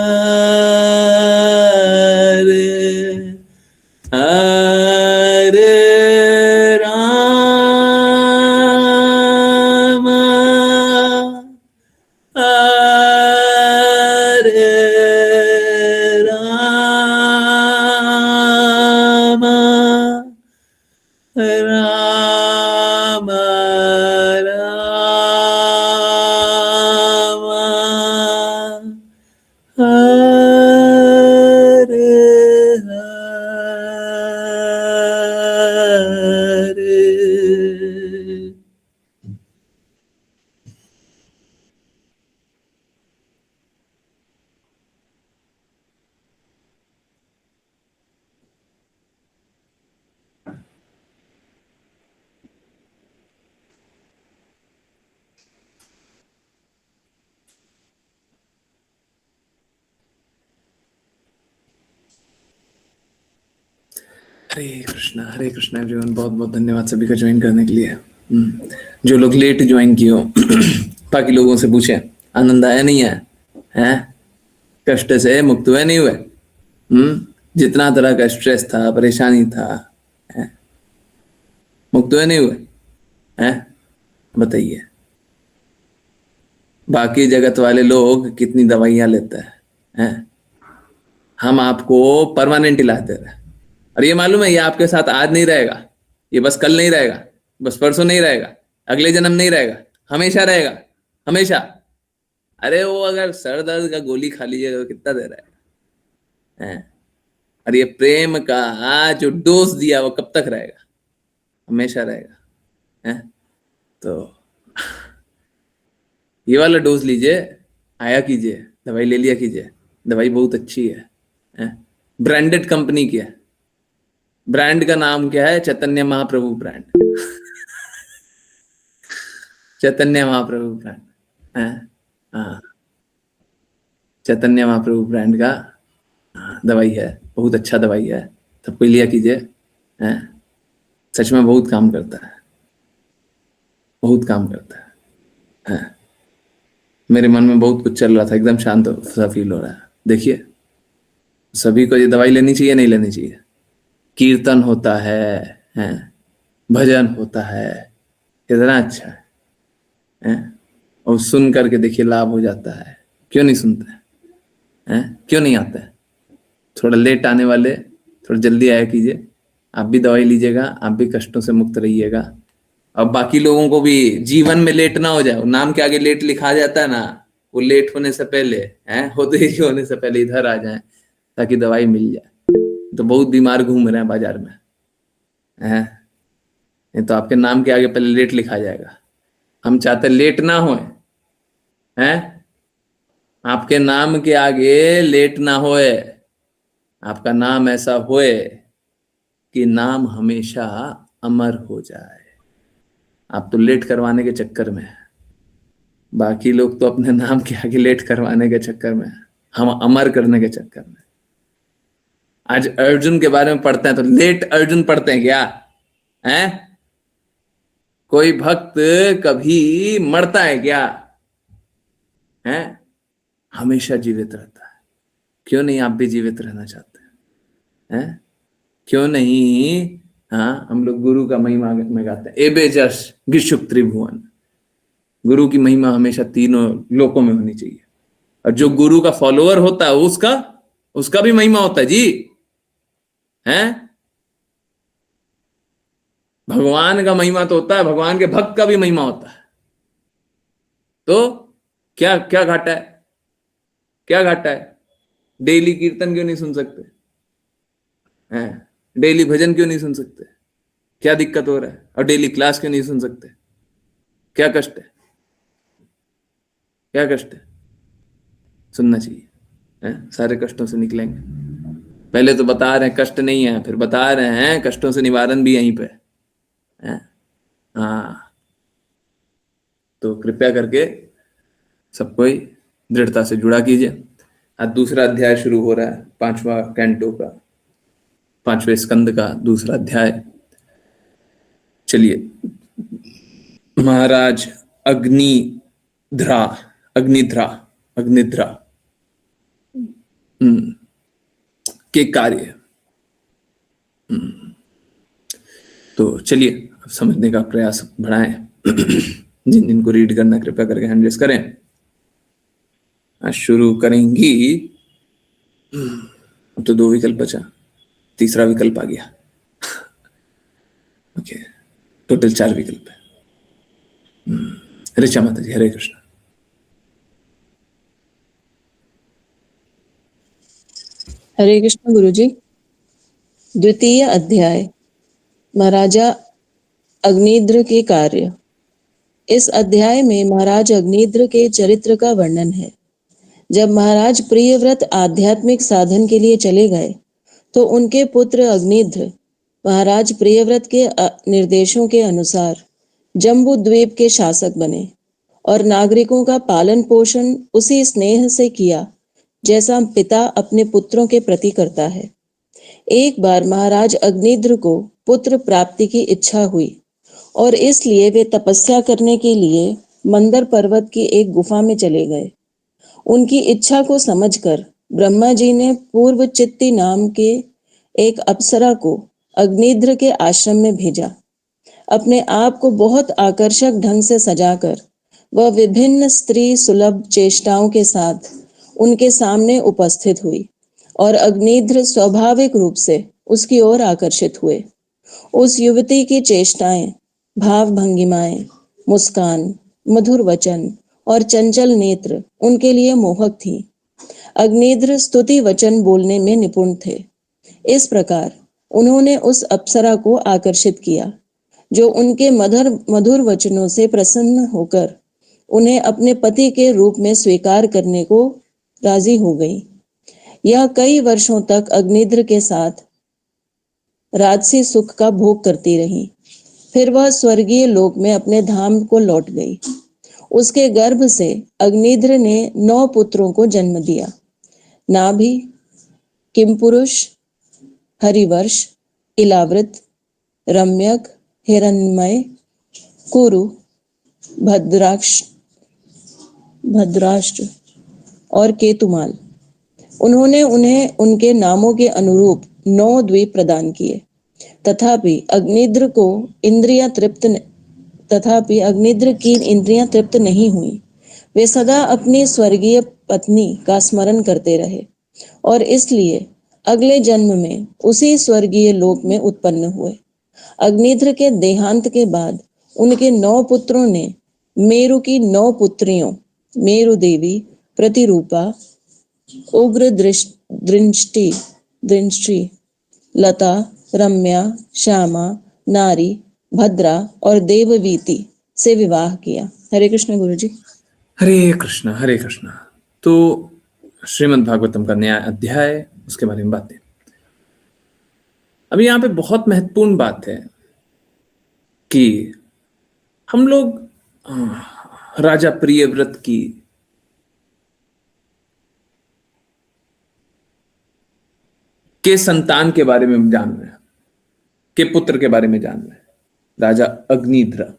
हरे राम हरे राम राम राम हरे हरे। हरे Krishna everyone, बहुत बहुत धन्यवाद सभी का ज्वाइन करने के लिए। जो लोग लेट ज्वाइन किए हो बाकी लोगों से पूछे आनंद आया नहीं है, हैं कष्ट से मुक्त हुए नहीं हुए? जितना तरह का स्ट्रेस था, परेशानी था, हैं? मुक्त हुए नहीं हुए? हैं बताइए। बाकी जगत वाले लोग कितनी दवाइयां लेते हैं, हम आपको परमानेंट इलाज दे रहे हैं। और ये मालूम है, ये आपके साथ आज नहीं रहेगा, ये बस कल नहीं रहेगा, बस परसों नहीं रहेगा, अगले जन्म नहीं रहेगा, हमेशा रहेगा, हमेशा। अरे वो अगर सर दर्द का गोली खा लीजिएगा तो कितना दे रहा है? और ये प्रेम का जो डोज दिया वो कब तक रहेगा? हमेशा रहेगा, है? तो ये वाला डोज लीजिए, आया कीजिए, दवाई ले लिया कीजिए। दवाई बहुत अच्छी है? ब्रांडेड कंपनी की है। ब्रांड का नाम क्या है? चैतन्य महाप्रभु ब्रांड। चैतन्य महाप्रभु ब्रांड है। हाँ, चैतन्य महाप्रभु ब्रांड का दवाई है, बहुत अच्छा दवाई है, सबको लिया कीजिए। हैं? सच में बहुत काम करता है, बहुत काम करता है। मेरे मन में बहुत कुछ चल रहा था, एकदम शांत सा फील हो रहा है। देखिए, सभी को ये दवाई लेनी चाहिए, नहीं लेनी चाहिए? कीर्तन होता है? भजन होता है, कितना अच्छा है? और सुन करके देखिए लाभ हो जाता है। क्यों नहीं सुनते हैं? क्यों नहीं आते हैं? थोड़ा लेट आने वाले थोड़ा जल्दी आया कीजिए, आप भी दवाई लीजिएगा, आप भी कष्टों से मुक्त रहिएगा। और बाकी लोगों को भी जीवन में लेट ना हो जाए। नाम के आगे लेट लिखा जाता है ना, वो लेट होने से पहले देरी होने से पहले इधर आ जाए ताकि दवाई मिल जाए। तो बहुत बीमार घूम रहे हैं बाजार में, हैं? नहीं तो आपके नाम के आगे पहले लेट लिखा जाएगा। हम चाहते लेट ना होए, हैं? आपके नाम के आगे लेट ना होए, आपका नाम ऐसा होए कि नाम हमेशा अमर हो जाए। आप तो लेट करवाने के चक्कर में हैं, बाकी लोग तो अपने नाम के आगे लेट करवाने के चक्कर में हैं, हम अमर करने के चक्कर में। आज अर्जुन के बारे में पढ़ते हैं तो लेट अर्जुन पढ़ते हैं क्या? हैं? कोई भक्त कभी मरता है क्या? हैं? हमेशा जीवित रहता है। क्यों नहीं आप भी जीवित रहना चाहते हैं? क्यों नहीं? हाँ, हम लोग गुरु का महिमा में गाते हैं, एबे जस गिशुक त्रिभुवन। गुरु की महिमा हमेशा तीनों लोकों में होनी चाहिए। और जो गुरु का फॉलोअर होता है उसका उसका भी महिमा होता है जी। हैं? भगवान का महिमा तो होता है, भगवान के भक्त का भी महिमा होता है। तो क्या क्या घाटा है? क्या घाटा है? डेली कीर्तन क्यों नहीं सुन सकते हैं? डेली भजन क्यों नहीं सुन सकते? क्या दिक्कत हो रहा है? और डेली क्लास क्यों नहीं सुन सकते? क्या कष्ट है? क्या कष्ट है? सुनना चाहिए, सारे कष्टों से निकलेंगे। पहले तो बता रहे हैं कष्ट नहीं है, फिर बता रहे हैं कष्टों से निवारण भी यहीं पे है। हाँ, तो कृपया करके सब कोई दृढ़ता से जुड़ा कीजिए। आज दूसरा अध्याय शुरू हो रहा है, 5वां कैंटो का, 5वें स्कंद का दूसरा अध्याय। चलिए, महाराज अग्निध्रा अग्निध्रा अग्निध्रा के कार्य। तो चलिए अब समझने का प्रयास बढ़ाएं। जिन जिनको रीड करना कृपया करके हैंड रेस करें। शुरू करेंगी। अब तो 2 विकल्प बचा, तीसरा विकल्प आ गया। ओके, टोटल 4 विकल्प है। ऋचा माता जी, हरे कृष्ण। हरे कृष्ण गुरुजी। द्वितीय अध्याय, महाराजा अग्निद्र के कार्य। इस अध्याय में महाराज अग्निद्र के चरित्र का वर्णन है। जब महाराज प्रियव्रत आध्यात्मिक साधन के लिए चले गए तो उनके पुत्र अग्निद्र महाराज प्रियव्रत के निर्देशों के अनुसार जम्बू द्वीप के शासक बने और नागरिकों का पालन पोषण उसी स्नेह से किया जैसा पिता अपने पुत्रों के प्रति करता है। एक बार महाराज अग्निद्र को पुत्र प्राप्ति की इच्छा हुई और इसलिए वे तपस्या करने के लिए मंदर पर्वत की एक गुफा में चले गए। उनकी इच्छा को समझकर ब्रह्मा जी ने पूर्व चित्ती नाम के एक अप्सरा को अग्निद्र के आश्रम में भेजा। अपने आप को बहुत आकर्षक ढंग से सजाकर वह विभिन्न स्त्री सुलभ चेष्टाओं के साथ उनके सामने उपस्थित हुई और अग्निद्र स्वाभाविक रूप से उसकी ओर आकर्षित हुए। उस युवती की चेष्टाएं, भाव भंगिमाएं, मुस्कान, मधुर वचन और चंचल नेत्र उनके लिए मोहक थी। अग्निद्र स्तुति वचन बोलने में निपुण थे। इस प्रकार उन्होंने उस अप्सरा को आकर्षित किया जो उनके मधुर वचनों से प्रसन्न होकर उन्हें अपने पति के रूप में स्वीकार करने को राजी हो गई। यह कई वर्षों तक अग्निद्र के साथ राजसी सुख का भोग करती रही। फिर वह स्वर्गीय लोक में अपने धाम को लौट गई। उसके गर्भ से अग्निद्र ने 9 पुत्रों को जन्म दिया। नाभि, किमपुरुष, हरिवर्ष, इलावृत, रम्यक, हिरण्मय, कुरु, भद्राष्ट्र और केतुमाल। उन्होंने उन्हें उनके नामों के अनुरूप 9 द्वीप प्रदान किए। तथापि अग्निद्र की इंद्रियां तृप्त नहीं हुई। वे सदा अपनी स्वर्गीय पत्नी का स्मरण करते रहे और इसलिए अगले जन्म में उसी स्वर्गीय लोक में उत्पन्न हुए। अग्निद्र के देहांत के बाद उनके 9 पुत्रों ने मेरु की 9 पुत्रियों मेरु देवी, प्रतिरूपा, उग्र दृष्टि, लता, रम्या, श्यामा, नारी, भद्रा और देववीति से विवाह किया। हरे कृष्ण गुरुजी। हरे कृष्ण, हरे कृष्ण। तो श्रीमद् भागवतम का नया अध्याय, उसके बारे में बातें। अभी यहाँ पे बहुत महत्वपूर्ण बात है कि हम लोग राजा प्रियव्रत के संतान के बारे में जान रहे हैं, के पुत्र के बारे में जान रहे हैं, राजा अग्निद्र।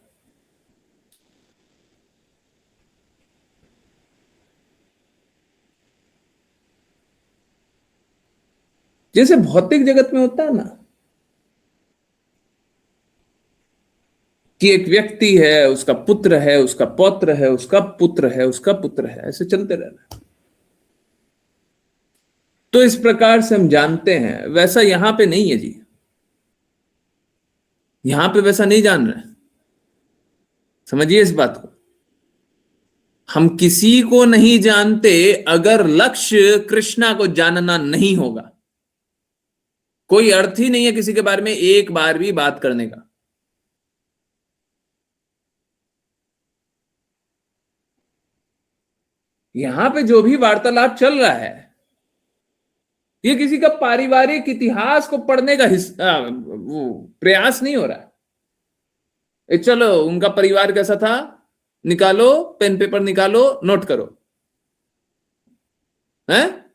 जैसे भौतिक जगत में होता है ना कि एक व्यक्ति है, उसका पुत्र है, उसका पौत्र है, उसका पुत्र है, उसका पुत्र है, ऐसे चलते रहना। तो इस प्रकार से हम जानते हैं, वैसा यहां पे नहीं है जी। यहां पे वैसा नहीं जान रहे, समझिए इस बात को। हम किसी को नहीं जानते अगर लक्ष्य कृष्णा को जानना नहीं होगा। कोई अर्थ ही नहीं है किसी के बारे में एक बार भी बात करने का। यहां पे जो भी वार्तालाप चल रहा है, ये किसी का पारिवारिक इतिहास को पढ़ने का वो प्रयास नहीं हो रहा है। चलो उनका परिवार कैसा था, निकालो, पेन पेपर निकालो, नोट करो, हैं?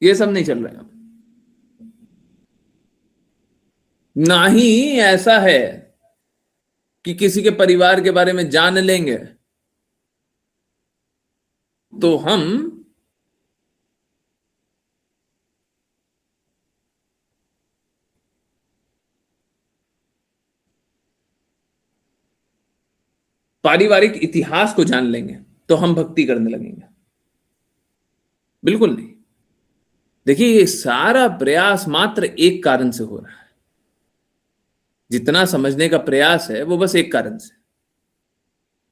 ये सब नहीं चल रहा है। ना ही ऐसा है कि किसी के परिवार के बारे में जान लेंगे तो हम पारिवारिक इतिहास को जान लेंगे तो हम भक्ति करने लगेंगे? बिल्कुल नहीं। देखिए, ये सारा प्रयास मात्र एक कारण से हो रहा है। जितना समझने का प्रयास है वो बस एक कारण से।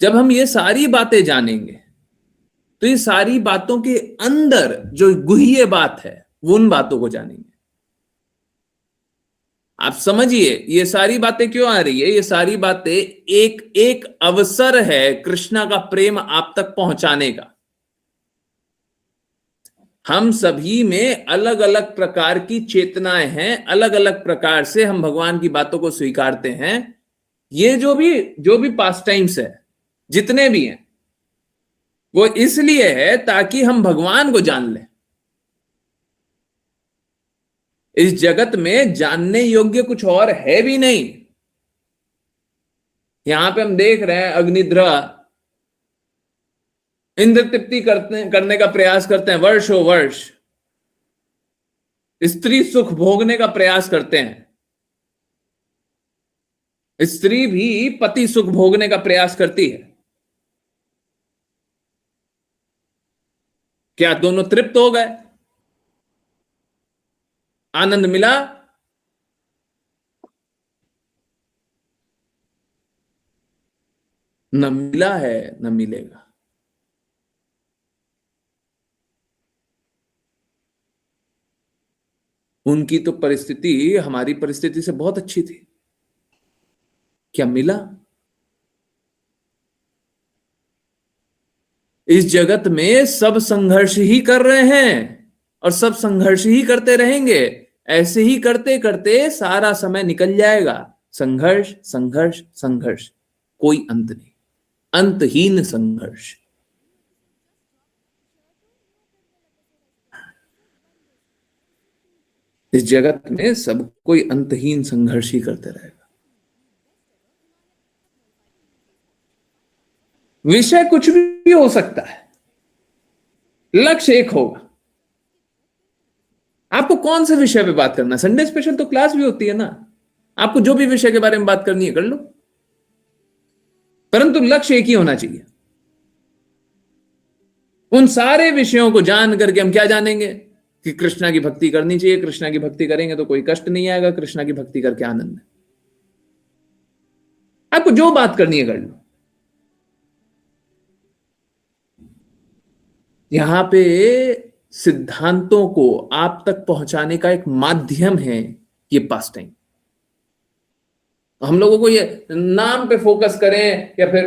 जब हम ये सारी बातें जानेंगे तो ये सारी बातों के अंदर जो गुह्य बात है वो उन बातों को जानेंगे। आप समझिए ये सारी बातें क्यों आ रही है। ये सारी बातें एक एक अवसर है कृष्णा का प्रेम आप तक पहुंचाने का। हम सभी में अलग अलग प्रकार की चेतनाएं हैं, अलग अलग प्रकार से हम भगवान की बातों को स्वीकारते हैं। ये जो भी पास टाइम्स है जितने भी हैं वो इसलिए है ताकि हम भगवान को जान लें। इस जगत में जानने योग्य कुछ और है भी नहीं। यहां पे हम देख रहे हैं अग्निद्रा इंद्र तृप्ति करने का प्रयास करते हैं वर्षों वर्ष। स्त्री सुख भोगने का प्रयास करते हैं। स्त्री भी पति सुख भोगने का प्रयास करती है। क्या दोनों तृप्त हो गए? आनंद मिला? न मिला है न मिलेगा। उनकी तो परिस्थिति हमारी परिस्थिति से बहुत अच्छी थी। क्या मिला? इस जगत में सब संघर्ष ही कर रहे हैं और सब संघर्ष ही करते रहेंगे। ऐसे ही करते करते सारा समय निकल जाएगा। संघर्ष संघर्ष संघर्ष, कोई अंत नहीं, अंतहीन संघर्ष। इस जगत में सब कोई अंतहीन संघर्ष ही करते रहेगा। विषय कुछ भी हो सकता है, लक्ष्य एक होगा। आपको कौन से विषय पे बात करना है? संडे स्पेशल तो क्लास भी होती है ना। आपको जो भी विषय के बारे में बात करनी है कर लो, परंतु लक्ष्य एक ही होना चाहिए। उन सारे विषयों को जान करके हम क्या जानेंगे कि कृष्णा की भक्ति करनी चाहिए। कृष्णा की भक्ति करेंगे तो कोई कष्ट नहीं आएगा। कृष्णा की भक्ति करके आनंद है। आपको जो बात करनी है कर लो। यहां पे सिद्धांतों को आप तक पहुंचाने का एक माध्यम है ये पास टाइम। हम लोगों को ये नाम पे फोकस करें या फिर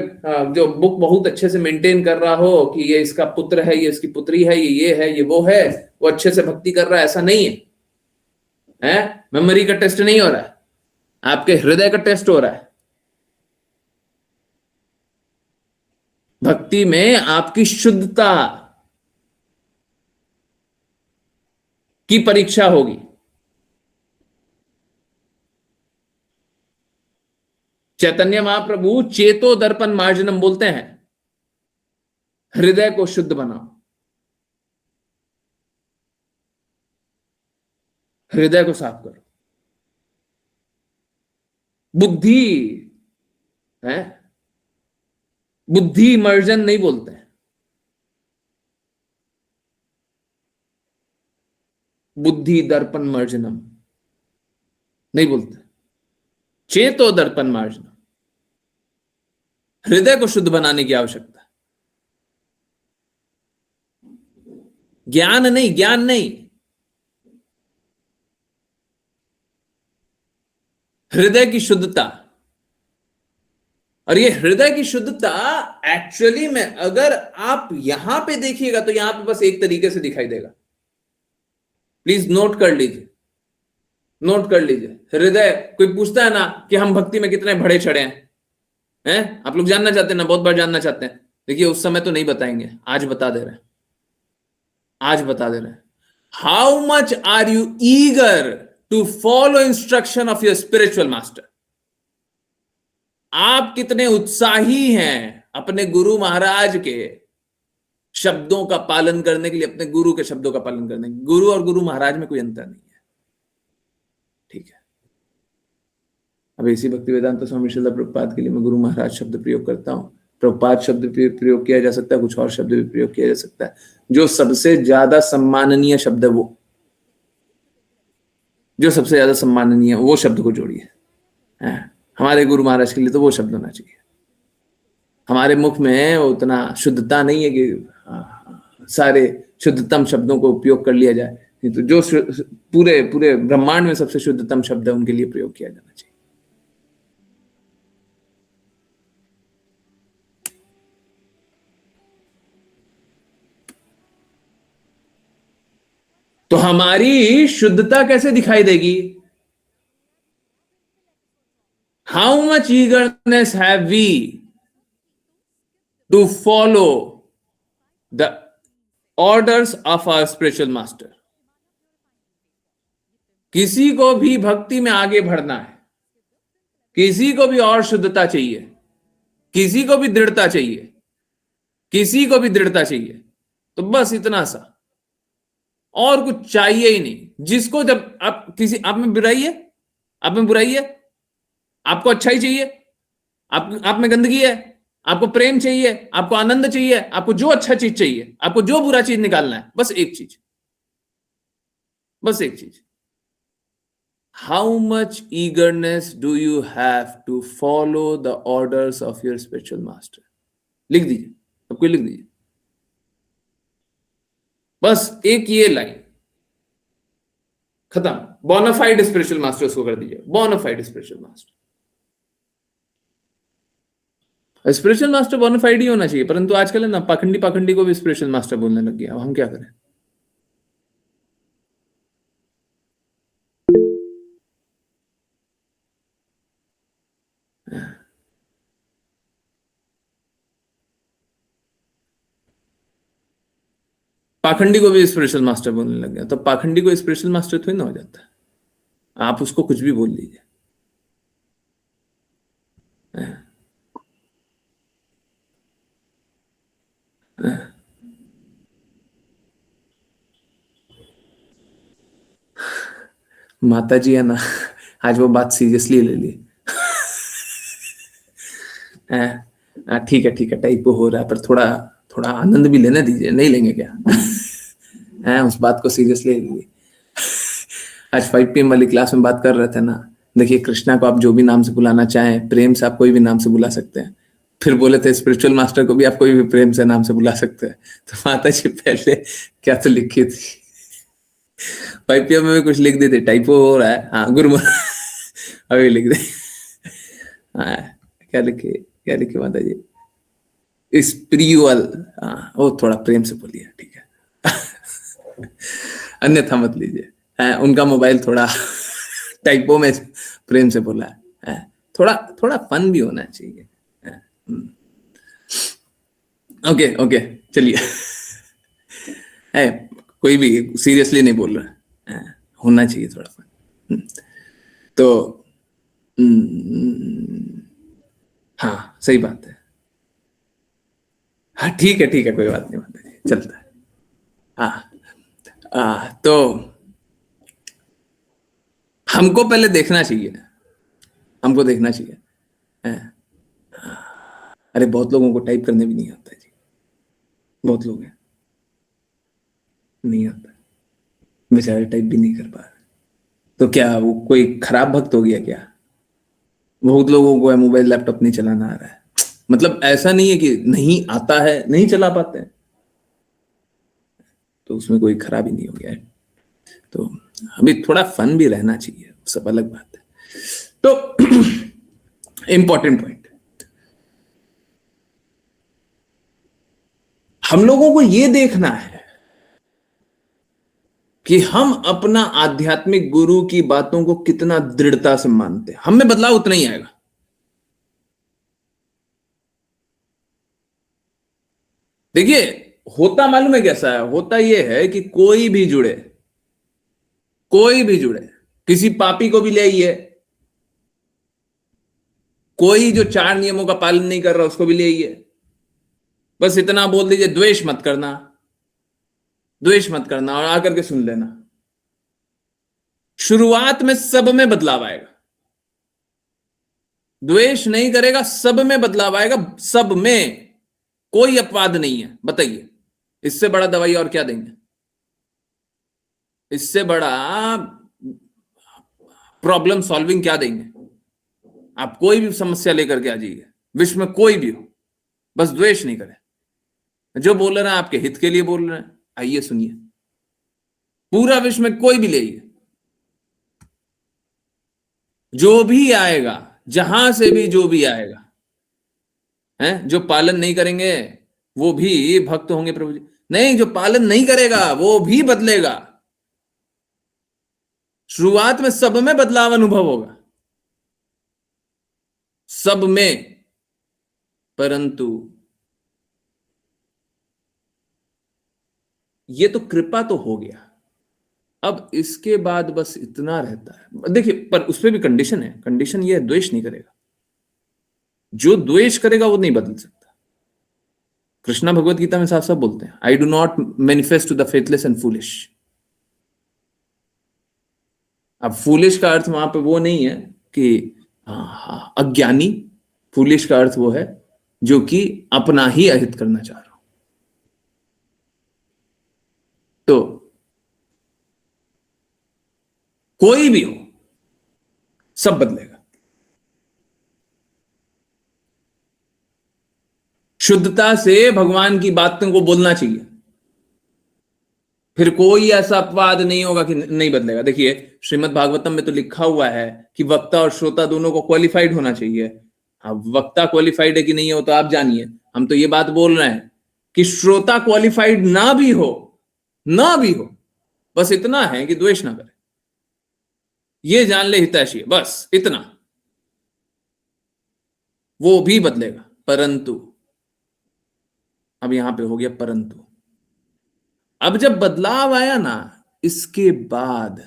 जो बुक बहुत अच्छे से मेंटेन कर रहा हो कि ये इसका पुत्र है, ये इसकी पुत्री है, ये है, ये वो है, वो अच्छे से भक्ति कर रहा है, ऐसा नहीं है। मेमोरी का टेस्ट नहीं हो रहा है, आपके हृदय का टेस्ट हो रहा है। भक्ति में आपकी शुद्धता की परीक्षा होगी। चैतन्य महाप्रभु चेतो दर्पण मार्जनम बोलते हैं, हृदय को शुद्ध बनाओ, हृदय को साफ करो। बुद्धि है, बुद्धि मर्जन नहीं बोलते हैं, बुद्धि दर्पण मार्जनम नहीं बोलते, चेतो दर्पण मार्जनम। हृदय को शुद्ध बनाने की आवश्यकता है। ज्ञान नहीं, ज्ञान नहीं, हृदय की शुद्धता। और ये हृदय की शुद्धता एक्चुअली में अगर आप यहां पे देखिएगा तो यहां पे बस एक तरीके से दिखाई देगा। प्लीज नोट कर लीजिए, नोट कर लीजिए। हृदय, कोई पूछता है ना कि हम भक्ति में कितने बड़े चढ़े हैं? आप लोग जानना चाहते हैं ना, बहुत बार जानना चाहते हैं। देखिए उस समय तो नहीं बताएंगे, आज बता दे रहे हैं, आज बता दे रहे हैं। How much are you eager to follow instruction of your spiritual master? आप कितने उत्साही हैं अपने गुरु महाराज के शब्दों का पालन करने के लिए, अपने गुरु के शब्दों का पालन करने के लिए। गुरु और गुरु महाराज में कोई अंतर नहीं है, ठीक है। अब इसी भक्ति वेदांत स्वामी श्रील प्रभुपाद के लिए मैं गुरु महाराज शब्द प्रयोग करता हूं। प्रभुपाद शब्द भी प्रयोग किया जा सकता है, कुछ और शब्द भी प्रयोग किया जा सकता है। जो सबसे ज्यादा सम्माननीय शब्द है वो, जो सबसे ज्यादा सम्माननीय वो शब्द को जोड़िए। हमारे गुरु महाराज के लिए तो वो शब्द होना चाहिए। हमारे मुख में उतना शुद्धता नहीं है कि सारे शुद्धतम शब्दों को उपयोग कर लिया जाए, नहीं तो जो पूरे पूरे ब्रह्मांड में सबसे शुद्धतम शब्द है उनके लिए प्रयोग किया जाना चाहिए। तो हमारी शुद्धता कैसे दिखाई देगी? How much eagerness have we to follow the orders of our spiritual master. किसी को भी भक्ति में आगे बढ़ना है, किसी को भी और शुद्धता चाहिए, किसी को भी दृढ़ता चाहिए, किसी को भी दृढ़ता चाहिए, तो बस इतना सा, और कुछ चाहिए ही नहीं। जिसको जब आप किसी आप में बुराई है, आप में बुराई है, आपको अच्छा ही चाहिए, आप में गंदगी है, आपको प्रेम चाहिए, आपको आनंद चाहिए, आपको जो अच्छा चीज चाहिए, आपको जो बुरा चीज निकालना है, बस एक चीज, बस एक चीज। How much eagerness do you have to follow the orders of your spiritual master? लिख दीजिए, सबको लिख दीजिए, बस एक ये लाइन, खत्म। बोनाफाइड स्पिरिचुअल मास्टर उसको कर दीजिए, bona fide spiritual master. Spiritual master bona fide ही होना चाहिए, परंतु आजकल है ना, पाखंडी पाखंडी को भी स्पिरिचुअल मास्टर बोलने लग गया। अब हम क्या करें? पाखंडी को भी स्पिरिचुअल मास्टर बोलने लग गया, तो पाखंडी को स्पिरिचुअल मास्टर थोड़ी ना हो जाता है। आप उसको कुछ भी बोल दीजिए। माता जी है ना, आज वो बात सीरियसली ले ली। ठीक है ठीक है, टाइपो हो रहा है, पर थोड़ा थोड़ा आनंद भी लेने दीजिए। नहीं लेंगे क्या? उस बात को सीरियसली ले ली। आज 5 PM वाली क्लास में बात कर रहे थे ना, देखिए कृष्णा को आप जो भी नाम से बुलाना चाहें, प्रेम से आप कोई भी नाम से बुला सकते हैं। फिर बोले थे स्पिरिचुअल मास्टर को भी आप कोई भी प्रेम से नाम से बुला सकते हैं। तो माता जी पहले क्या तो लिखी थी, 5 PM में भी कुछ लिख दी थी, टाइपो हो रहा है। हाँ गुरु अभी लिख दे। हाँ, क्या लिखे माता जी? स्पिरिचुअल, हाँ वो थोड़ा प्रेम से बोलिए, ठीक है। अन्यथा मत लीजिए। उनका मोबाइल थोड़ा टाइपो में प्रेम से बोला है। थोड़ा थोड़ा फन भी होना चाहिए। ओके ओके चलिए। कोई भी सीरियसली नहीं बोल रहा है, होना चाहिए थोड़ा फन। तो हाँ सही बात है। हाँ ठीक है कोई बात नहीं माता जी, चलता है। तो हमको पहले देखना चाहिए, हमको देखना चाहिए। अरे बहुत लोगों को टाइप करने भी नहीं आता जी, बहुत लोग हैं नहीं आता, बेचारे टाइप भी नहीं कर पा रहे। तो क्या वो कोई खराब भक्त हो गया क्या? बहुत लोगों को है मोबाइल लैपटॉप नहीं चलाना आ रहा है, मतलब ऐसा नहीं है कि नहीं आता है, नहीं चला पाते हैं, तो उसमें कोई खराबी नहीं हो गया है। तो अभी थोड़ा फन भी रहना चाहिए, सब अलग बात है। तो इंपॉर्टेंट पॉइंट, हम लोगों को यह देखना है कि हम अपना आध्यात्मिक गुरु की बातों को कितना दृढ़ता से मानते हैं। हम में बदलाव उतना ही आएगा। देखिए होता मालूम है कैसा है? होता यह है कि कोई भी जुड़े, कोई भी जुड़े, किसी पापी को भी ले आइए, कोई जो 4 नियमों का पालन नहीं कर रहा उसको भी ले आइए, बस इतना बोल दीजिए द्वेष मत करना, द्वेष मत करना, और आकर के सुन लेना। शुरुआत में सब में बदलाव आएगा, द्वेष नहीं करेगा, सब में बदलाव आएगा, सब में, कोई अपवाद नहीं है। बताइए इससे बड़ा दवाई और क्या देंगे? इससे बड़ा प्रॉब्लम सॉल्विंग क्या देंगे? आप कोई भी समस्या लेकर के आ जाइए, विश्व में कोई भी हो, बस द्वेष नहीं करें। जो बोल रहे हैं आपके हित के लिए बोल रहे हैं, आइए सुनिए। पूरा विश्व में कोई भी ले, जो भी आएगा, जहां से भी जो भी आएगा, हैं, जो पालन नहीं करेंगे वो भी भक्त होंगे प्रभु जी। नहीं, जो पालन नहीं करेगा वो भी बदलेगा। शुरुआत में सब में बदलाव अनुभव होगा, सब में, परंतु ये तो कृपा तो हो गया। अब इसके बाद बस इतना रहता है, देखिए, पर उसपे भी कंडीशन है। कंडीशन ये है, द्वेष नहीं करेगा। जो द्वेष करेगा वो नहीं बदल सकता। कृष्णा भगवत गीता में साफ साफ बोलते हैं, I do not manifest to the faithless and foolish. अब फूलिश का अर्थ वहां पे वो नहीं है कि अज्ञानी। फूलिश का अर्थ वो है जो कि अपना ही अहित करना चाह रहा हो। तो कोई भी हो, सब बदलेगा। शुद्धता से भगवान की बातों को बोलना चाहिए, फिर कोई ऐसा अपवाद नहीं होगा कि नहीं बदलेगा। देखिए श्रीमद् भागवतम में तो लिखा हुआ है कि वक्ता और श्रोता दोनों को क्वालिफाइड होना चाहिए। अब वक्ता क्वालिफाइड है कि नहीं हो तो आप जानिए, हम तो ये बात बोल रहे हैं कि श्रोता क्वालिफाइड ना भी हो, ना भी हो, बस इतना है कि द्वेष ना करे, ये जान ले हितैषी, बस इतना, वो भी बदलेगा। परंतु अब यहां पे हो गया परंतु, अब जब बदलाव आया ना, इसके बाद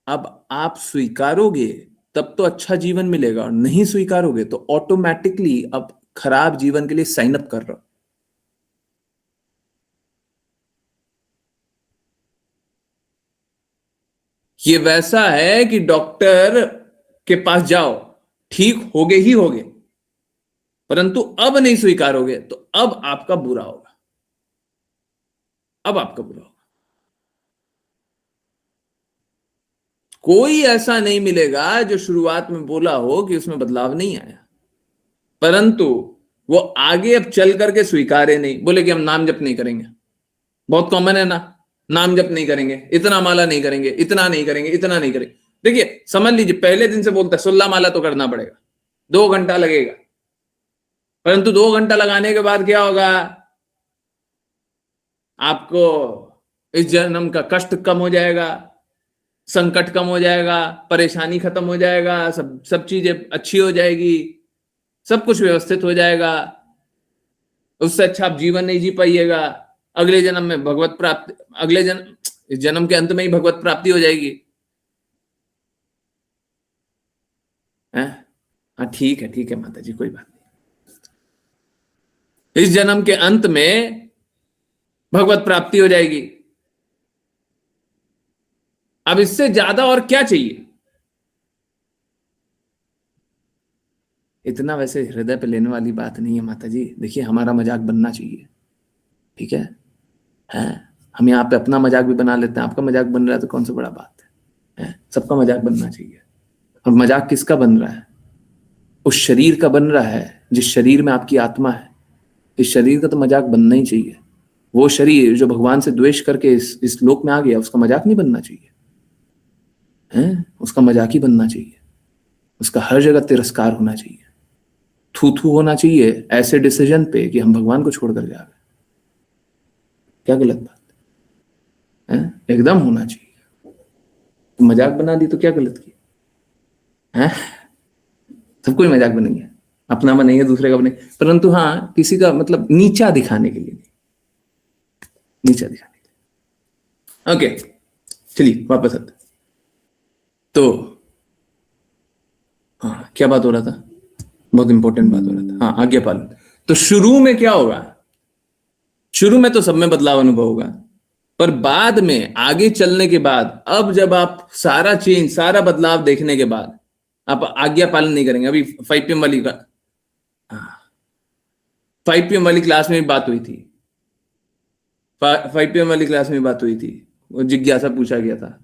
अब आप स्वीकारोगे तब तो अच्छा जीवन मिलेगा, और नहीं स्वीकारोगे तो ऑटोमेटिकली अब खराब जीवन के लिए साइन अप कर रहे हो। ये वैसा है कि डॉक्टर के पास जाओ, ठीक होगे ही होगे, परंतु अब नहीं स्वीकारोगे तो अब आपका बुरा होगा, अब आपका बुरा होगा। कोई ऐसा नहीं मिलेगा जो शुरुआत में बोला हो कि उसमें बदलाव नहीं आया, परंतु वो आगे अब चल करके स्वीकारे नहीं। बोले कि हम नाम जप नहीं करेंगे, बहुत कॉमन है ना, नाम जप नहीं करेंगे, इतना माला नहीं करेंगे, इतना नहीं करेंगे, इतना नहीं करेंगे। देखिए समझ लीजिए, पहले दिन से बोलता है 16 माला तो करना पड़ेगा, 2 घंटा लगेगा, परंतु 2 घंटा लगाने के बाद क्या होगा? आपको इस जन्म का कष्ट कम हो जाएगा, संकट कम हो जाएगा, परेशानी खत्म हो जाएगा, सब चीजें अच्छी हो जाएगी, सब कुछ व्यवस्थित हो जाएगा। उससे अच्छा आप जीवन नहीं जी पाइएगा। अगले जन्म में भगवत प्राप्ति, अगले जन्म, इस जन्म के अंत में ही भगवत प्राप्ति हो जाएगी। हाँ ठीक है माता जी, कोई बात नहीं, इस जन्म के अंत में भगवत प्राप्ति हो जाएगी। अब इससे ज्यादा और क्या चाहिए? इतना वैसे हृदय पे लेने वाली बात नहीं है माता जी। देखिए हमारा मजाक बनना चाहिए, ठीक है? हम यहाँ पे अपना मजाक भी बना लेते हैं, आपका मजाक बन रहा है तो कौन सा बड़ा बात है? सबका मजाक बनना चाहिए। और मजाक किसका बन रहा है? उस शरीर का बन रहा है जिस शरीर में आपकी आत्मा है। इस शरीर का तो मजाक बनना ही चाहिए। वो शरीर जो भगवान से द्वेष करके इस लोक में आ गया, उसका मजाक नहीं बनना चाहिए, है? उसका मजाक ही बनना चाहिए। उसका हर जगह तिरस्कार होना चाहिए, थू थू होना चाहिए ऐसे डिसीजन पे कि हम भगवान को छोड़कर जा रहे। क्या गलत बात है? एकदम होना चाहिए। तो मजाक बना दी तो क्या गलत किया? सब कोई मजाक बनेंगे, अपना बनेंगे, दूसरे का बनेंगे, परंतु हाँ किसी का मतलब नीचा दिखाने के लिए नहीं, नीचा दिखाने के लिए। ओके चलिए वापस आते। तो हाँ क्या बात हो रहा था? बहुत इंपॉर्टेंट बात हो रहा था, हाँ आज्ञा पालन। तो शुरू में क्या होगा? शुरू में तो सब में बदलाव अनुभव होगा, पर बाद में आगे चलने के बाद, अब जब आप सारा चेंज, सारा बदलाव देखने के बाद, आप आज्ञा पालन नहीं करेंगे। अभी 5 PM वाली का 5 PM वाली क्लास में बात हुई थी, 5 PM वाली क्लास में बात हुई थी, वो जिज्ञासा पूछा गया था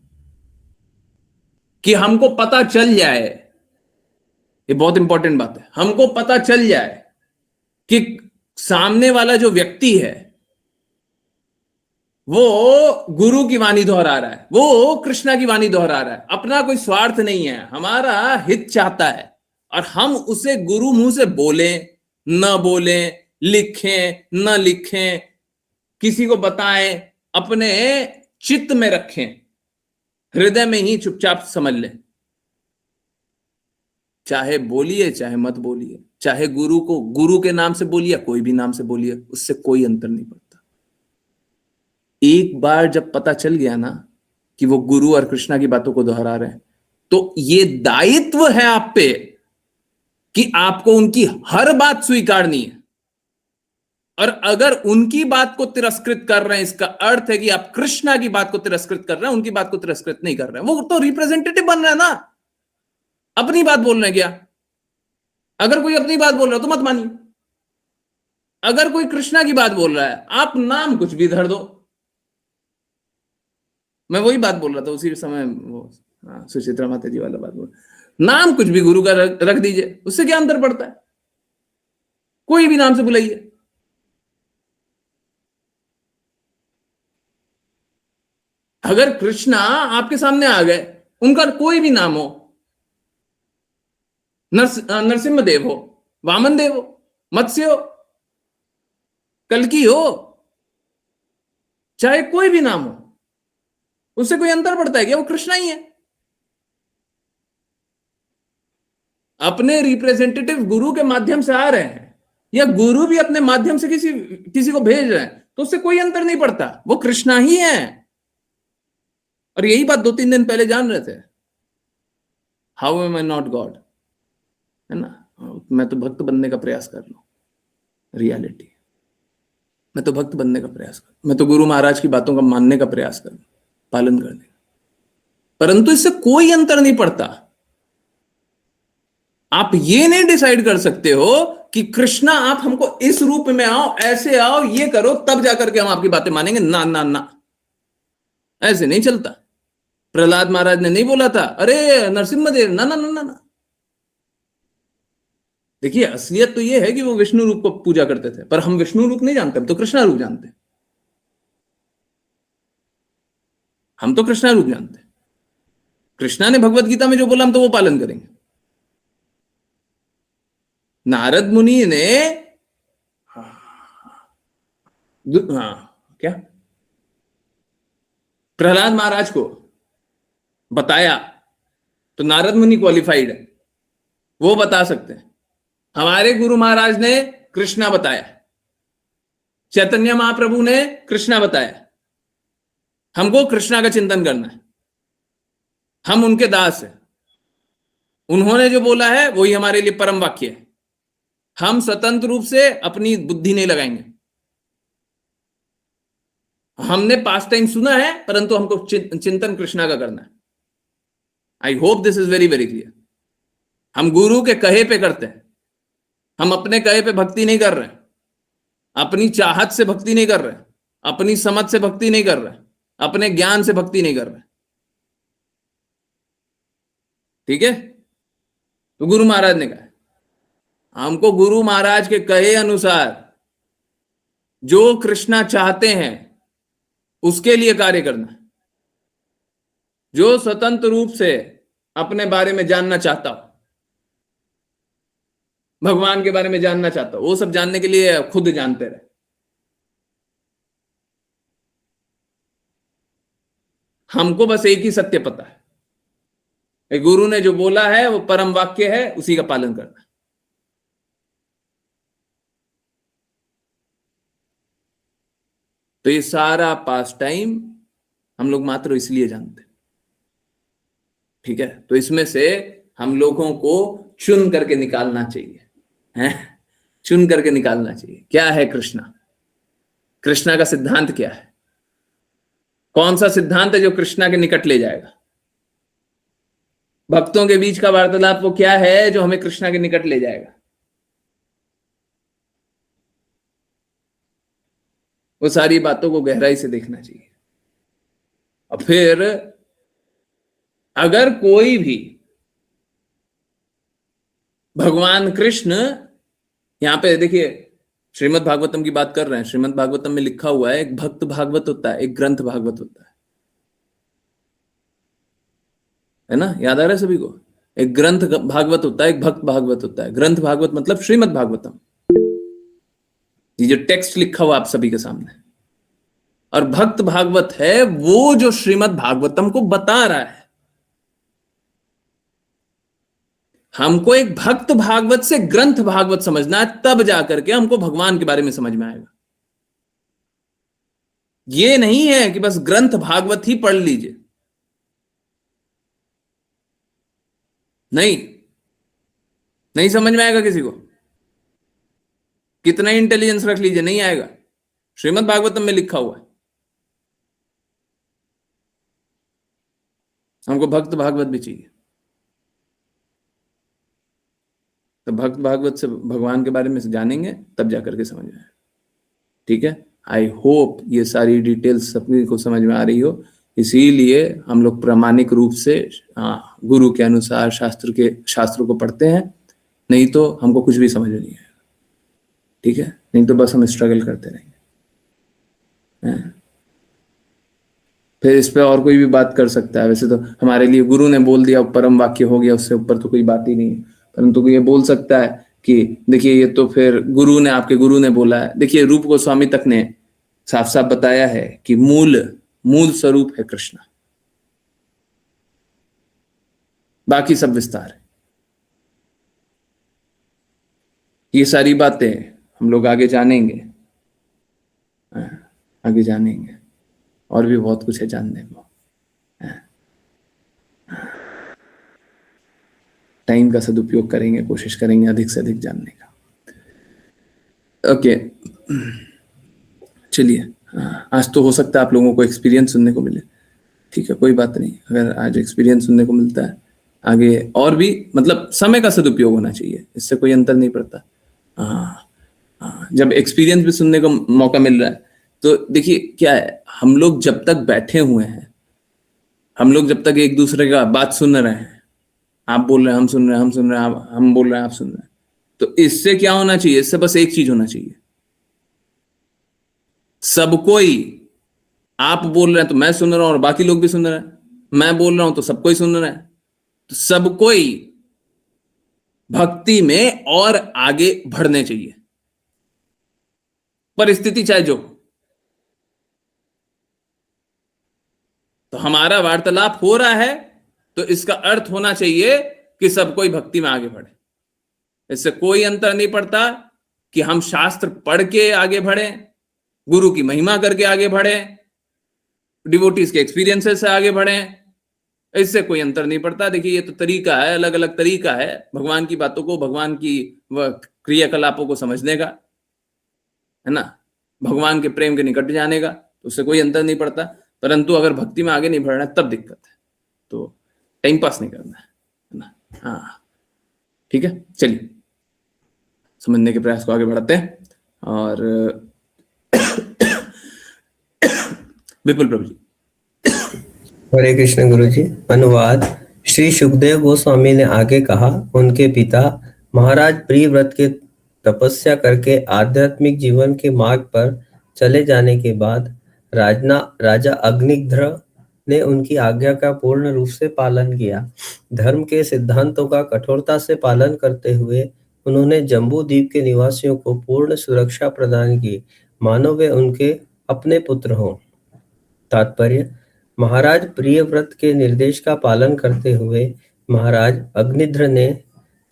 कि हमको पता चल जाए, ये बहुत इंपॉर्टेंट बात है, हमको पता चल जाए कि सामने वाला जो व्यक्ति है वो गुरु की वाणी दोहरा रहा है, वो कृष्णा की वाणी दोहरा रहा है, अपना कोई स्वार्थ नहीं है, हमारा हित चाहता है, और हम उसे गुरु मुंह से बोले न बोले, लिखें न लिखें, किसी को बताएं, अपने चित्त में रखें, हृदय में ही चुपचाप समझ लें, चाहे बोलिए चाहे मत बोलिए, चाहे गुरु को गुरु के नाम से बोलिए, कोई भी नाम से बोलिए, उससे कोई अंतर नहीं पड़ता। एक बार जब पता चल गया ना कि वो गुरु और कृष्णा की बातों को दोहरा रहे हैं, तो ये दायित्व है आप पे कि आपको उनकी हर बात स्वीकारनी है, और अगर उनकी बात को तिरस्कृत कर रहे हैं, इसका अर्थ है कि आप कृष्णा की बात को तिरस्कृत कर रहे हैं, उनकी बात को तिरस्कृत नहीं कर रहे हैं। वो तो रिप्रेजेंटेटिव बन रहा है ना, अपनी बात बोल रहे हैं क्या? अगर कोई अपनी बात बोल रहा है तो मत मानिए, अगर कोई कृष्णा की बात बोल रहा है, आप नाम कुछ भी धर दो। मैं वही बात बोल रहा था उसी समय, वो सुचित्रा माता जी वाला बात बोल, नाम कुछ भी गुरु का रख दीजिए, उससे क्या अंतर पड़ता है? कोई भी नाम से बुलाइए। अगर कृष्णा आपके सामने आ गए, उनका कोई भी नाम हो, नरसिम्हा देव हो, वामन देव हो, मत्स्य हो, कल्कि हो, चाहे कोई भी नाम हो, उससे कोई अंतर पड़ता है क्या? वो कृष्णा ही है। अपने रिप्रेजेंटेटिव गुरु के माध्यम से आ रहे हैं, या गुरु भी अपने माध्यम से किसी को भेज रहे हैं, तो उससे कोई अंतर नहीं पड़ता, वो कृष्णा ही है। और यही बात 2-3 दिन पहले जान रहे थे। How am I not God, है ना? मैं तो भक्त बनने का प्रयास कर लूं, रियलिटी मैं तो भक्त बनने का प्रयास करूं, मैं तो गुरु महाराज की बातों का मानने का प्रयास करूं, पालन करने का, परंतु इससे कोई अंतर नहीं पड़ता। आप ये नहीं डिसाइड कर सकते हो कि कृष्णा आप हमको इस रूप में आओ, ऐसे आओ, ये करो, तब जाकर के हम आपकी बातें मानेंगे। ना ना ना, ऐसे नहीं चलता। प्रहलाद महाराज ने नहीं बोला था अरे नरसिम्हा ना ना ना ना ना। देखिए, असलियत तो ये है कि वो विष्णु रूप को पूजा करते थे, पर हम विष्णु रूप नहीं जानते, हम तो कृष्णा रूप जानते हैं। हम तो कृष्णा रूप जानते हैं। कृष्णा ने भगवत गीता में जो बोला हम तो वो पालन करेंगे। नारद मुनि ने क्या प्रहलाद महाराज को बताया, तो नारद मुनि क्वालिफाइड है, वो बता सकते हैं। हमारे गुरु महाराज ने कृष्णा बताया, चैतन्य महाप्रभु ने कृष्णा बताया, हमको कृष्णा का चिंतन करना है, हम उनके दास हैं, उन्होंने जो बोला है वही हमारे लिए परम वाक्य है। हम स्वतंत्र रूप से अपनी बुद्धि नहीं लगाएंगे। हमने पास टाइम सुना है, परंतु हमको चिंतन कृष्णा का करना है। I hope this is very very clear. हम गुरु के कहे पे करते हैं, हम अपने कहे पे भक्ति नहीं कर रहे हैं, अपनी चाहत से भक्ति नहीं कर रहे, अपनी समझ से भक्ति नहीं कर रहे, अपने ज्ञान से भक्ति नहीं कर रहे। ठीक है? तो गुरु महाराज ने कहा हमको गुरु महाराज के कहे अनुसार जो कृष्णा चाहते हैं उसके लिए कार्य करना है। जो स्वतंत्र रूप से अपने बारे में जानना चाहता हो, भगवान के बारे में जानना चाहता हो, वो सब जानने के लिए खुद जानते रहे। हमको बस एक ही सत्य पता है, गुरु ने जो बोला है वो परम वाक्य है, उसी का पालन करना है। तो ये सारा पास टाइम हम लोग मात्र इसलिए जानते हैं। ठीक है? तो इसमें से हम लोगों को चुन करके निकालना चाहिए, हैं? चुन करके निकालना चाहिए क्या है कृष्णा, कृष्णा का सिद्धांत क्या है, कौन सा सिद्धांत है जो कृष्णा के निकट ले जाएगा। भक्तों के बीच का वार्तालाप वो क्या है जो हमें कृष्णा के निकट ले जाएगा। वो सारी बातों को गहराई से देखना चाहिए। और फिर अगर कोई भी भगवान कृष्ण, यहां पे देखिए श्रीमद् भागवतम की बात कर रहे हैं, श्रीमद् भागवतम में लिखा हुआ है एक भक्त भागवत होता है, एक ग्रंथ भागवत होता है ना, याद आ रहा है सभी को? एक ग्रंथ भागवत होता है, एक भक्त भागवत होता है। ग्रंथ भागवत मतलब श्रीमद् भागवतम, ये जो टेक्स्ट लिखा हुआ आप सभी के सामने, और भक्त भागवत है वो जो श्रीमद् भागवतम को बता रहा है। हमको एक भक्त भागवत से ग्रंथ भागवत समझना है, तब जाकर के हमको भगवान के बारे में समझ में आएगा। ये नहीं है कि बस ग्रंथ भागवत ही पढ़ लीजिए, नहीं समझ में आएगा किसी को, कितना इंटेलिजेंस रख लीजिए नहीं आएगा। श्रीमद् भागवतम में लिखा हुआ है। हमको भक्त भागवत भी चाहिए, तो भक्त भागवत से भगवान के बारे में जानेंगे तब जाकर के समझ में आएगा। ठीक है, आई होप ये सारी डिटेल्स सभी को समझ में आ रही हो। इसीलिए हम लोग प्रामाणिक रूप से गुरु के अनुसार शास्त्रों को पढ़ते हैं, नहीं तो हमको कुछ भी समझ नहीं आएगा। ठीक है, नहीं तो बस हम स्ट्रगल करते रहेंगे। फिर इस पे और कोई भी बात कर सकता है। वैसे तो हमारे लिए गुरु ने बोल दिया, परम वाक्य हो गया, उससे ऊपर तो कोई बात ही नहीं है। परंतु ये बोल सकता है कि देखिए ये तो फिर आपके गुरु ने बोला है। देखिए रूप गोस्वामी तक ने साफ साफ बताया है कि मूल स्वरूप है कृष्ण, बाकी सब विस्तार है। ये सारी बातें हम लोग आगे जानेंगे, और भी बहुत कुछ है जानने को। टाइम का सदुपयोग करेंगे, कोशिश करेंगे अधिक से अधिक जानने का। ओके, चलिए, आज तो हो सकता है आप लोगों को एक्सपीरियंस सुनने को मिले। ठीक है, कोई बात नहीं, अगर आज एक्सपीरियंस सुनने को मिलता है, आगे और भी मतलब समय का सदुपयोग होना चाहिए, इससे कोई अंतर नहीं पड़ता। जब एक्सपीरियंस भी सुनने को मौका मिल रहा है तो देखिए क्या है, हम लोग जब तक बैठे हुए हैं, हम लोग जब तक एक दूसरे का बात सुन रहे हैं, आप बोल रहे हैं हम सुन रहे हैं, हम बोल रहे हैं आप सुन रहे हैं, तो इससे क्या होना चाहिए? इससे बस एक चीज होना चाहिए, सब कोई, आप बोल रहे हैं तो मैं सुन रहा हूं और बाकी लोग भी सुन रहे हैं, मैं बोल रहा हूं तो सब कोई सुन रहा है, तो सब कोई भक्ति में और आगे बढ़ने चाहिए, परिस्थिति चाहे जो। तो हमारा वार्तालाप हो रहा है तो इसका अर्थ होना चाहिए कि सब कोई भक्ति में आगे बढ़े। इससे कोई अंतर नहीं पड़ता कि हम शास्त्र पढ़ के आगे बढ़े, गुरु की महिमा करके आगे बढ़े, डिवोटीज के एक्सपीरियंसेस से आगे बढ़े, इससे कोई अंतर नहीं पड़ता। देखिए ये तो तरीका है, अलग अलग तरीका है भगवान की बातों को, भगवान की क्रियाकलापों को समझने का, है ना, भगवान के प्रेम के निकट जाने का, तो उससे कोई अंतर नहीं पड़ता। परंतु अगर भक्ति में आगे नहीं बढ़ना है तब दिक्कत है, तो टाइम पास नहीं करना है ना। हाँ ठीक है, चलिए समझने के प्रयास को आगे बढ़ाते हैं। और विपुल प्रभु जी। हरे कृष्ण गुरु जी। अनुवाद। श्री सुखदेव गोस्वामी ने आगे कहा, उनके पिता महाराज प्रियव्रत के तपस्या करके आध्यात्मिक जीवन के मार्ग पर चले जाने के बाद राजा अग्निध्र ने उनकी आज्ञा का पूर्ण रूप से पालन किया। धर्म के सिद्धांतों का कठोरता से पालन करते हुए उन्होंने जम्बू द्वीप के निवासियों को पूर्ण सुरक्षा प्रदान की, मानो वे उनके अपने पुत्र हों। तात्पर्य: महाराज प्रियव्रत के निर्देश का पालन करते हुए महाराज अग्निध्र ने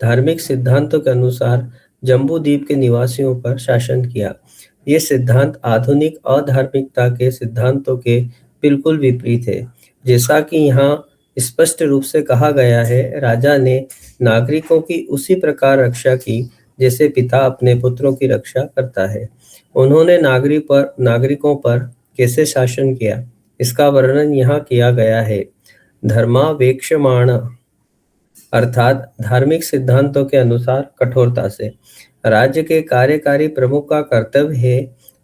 धार्मिक सिद्धांतों के अनुसार जम्बू द्वीप के निवासियों पर शासन किया। ये सिद्धांत आधुनिक अधार्मिकता के सिद्धांतों के बिल्कुल विपरीत है। जैसा कि यहाँ स्पष्ट रूप से कहा गया है, राजा ने नागरिकों की उसी प्रकार रक्षा की जैसे पिता अपने पुत्रों की रक्षा करता है। उन्होंने नागरिकों पर कैसे शासन किया, इसका वर्णन यहाँ किया गया है। धर्मावेक्षमाण अर्थात धार्मिक सिद्धांतों के अनुसार कठोरता से। राज्य के कार्यकारी प्रमुख का कर्तव्य है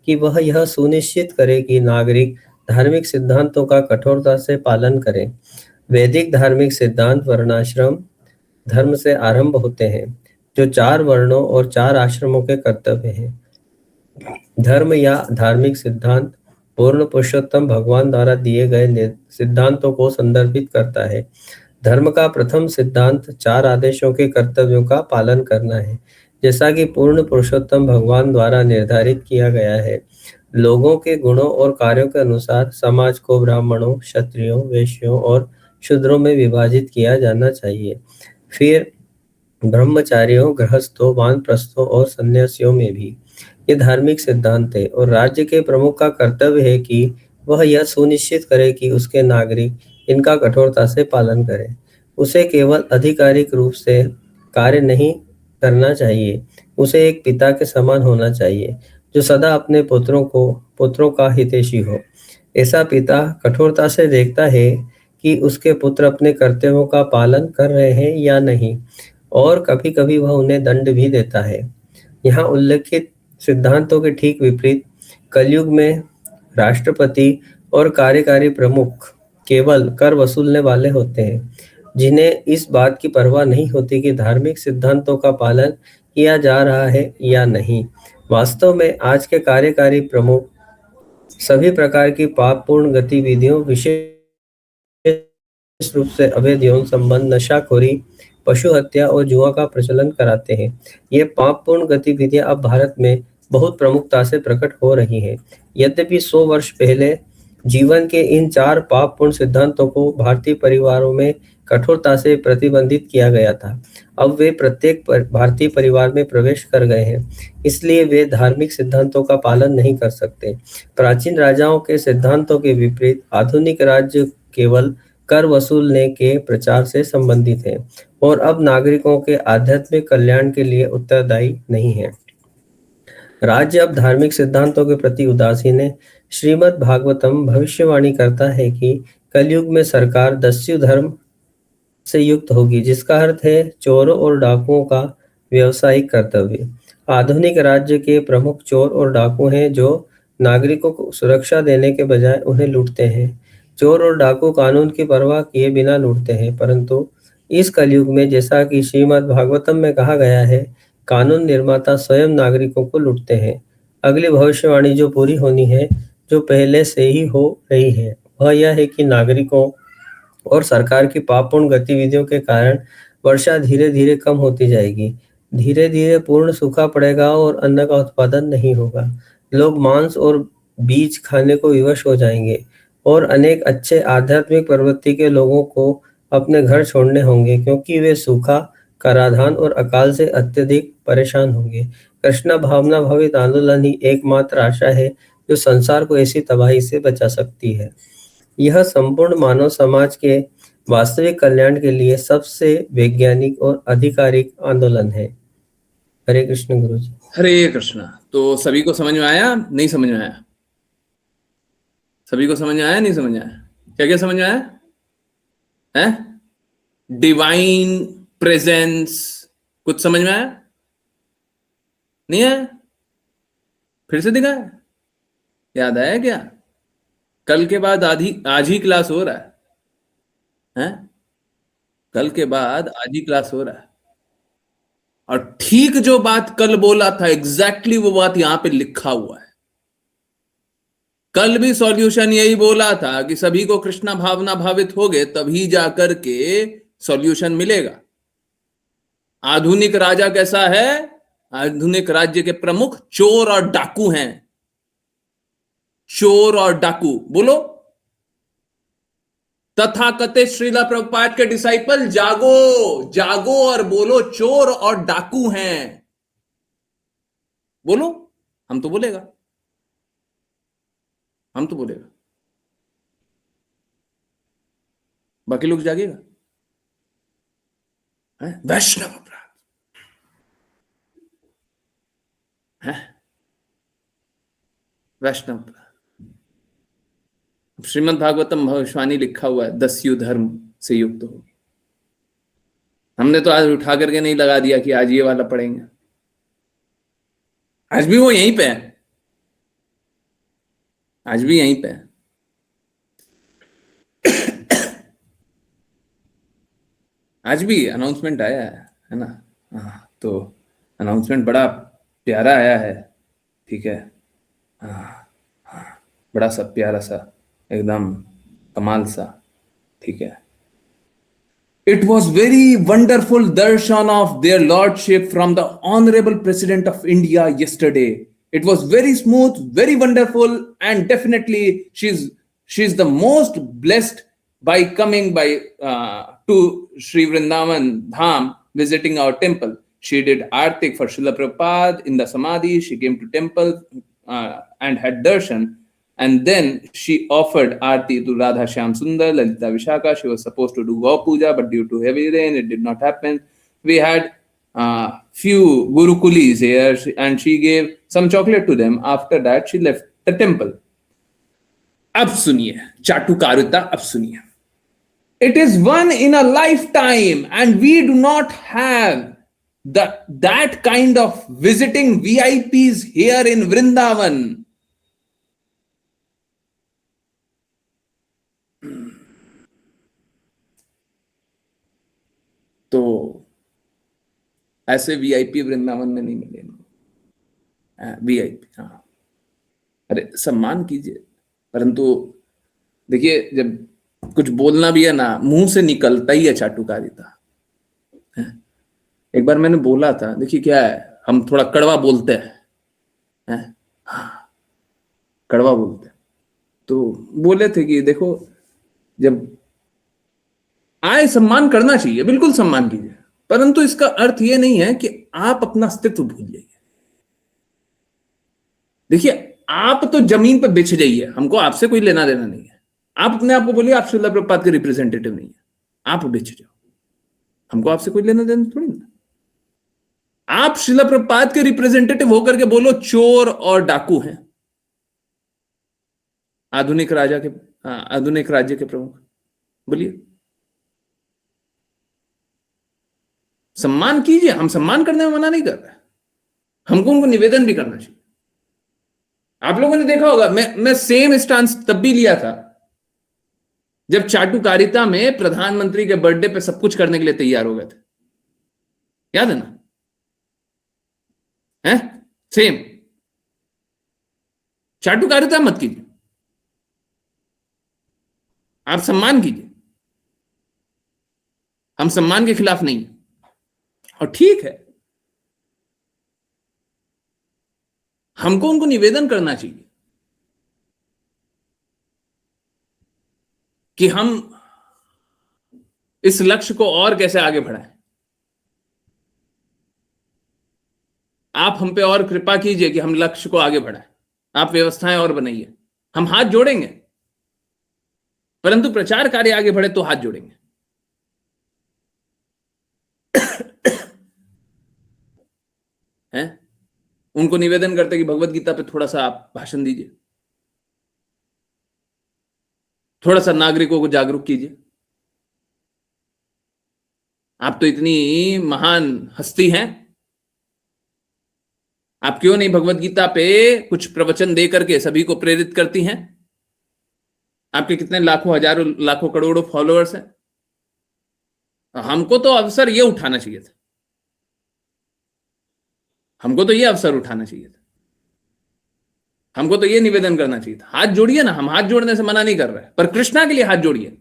कि वह यह सुनिश्चित करे कि नागरिक धार्मिक सिद्धांतों का कठोरता से पालन करें। वैदिक धार्मिक सिद्धांत वर्णाश्रम धर्म से आरंभ होते हैं, जो 4 वर्णों और 4 आश्रमों के कर्तव्य हैं। धर्म या धार्मिक सिद्धांत पूर्ण पुरुषोत्तम भगवान द्वारा दिए गए सिद्धांतों को संदर्भित करता है। धर्म का प्रथम सिद्धांत 4 आदेशों के कर्तव्यों का पालन करना है, जैसा कि पूर्ण पुरुषोत्तम भगवान द्वारा निर्धारित किया गया है। लोगों के गुणों और कार्यों के अनुसार समाज को ब्राह्मणों, क्षत्रियों, वैश्यों और शूद्रों में विभाजित किया जाना चाहिए। फिर ब्रह्मचारियों, गृहस्थों, वानप्रस्थों और सन्यासियों में भी। ये धार्मिक सिद्धांत है और राज्य के प्रमुख का कर्तव्य है कि वह यह सुनिश्चित करे कि उसके नागरिक इनका कठोरता से पालन करें। उसे केवल आधिकारिक रूप से कार्य नहीं करना चाहिए, उसे एक पिता के समान होना चाहिए, जो सदा अपने पुत्रों का हितैषी हो। ऐसा पिता कठोरता से देखता है कि उसके पुत्र अपने कर्तव्यों का पालन कर रहे हैं या नहीं, और कभी-कभी वह उन्हें दंड भी देता है। यहाँ उल्लेखित सिद्धांतों के ठीक विपरीत कलयुग में राष्ट्रपति और कार्यकारी प्रमुख केवल कर वसूलने वाले होते हैं, जिन्हें इस बात की परवाह नहीं होती कि धार्मिक सिद्धांतों का पालन किया जा रहा है या नहीं। वास्तव में आज के कार्यकारी प्रमुख सभी प्रकार की पापपूर्ण गतिविधियों, विशेष रूप से अवैध यौन संबंध, नशाखोरी, पशु हत्या और जुआ का प्रचलन कराते हैं। ये पापपूर्ण गतिविधियां अब भारत में बहुत प्रमुखता से प्रकट हो रही हैं। यद्यपि 100 वर्ष पहले जीवन के इन 4 पापपूर्ण सिद्धांतों को भारतीय परिवारों में कठोरता से प्रतिबंधित किया गया था, अब वे प्रत्येक भारतीय परिवार में प्रवेश कर गए हैं, इसलिए वे धार्मिक सिद्धांतों का पालन नहीं कर सकते। प्राचीन राजाओं के सिद्धांतों के विपरीत आधुनिक राज्य केवल कर वसूलने के प्रचार से संबंधित है और अब नागरिकों के आध्यात्मिक कल्याण के लिए उत्तरदायी नहीं है। राज्य अब धार्मिक सिद्धांतों के प्रति उदासीन है। श्रीमद् भागवतम भविष्यवाणी करता है कि कलयुग में सरकार दस्यु धर्म से युक्त होगी, जिसका अर्थ है चोरों और डाकुओं का व्यवसायिक कर्तव्य। आधुनिक राज्य के प्रमुख चोर और डाकू हैं, जो नागरिकों को सुरक्षा देने के बजाय उन्हें लूटते हैं। चोर और डाकू कानून की परवाह किए बिना लूटते हैं, परंतु इस कलयुग में, जैसा कि श्रीमद् भागवतम में कहा गया है, कानून निर्माता स्वयं नागरिकों को लूटते हैं। अगली भविष्यवाणी जो पूरी होनी है, जो पहले से ही हो रही है, वह यह है कि नागरिकों और सरकार की पापपूर्ण गतिविधियों के कारण वर्षा धीरे धीरे कम होती जाएगी। धीरे धीरे पूर्ण सूखा पड़ेगा और अन्न का उत्पादन नहीं होगा। लोग मांस और बीज खाने को विवश हो जाएंगे और अनेक अच्छे आध्यात्मिक प्रवृत्ति के लोगों को अपने घर छोड़ने होंगे, क्योंकि वे सूखा, कराधान और अकाल से अत्यधिक परेशान होंगे। कृष्ण भावना भावित आंदोलन ही एकमात्र आशा है जो संसार को ऐसी तबाही से बचा सकती है। यह संपूर्ण मानव समाज के वास्तविक कल्याण के लिए सबसे वैज्ञानिक और आधिकारिक आंदोलन है। हरे कृष्ण गुरु जी। हरे कृष्णा। तो सभी को समझ में आया, नहीं समझ में आया? सभी को समझ में आया, नहीं समझ में आया? क्या क्या समझ में आया है? डिवाइन प्रेजेंस कुछ समझ में आया? नहीं आया? फिर से दिखाया? याद आया क्या? कल के बाद आज ही क्लास हो रहा है? कल के बाद आज ही क्लास हो रहा है, और ठीक जो बात कल बोला था एग्जैक्टली वो बात यहां पे लिखा हुआ है। कल भी सॉल्यूशन यही बोला था कि सभी को कृष्णा भावना भावित हो गए तभी जाकर के सॉल्यूशन मिलेगा। आधुनिक राजा कैसा है? आधुनिक राज्य के प्रमुख चोर और डाकू हैं। चोर और डाकू बोलो। तथाकथित श्रीला प्रभुपाद के डिसाइपल जागो, जागो और बोलो, चोर और डाकू हैं। बोलो, हम तो बोलेगा, हम तो बोलेगा, बाकी लोग जागेगा। वैष्णव अपराध है, वैष्णव अपराध। श्रीमद् भागवतम भविष्यवाणी लिखा हुआ है, दस्यु धर्म से युक्त हो। हमने तो आज उठा करके नहीं लगा दिया कि आज ये वाला पढ़ेंगे, आज भी वो यहीं पे है, आज भी यहीं पे है। आज भी अनाउंसमेंट आया है ना? हाँ, तो अनाउंसमेंट बड़ा प्यारा आया है, ठीक है। हाँ, बड़ा सा प्यारा सा, एकदम कमाल सा, ठीक है। It was very wonderful darshan of their lordship from the honorable president of India yesterday. It was very smooth, very wonderful, and definitely she's the most blessed by coming by to Sri Vrindavan Dham, visiting our temple. She did artik for Srila Prabhupada in the Samadhi. She came to temple and had darshan. And then she offered Aarti to Radha Shyam Sundar, Lalita Vishaka. She was supposed to do Gau Puja, but due to heavy rain, it did not happen. We had few Gurukulis here, and she gave some chocolate to them. After that, she left the temple. अब सुनिए चाटुकारिता, अब सुनिए. It is one in a lifetime, and we do not have that kind of visiting VIPs here in Vrindavan. तो ऐसे VIP Vrindavan में नहीं मिलेंगे. VIP, हाँ, अरे सम्मान कीजिए, परंतु देखिए जब कुछ बोलना भी है ना, मुंह से निकलता ही है चाटुकारिता. एक बार मैंने बोला था, देखिए क्या है, हम थोड़ा कड़वा बोलते हैं, हाँ, कड़वा बोलते हैं. तो बोले थे कि देखो, जब आए सम्मान करना चाहिए, बिल्कुल सम्मान कीजिए, परंतु इसका अर्थ यह नहीं है कि आप अपना अस्तित्व भूल जाइए. देखिए, आप तो जमीन पर बिछ जाइए, हमको आपसे कोई लेना देना नहीं है. आप अपने आप को बोलिए आप श्रील प्रभुपाद के रिप्रेजेंटेटिव नहीं है, आप बिछ जाओ, हमको आपसे कोई लेना देना थोड़ी ना. आप श्रील प्रभुपाद के रिप्रेजेंटेटिव होकर के बोलो चोर और डाकू हैं, आधुनिक राज्य के प्रमुख, बोलिए. सम्मान कीजिए, हम सम्मान करने में मना नहीं कर रहे, हमको उनको निवेदन भी करना चाहिए. आप लोगों ने देखा होगा, मैं सेम स्टांस तब भी लिया था जब चाटुकारिता में प्रधानमंत्री के बर्थडे पे सब कुछ करने के लिए तैयार हो गए थे, याद है ना? है सेम. चाटुकारिता मत कीजिए, आप सम्मान कीजिए. हम सम्मान के खिलाफ नहीं है, और ठीक है, हमको उनको निवेदन करना चाहिए कि हम इस लक्ष्य को और कैसे आगे बढ़ाएं. आप हम पे और कृपा कीजिए कि हम लक्ष्य को आगे बढ़ाएं. आप व्यवस्थाएं और बनाइए, हम हाथ जोड़ेंगे, परंतु प्रचार कार्य आगे बढ़े तो हाथ जोड़ेंगे. हैं? उनको निवेदन करते कि भगवत गीता पे थोड़ा सा आप भाषण दीजिए, थोड़ा सा नागरिकों को जागरूक कीजिए. आप तो इतनी महान हस्ती हैं, आप क्यों नहीं भगवत गीता पे कुछ प्रवचन दे करके सभी को प्रेरित करती हैं? आपके कितने लाखों हजारों लाखों करोड़ों फॉलोअर्स हैं. हमको तो अवसर ये उठाना चाहिए था, हमको तो ये अवसर उठाना चाहिए था, हमको तो ये निवेदन करना चाहिए था. हाथ जोड़िए ना, हम हाथ जोड़ने से मना नहीं कर रहे, पर कृष्णा के लिए हाथ जोड़िए.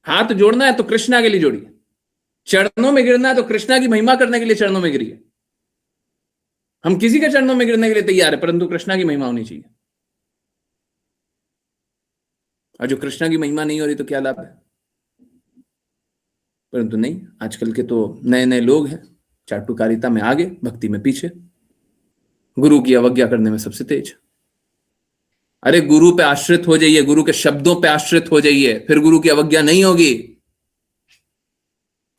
हाथ जोड़ना है तो कृष्णा के लिए जोड़िए, चरणों में गिरना है तो कृष्णा की महिमा करने के लिए चरणों में गिरिए. हम किसी के चरणों में गिरने के लिए तैयार है, परंतु कृष्णा की महिमा होनी चाहिए. और जो कृष्णा की महिमा नहीं हो रही तो क्या लाभ है? परंतु नहीं, आजकल के तो नए नए लोग हैं, चाटुकारिता में आगे, भक्ति में पीछे, गुरु की अवज्ञा करने में सबसे तेज. अरे गुरु पे आश्रित हो जाइए, गुरु के शब्दों पे आश्रित हो जाइए, फिर गुरु की अवज्ञा नहीं होगी.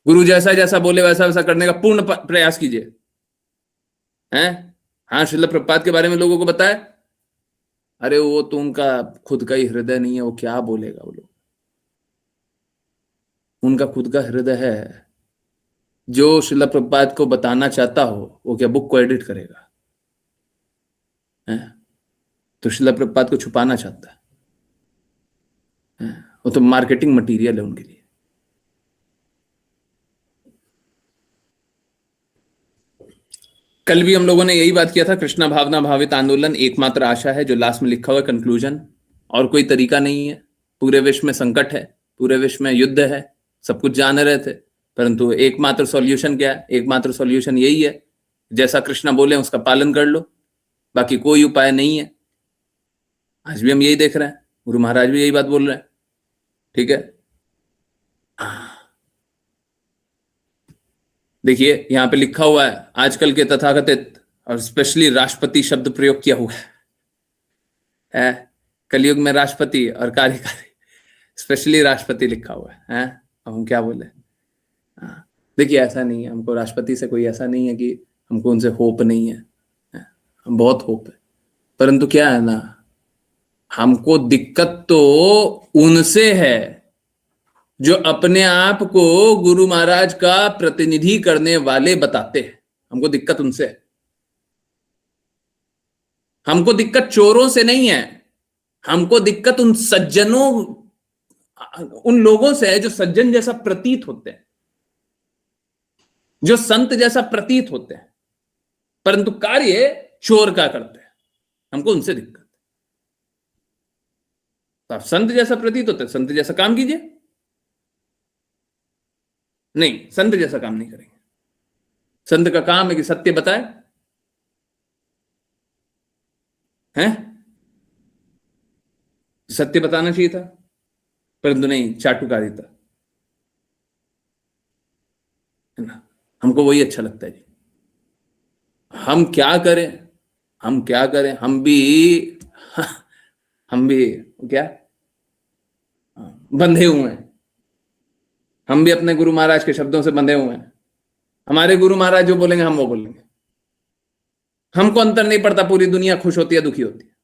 गुरु जैसा जैसा बोले वैसा वैसा करने का पूर्ण प्रयास कीजिए. हैं? हाँ, श्रील प्रभुपाद के बारे में लोगों को बताए, अरे वो तो उनका खुद का ही हृदय नहीं है, वो क्या बोलेगा वो लोग. उनका खुद का हृदय है। जो श्रील प्रभुपाद को बताना चाहता हो वो क्या बुक को एडिट करेगा? है? तो श्रील प्रभुपाद को छुपाना चाहता है? वो तो मार्केटिंग मटेरियल है उनके लिए। कल भी हम लोगों ने यही बात किया था, कृष्णा भावना भावित आंदोलन एकमात्र आशा है, जो लास्ट में लिखा हुआ है कंक्लूजन। और कोई तरीका नहीं है। पूरे विश्व में संकट है, पूरे विश्व में युद्ध है, सब कुछ जान रहे थे, परंतु एकमात्र सॉल्यूशन क्या है? एकमात्र सॉल्यूशन यही है, जैसा कृष्णा बोले उसका पालन कर लो, बाकी कोई उपाय नहीं है। आज भी हम यही देख रहे हैं, गुरु महाराज भी यही बात बोल रहे हैं। ठीक है, देखिए यहां पे लिखा हुआ है, आजकल के तथाकथित और स्पेशली राष्ट्रपति शब्द प्रयोग किया हुआ है। कलयुग में राष्ट्रपति और कार्यकारी, स्पेशली राष्ट्रपति लिखा हुआ है। अब हम क्या बोले? देखिए ऐसा नहीं है, हमको राष्ट्रपति से कोई ऐसा नहीं है कि हमको उनसे होप नहीं है, बहुत होप है, परंतु क्या है ना, हमको दिक्कत तो उनसे है जो अपने आप को गुरु महाराज का प्रतिनिधि करने वाले बताते हैं। हमको दिक्कत उनसे है। हमको दिक्कत चोरों से नहीं है, हमको दिक्कत उन सज्जनों, उन लोगों से है जो सज्जन जैसा प्रतीत होते हैं, जो संत जैसा प्रतीत होते हैं, परंतु कार्य चोर का करते हैं। हमको उनसे दिक्कत है। तो आप संत जैसा प्रतीत होते हैं, संत जैसा काम कीजिए। नहीं, संत जैसा काम नहीं करेंगे। संत का काम है कि सत्य बताए, हैं? सत्य बताना चाहिए था, परंतु नहीं, चाटुकारिता है ना। हमको वही अच्छा लगता है जी। हम क्या करें, हम क्या करें, हम भी क्या बंधे हुए हैं। हम भी अपने गुरु महाराज के शब्दों से बंधे हुए हैं। हमारे गुरु महाराज जो बोलेंगे हम वो बोलेंगे। हमको अंतर नहीं पड़ता पूरी दुनिया खुश होती है दुखी होती है,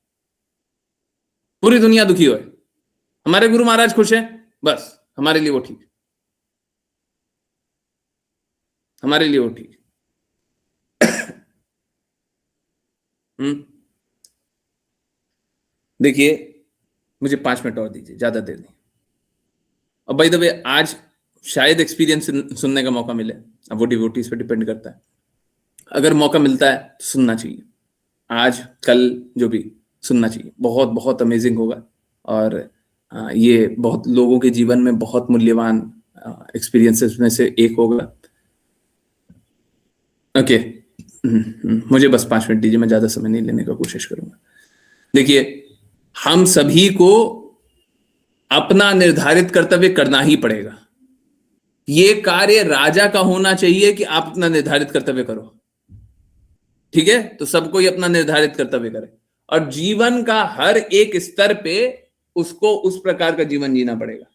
पूरी दुनिया दुखी हो, हमारे गुरु महाराज खुश हैं, बस हमारे लिए वो ठीक, हमारे लिए वो ठीक। देखिए मुझे 5 मिनट और दीजिए, ज्यादा देर नहीं। और बाय द वे आज शायद एक्सपीरियंस सुनने का मौका मिले, अब वो डिवोटीज पे डिपेंड करता है। अगर मौका मिलता है तो सुनना चाहिए, आज कल जो भी सुनना चाहिए, बहुत बहुत अमेजिंग होगा। और ये बहुत लोगों के जीवन में बहुत मूल्यवान एक्सपीरियंसेस में से एक होगा। ओके, मुझे बस 5 मिनट दीजिए, मैं ज्यादा समय नहीं लेने का कोशिश करूंगा। देखिए हम सभी को अपना निर्धारित कर्तव्य करना ही पड़ेगा। ये कार्य राजा का होना चाहिए कि आप अपना निर्धारित कर्तव्य करो, ठीक है? तो सबको ही अपना निर्धारित कर्तव्य करे, और जीवन का हर एक स्तर पे उसको उस प्रकार का जीवन जीना पड़ेगा।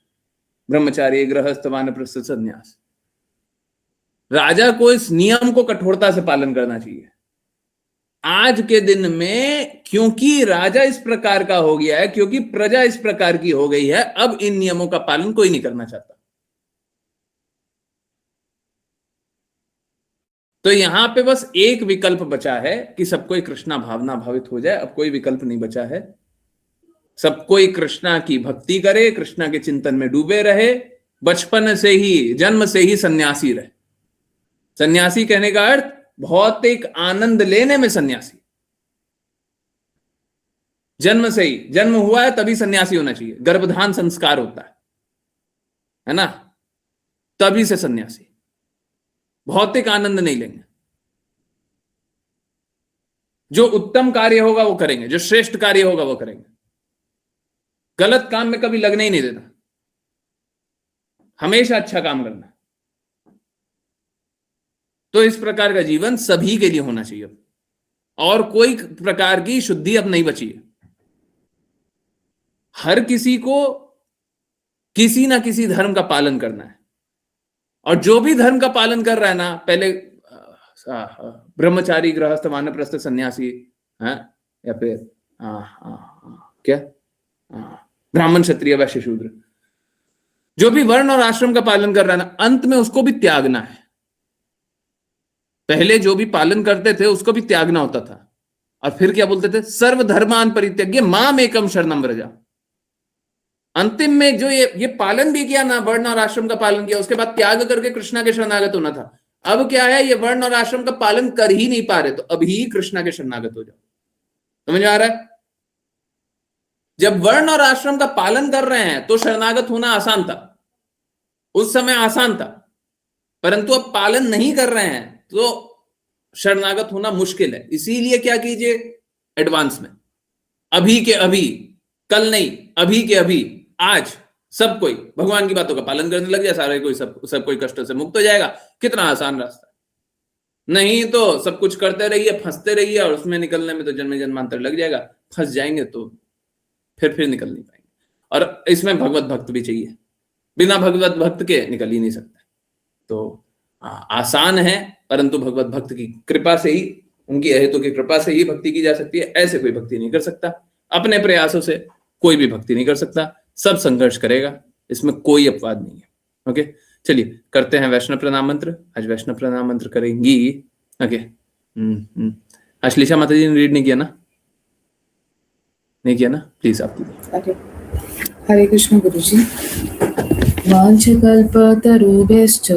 ब्रह्मचारी, गृहस्थ, वानप्रस्थ, संन्यास। राजा को इस नियम को कठोरता से पालन करना चाहिए। आज के दिन में क्योंकि राजा इस प्रकार का हो गया है, क्योंकि प्रजा इस प्रकार की हो गई है, अब इन नियमों का पालन कोई नहीं करना चाहता। तो यहां पे बस एक विकल्प बचा है कि सबको ही कृष्णा भावना भावित हो जाए। अब कोई विकल्प नहीं बचा है। सबको ही कृष्णा की भक्ति करे, कृष्णा के चिंतन में डूबे रहे, बचपन से ही, जन्म से ही सन्यासी रहे। सन्यासी कहने का अर्थ भौतिक आनंद लेने में सन्यासी। जन्म से ही, जन्म हुआ है तभी सन्यासी होना चाहिए, गर्भधान संस्कार होता है ना, तभी से सन्यासी। भौतिक आनंद नहीं लेंगे। जो उत्तम कार्य होगा वो करेंगे, जो श्रेष्ठ कार्य होगा वो करेंगे। गलत काम में कभी लगने ही नहीं देना, हमेशा अच्छा काम करना। तो इस प्रकार का जीवन सभी के लिए होना चाहिए, और कोई प्रकार की शुद्धि अब नहीं बची है। हर किसी को किसी ना किसी धर्म का पालन करना है, और जो भी धर्म का पालन कर रहा है ना, पहले ब्रह्मचारी, गृहस्थ, वानप्रस्थ, सन्यासी, या फिर क्या ब्राह्मण, क्षत्रिय, वैश्य, शूद्र, जो भी वर्ण और आश्रम का पालन कर रहा है ना, अंत में उसको भी त्यागना है। पहले जो भी पालन करते थे उसको भी त्यागना होता था, और फिर क्या बोलते थे, सर्वधर्मान परित्यज्य माम एकम शरणम व्रजा। अंतिम में जो ये पालन भी किया ना, वर्ण और आश्रम का पालन किया, उसके बाद त्याग करके कृष्णा के शरणागत होना था। अब क्या है, ये वर्ण और आश्रम का पालन कर ही नहीं पा रहे, तो अभी कृष्णा के शरणागत हो जाओ। समझ आ रहा है? जब वर्ण और आश्रम का पालन कर रहे हैं तो शरणागत होना आसान था, उस समय आसान था, परंतु अब पालन नहीं कर रहे हैं तो शरणागत होना मुश्किल है। इसीलिए क्या कीजिए, एडवांस में, अभी के अभी, कल नहीं, अभी के अभी, आज सब कोई भगवान की बातों का पालन करने लग जाए, सारे कोई सब कोई कष्टों से मुक्त हो जाएगा। कितना आसान रास्ता है। नहीं तो सब कुछ करते रहिए, फंसते रहिए, और उसमें निकलने में तो जन्म जन्मांतर लग जाएगा। फंस जाएंगे तो फिर निकल नहीं पाएंगे। और इसमें भगवत भक्त भी चाहिए, बिना भगवत भक्त के निकल ही नहीं सकता। तो आसान है, परंतु भगवत भक्त की कृपा से ही, उनकी अहेतु की कृपा से ही भक्ति की जा सकती है। ऐसे कोई भक्ति नहीं कर सकता, अपने प्रयासों से कोई भी भक्ति नहीं कर सकता। सब संघर्ष करेगा, इसमें कोई अपवाद नहीं है। ओके, चलिए करते हैं वैष्णव प्रणाम मंत्र। आज वैष्णव प्रणाम मंत्र करेंगी। ओके, अश्लेषा माता जी ने रीड नहीं किया ना? नहीं किया ना? प्लीज आप कीजिए। हरे कृष्ण गुरुजी। वाञ्छकल्पतरुभ्यश्च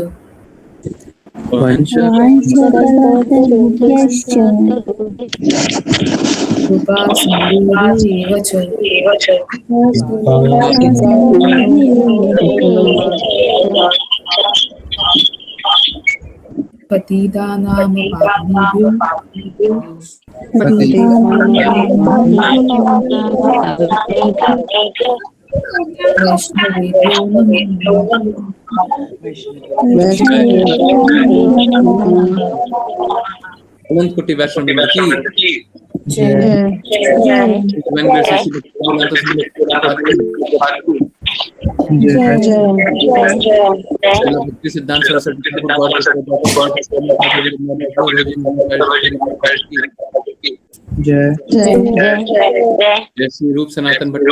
कृपासिन्धुभ्येव च पतितानां पावनेभ्यो वैष्णवेभ्यो अनंत कोटि वैष्णव वृंद की भक्ति सिद्धांत सरस्वती जय जय श्री रूप सनातन भट्ट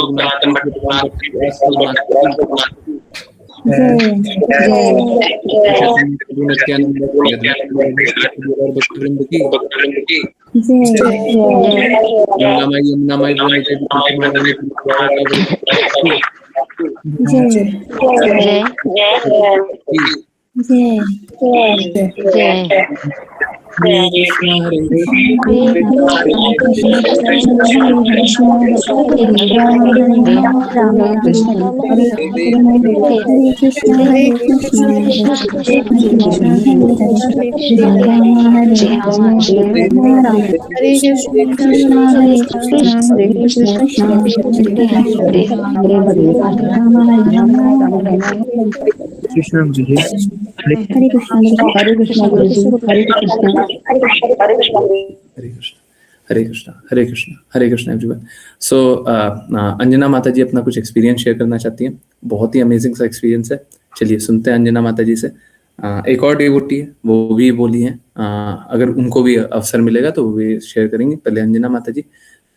कृष्ण जी। हरे कृष्ण हरे कृष्ण गुरु जी। हरे कृष्ण हरे कृष्ण हरे कृष्ण हरे कृष्ण हरे कृष्ण एवरीवन। सो अंजना माता जी अपना कुछ एक्सपीरियंस शेयर करना चाहती हैं। बहुत ही अमेजिंग सा एक्सपीरियंस है। चलिए सुनते हैं अंजना माता जी से। एक और डिवोटी है, वो भी बोली हैं, अगर उनको भी अवसर मिलेगा तो वो भी शेयर करेंगे। पहले अंजना माता जी,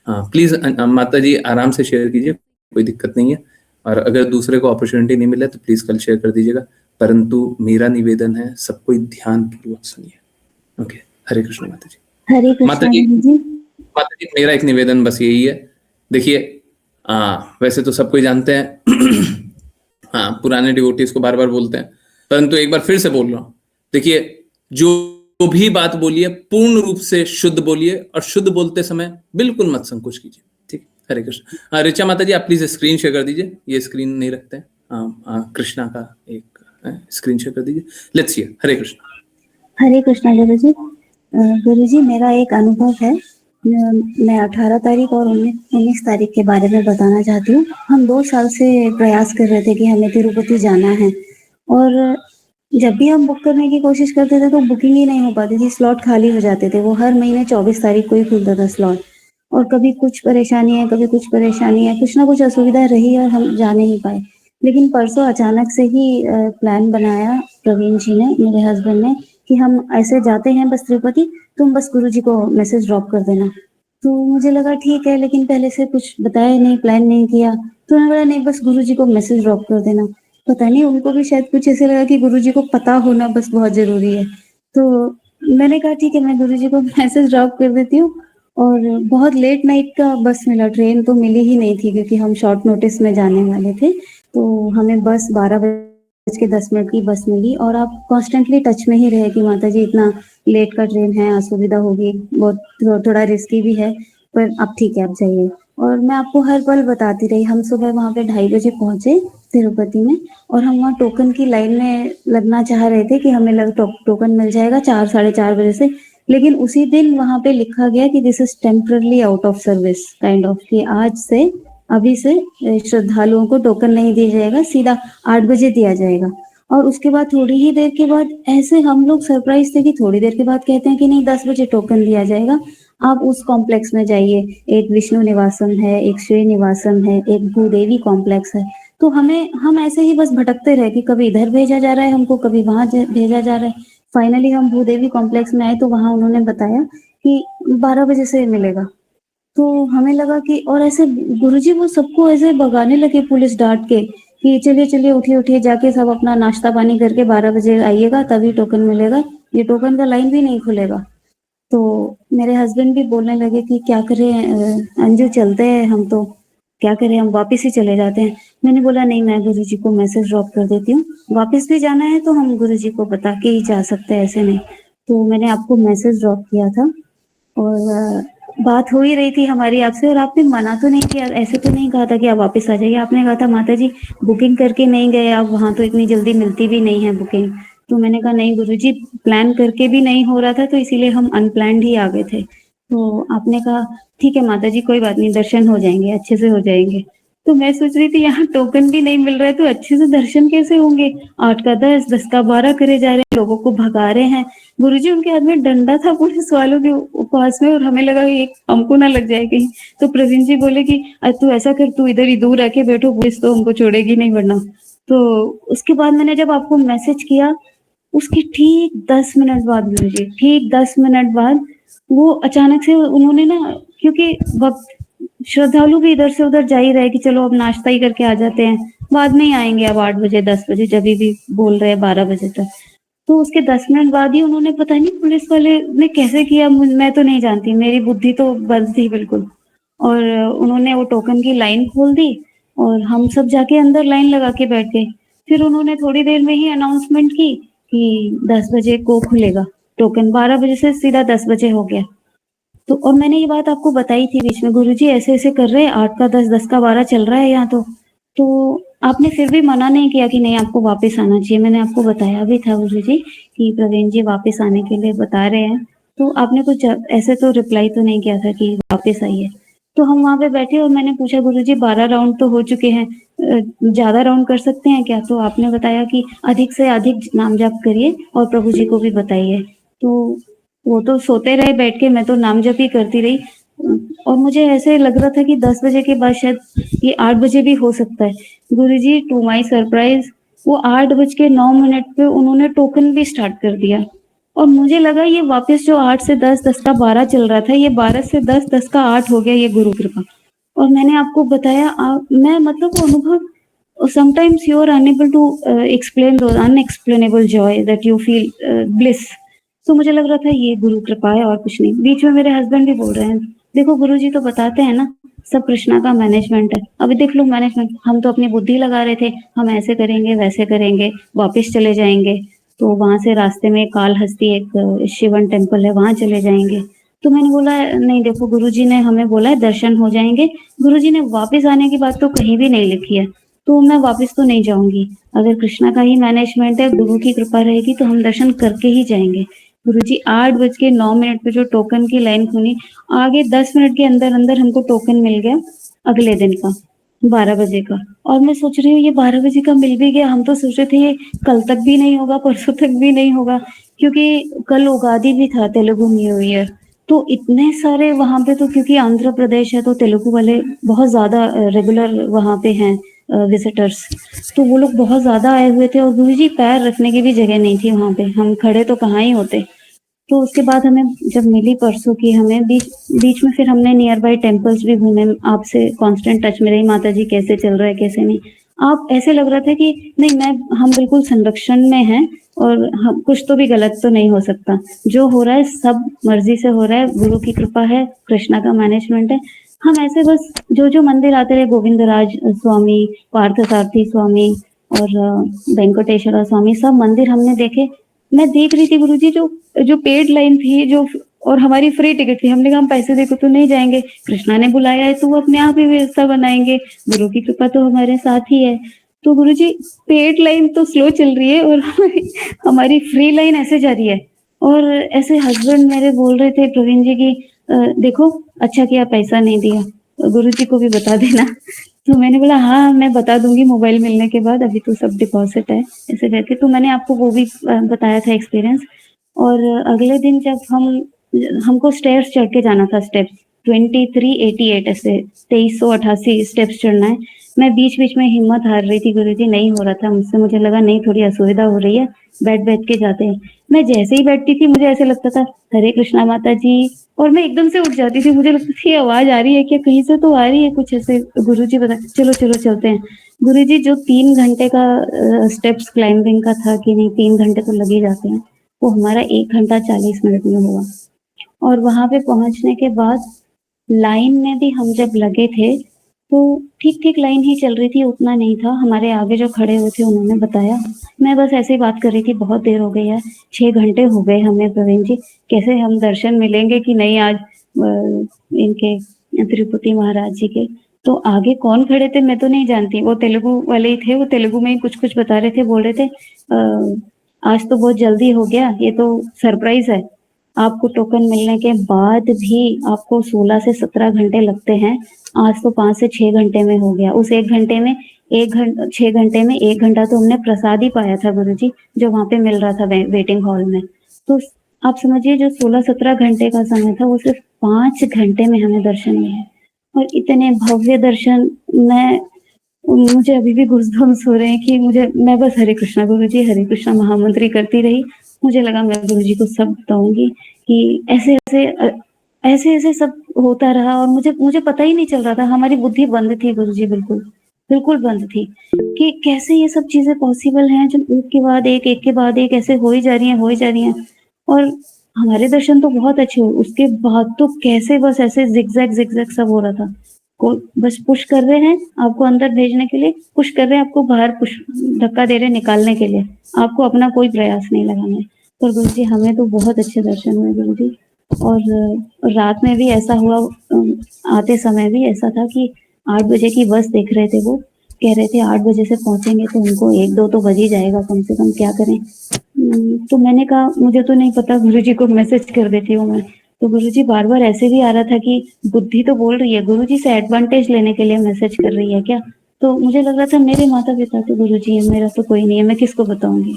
प्लीज माता जी आराम से शेयर कीजिए, कोई दिक्कत नहीं है। और अगर दूसरे को अपॉर्चुनिटी नहीं मिले तो प्लीज कल शेयर कर दीजिएगा, परंतु मेरा निवेदन है सब कोई ध्यान पूर्वक सुनिए। ओके, हरे कृष्ण माता जी। हरे कृष्ण माता जी मेरा एक निवेदन बस यही है, देखिए वैसे तो सब कोई जानते हैं हाँ, पुराने डिवोटीज को बार बार बोलते हैं, परंतु एक बार फिर से बोल रहा हूँ। देखिए, जो भी बात बोलिए पूर्ण रूप से शुद्ध बोलिए, और शुद्ध बोलते समय बिल्कुल मत संकोच कीजिए। ठीक, हरे कृष्ण। ऋचा माता जी आप प्लीज स्क्रीन शेयर कर दीजिए, ये स्क्रीन नहीं रखते हैं, कृष्णा का एक स्क्रीन शेयर कर दीजिए। Let's see. हरे कृष्ण। हरे कृष्ण गुरु जी, मेरा एक अनुभव है। मैं 18 तारीख और 19 तारीख के बारे में बताना चाहती हूँ। हम 2 साल से प्रयास कर रहे थे कि हमें तिरुपति जाना है, और जब भी हम बुक करने की कोशिश करते थे तो बुकिंग ही नहीं हो पाती थी, स्लॉट खाली हो जाते थे। वो हर महीने 24 तारीख को ही खुलता था स्लॉट, और कभी कुछ परेशानी है, कभी कुछ परेशानी है, कुछ ना कुछ असुविधा रही और हम जा नहीं पाए। लेकिन परसों अचानक से ही प्लान बनाया प्रवीण जी ने, मेरे हस्बैंड ने, कि हम ऐसे जाते हैं बस तिरुपति, तुम बस गुरुजी को मैसेज ड्रॉप कर देना। तो मुझे लगा ठीक है, लेकिन पहले से कुछ बताया नहीं, प्लान नहीं किया, तो मैंने बोला नहीं, बस गुरुजी को मैसेज ड्रॉप कर देना। पता नहीं उनको भी शायद कुछ ऐसे लगा कि गुरुजी को पता होना बस बहुत ज़रूरी है। तो मैंने कहा ठीक है मैं गुरुजी को मैसेज ड्रॉप कर देती हूँ और बहुत लेट नाइट का बस मिला, ट्रेन तो मिली ही नहीं थी क्योंकि हम शॉर्ट नोटिस में जाने वाले थे। तो हमें बस 12:10 की बस मिली और आप कॉन्स्टेंटली टच में ही रहे कि माताजी इतना लेट का ट्रेन है, असुविधा होगी, बहुत थोड़ा रिस्की भी है, पर अब ठीक है, आप जाइए। और मैं आपको हर पल बताती रही, हम सुबह वहाँ पे 2:30 बजे पहुँचे तिरुपति में और हम वहाँ टोकन की लाइन में लगना चाह रहे थे कि हमें टोकन मिल जाएगा 4 साढ़े 4 बजे से, लेकिन उसी दिन वहाँ पे लिखा गया कि this is temporarily out of service kind of, कि आज से अभी से श्रद्धालुओं को टोकन नहीं दिया जाएगा, सीधा 8 बजे दिया जाएगा। और उसके बाद थोड़ी ही देर के बाद ऐसे हम लोग सरप्राइज थे कि थोड़ी देर के बाद कहते हैं कि नहीं 10 बजे टोकन दिया जाएगा, आप उस कॉम्प्लेक्स में जाइए, एक विष्णु निवासम है, एक श्री निवासम है, एक भूदेवी कॉम्प्लेक्स है। तो हम ऐसे ही बस भटकते रहे कि कभी इधर भेजा जा रहा है हमको, कभी वहां भेजा जा रहा है। फाइनली हम भूदेवी कॉम्प्लेक्स में आए तो वहां उन्होंने बताया कि 12 बजे से मिलेगा। तो हमें लगा कि, और ऐसे गुरुजी वो सबको ऐसे भगाने लगे पुलिस डांट के कि चलिए चलिए उठिए उठिए, जाके सब अपना नाश्ता पानी करके 12 बजे आइएगा तभी टोकन मिलेगा, ये टोकन का लाइन भी नहीं खुलेगा। तो मेरे हस्बैंड भी बोलने लगे कि क्या करें अंजू, चलते हैं हम, तो क्या करें हम वापस ही चले जाते हैं। मैंने बोला नहीं, मैं गुरुजी को मैसेज ड्रॉप कर देती हूँ, वापस भी जाना है तो हम गुरुजी को बता के ही जा सकते हैं, ऐसे नहीं। तो मैंने आपको मैसेज ड्रॉप किया था और बात हो ही रही थी हमारी आपसे, और आपने मना तो नहीं किया, ऐसे तो नहीं कहा था कि आप वापस आ जाइए, आपने कहा था माता जी बुकिंग करके नहीं गए आप, वहां तो इतनी जल्दी मिलती भी नहीं है बुकिंग। तो मैंने कहा नहीं गुरुजी, प्लान करके भी नहीं हो रहा था तो इसीलिए हम अनप्लान्ड ही आ गए थे। तो आपने कहा ठीक है माता जी कोई बात नहीं, दर्शन हो जाएंगे, अच्छे से हो जाएंगे। तो मैं सोच रही थी यहाँ टोकन भी नहीं मिल रहा है तो अच्छे से दर्शन कैसे होंगे, 8 का 10, 10 का 12 करे जा रहे हैं, लोगों को भगा रहे हैं। गुरुजी उनके हाथ में डंडा था पुलिस वालों के पास में, और हमें लगा ये हमको ना लग जाए कहीं। तो प्रवीण जी बोले कि तू ऐसा कर, तू इधर ही दूर आके बैठो, पुलिस तो हमको छोड़ेगी नहीं वरना। तो उसके बाद मैंने जब आपको मैसेज किया उसके ठीक 10 मिनट बाद, गुरुजी ठीक 10 मिनट बाद वो अचानक से उन्होंने ना, क्योंकि वक्त श्रद्धालु भी इधर से उधर जा ही रहे कि चलो अब नाश्ता ही करके आ जाते हैं, बाद में ही आएंगे अब 8 बजे 10 बजे, जब भी बोल रहे हैं 12 बजे तक। तो उसके 10 मिनट बाद ही उन्होंने, पता नहीं पुलिस वाले ने कैसे किया, मैं तो नहीं जानती, मेरी बुद्धि तो बंद थी बिल्कुल। और उन्होंने वो टोकन की लाइन खोल दी और हम सब जाके अंदर लाइन लगा के बैठ गए। फिर उन्होंने थोड़ी देर में ही अनाउंसमेंट की कि 10 बजे को खुलेगा टोकन, 12 बजे से सीधा 10 बजे हो गया। तो और मैंने ये बात आपको बताई थी बीच में, गुरुजी ऐसे ऐसे कर रहे हैं, 8 का 10, 10 का 12 चल रहा है यहाँ तो आपने फिर भी मना नहीं किया कि नहीं आपको वापस आना चाहिए। मैंने आपको बताया भी था गुरुजी कि प्रवीण जी वापस आने के लिए बता रहे हैं, तो आपने कुछ ऐसे तो रिप्लाई तो नहीं किया था कि वापस आइए। तो हम वहां पे बैठे और मैंने पूछा गुरुजी 12 राउंड तो हो चुके हैं, ज्यादा राउंड कर सकते हैं क्या? तो आपने बताया कि अधिक से अधिक नाम जाप करिए और प्रभु जी को भी बताइए। तो वो तो सोते रहे बैठ के, मैं तो नाम जप ही करती रही। और मुझे ऐसे लग रहा था कि 10 बजे के बाद शायद ये 8 बजे भी हो सकता है। गुरुजी टू माय सरप्राइज वो 8:09 पे उन्होंने टोकन भी स्टार्ट कर दिया, और मुझे लगा ये वापस जो 8 से 10, 10 का 12 चल रहा था, ये 12 से 10, 10 का 8 हो गया, ये गुरु कृपा। और मैंने आपको बताया मैं मतलब वो अनुभव, sometimes you are unable to explain those unexplainable joy that you feel, bliss। तो मुझे लग रहा था ये गुरु कृपा है और कुछ नहीं। बीच में मेरे हस्बैंड भी बोल रहे हैं देखो गुरुजी तो बताते हैं ना सब कृष्णा का मैनेजमेंट है, अभी देख लो मैनेजमेंट, हम तो अपनी बुद्धि लगा रहे थे हम ऐसे करेंगे वैसे करेंगे वापस चले जाएंगे, तो वहां से रास्ते में कालहस्ती एक शिवन टेम्पल है वहां चले जाएंगे। तो मैंने बोला नहीं देखो गुरुजी ने हमें बोला है दर्शन हो जाएंगे, गुरुजी ने वापस आने की बात तो कहीं भी नहीं लिखी है, तो मैं वापस तो नहीं जाऊंगी। अगर कृष्णा का ही मैनेजमेंट है, गुरु की कृपा रहेगी तो हम दर्शन करके ही जाएंगे। गुरुजी 8:09 पे जो टोकन की लाइन खुली, आगे 10 मिनट के अंदर अंदर हमको टोकन मिल गया अगले दिन का 12 बजे का। और मैं सोच रही हूँ ये 12 बजे का मिल भी गया, हम तो सोच रहे थे ये कल तक भी नहीं होगा, परसों तक भी नहीं होगा, क्योंकि कल उगादी भी था, तेलुगु न्यू ईयर। तो इतने सारे वहां पे, तो क्योंकि आंध्र प्रदेश है तो तेलुगु वाले बहुत ज्यादा रेगुलर वहां पे हैं विजिटर्स, तो वो लोग बहुत ज्यादा आए हुए थे और गुरुजी पैर रखने की भी जगह नहीं थी वहां पे, हम खड़े तो कहाँ ही होते। तो उसके बाद हमें जब मिली परसों की, हमें बीच में फिर हमने नियर बाय टेम्पल्स भी घूमे, आपसे कांस्टेंट टच में रही, माता जी कैसे चल रहा है कैसे नहीं। आप ऐसे लग रहा था कि नहीं हम बिल्कुल संरक्षण में हैं और हम कुछ तो भी गलत तो नहीं हो सकता, जो हो रहा है सब मर्जी से हो रहा है, गुरु की कृपा है, कृष्णा का मैनेजमेंट है। हम ऐसे बस जो मंदिर आते रहे, गोविंदराज स्वामी, पार्थसारथी स्वामी और वेंकटेश्वरा स्वामी, सब मंदिर हमने देखे। मैं देख रही थी गुरुजी जो पेड लाइन थी, जो और हमारी फ्री टिकट थी, हमने कहा हम पैसे देकर तो नहीं जाएंगे, कृष्णा ने बुलाया है तो वो अपने आप ही व्यवस्था बनाएंगे, गुरु की कृपा तो हमारे साथ ही है। तो गुरुजी पेड लाइन तो स्लो चल रही है और हमारी फ्री लाइन ऐसे जा रही है। और ऐसे हस्बैंड मेरे बोल रहे थे प्रवीण जी की देखो अच्छा किया पैसा नहीं दिया, गुरुजी को भी बता देना। तो मैंने बोला हाँ मैं बता दूंगी मोबाइल मिलने के बाद, अभी तो सब डिपॉजिट है ऐसे करके। तो मैंने आपको वो भी बताया था एक्सपीरियंस। और अगले दिन जब हमको स्टेयर्स चढ़ के जाना था, स्टेप्स 2388 ऐसे 2388 स्टेप्स चढ़ना है। मैं बीच बीच में हिम्मत हार रही थी गुरुजी, नहीं हो रहा था मुझसे, मुझे लगा नहीं थोड़ी असुविधा हो रही है, बैठ के जाते हैं। मैं जैसे ही बैठती थी मुझे ऐसे लगता था हरे कृष्णा माता जी, और मैं एकदम से उठ जाती थी, मुझे लगता थी आवाज आ रही है क्या, कहीं से तो आ रही है कुछ ऐसे। गुरुजी बता चलो चलो चलते हैं। गुरुजी जो 3 घंटे का स्टेप्स क्लाइंबिंग का था कि नहीं 3 घंटे तो लग ही जाते हैं, वो हमारा 1 घंटा 40 मिनट में हुआ। और वहां पे पहुंचने के बाद लाइन में भी हम जब लगे थे तो ठीक लाइन ही चल रही थी, उतना नहीं था। हमारे आगे जो खड़े हुए थे उन्होंने बताया, मैं बस ऐसे ही बात कर रही थी, बहुत देर हो गई है, 6 घंटे हो गए हमें प्रवीण जी, कैसे हम दर्शन मिलेंगे कि नहीं आज इनके तिरुपति महाराज जी के। तो आगे कौन खड़े थे मैं तो नहीं जानती, वो तेलुगु वाले ही थे, वो तेलुगु में ही कुछ बता रहे थे, बोल रहे थे आज तो बहुत जल्दी हो गया, ये तो सरप्राइज है, आपको टोकन मिलने के बाद भी आपको 16 से 17 घंटे लगते हैं, आज तो 5 से 6 घंटे में हो गया। उस 1 घंटे में 6 घंटे में 1 घंटा तो हमने प्रसाद ही पाया था गुरुजी, जो वहां पे मिल रहा था वेटिंग हॉल में। तो आप समझिए जो 16-17 घंटे का समय था वो सिर्फ 5 घंटे में हमें दर्शन मिले, और इतने भव्य दर्शन। मुझे अभी भी गूज़बम्स हो रहे हैं कि मैं बस हरे कृष्णा गुरुजी, हरे कृष्णा महामंत्री करती रही। मुझे लगा मैं गुरुजी को सब बताऊंगी कि ऐसे सब होता रहा, और मुझे पता ही नहीं चल रहा था, हमारी बुद्धि बंद थी गुरुजी, बिल्कुल बंद थी कि कैसे ये सब चीजें पॉसिबल हैं, जो एक के बाद एक ऐसे हो ही जा रही हैं। और हमारे दर्शन तो बहुत अच्छे हुए, उसके बाद तो कैसे बस ऐसे जिगजैग सब हो रहा था। को बस पुश कर रहे हैं आपको अंदर भेजने के लिए, पुश कर रहे हैं आपको बाहर, पुश धक्का दे रहे हैं निकालने के लिए, आपको अपना कोई प्रयास नहीं लगाना है। पर गुरुजी हमें तो बहुत अच्छे दर्शन हुए गुरुजी। और रात में भी ऐसा हुआ, आते समय भी ऐसा था कि 8 बजे की बस देख रहे थे, वो कह रहे थे 8 बजे से पहुंचेंगे तो उनको 1-2 तो बज ही जाएगा कम से कम, क्या करें। तो मैंने कहा मुझे तो नहीं पता, गुरुजी को मैसेज कर देती हूँ मैं। तो गुरुजी बार ऐसे भी आ रहा था कि बुद्धि तो बोल रही है, गुरुजी से एडवांटेज लेने के लिए मैसेज कर रही है क्या। तो मुझे लग रहा था मेरे माता पिता तो गुरुजी है, मेरा तो कोई नहीं है, मैं किसको बताऊंगी।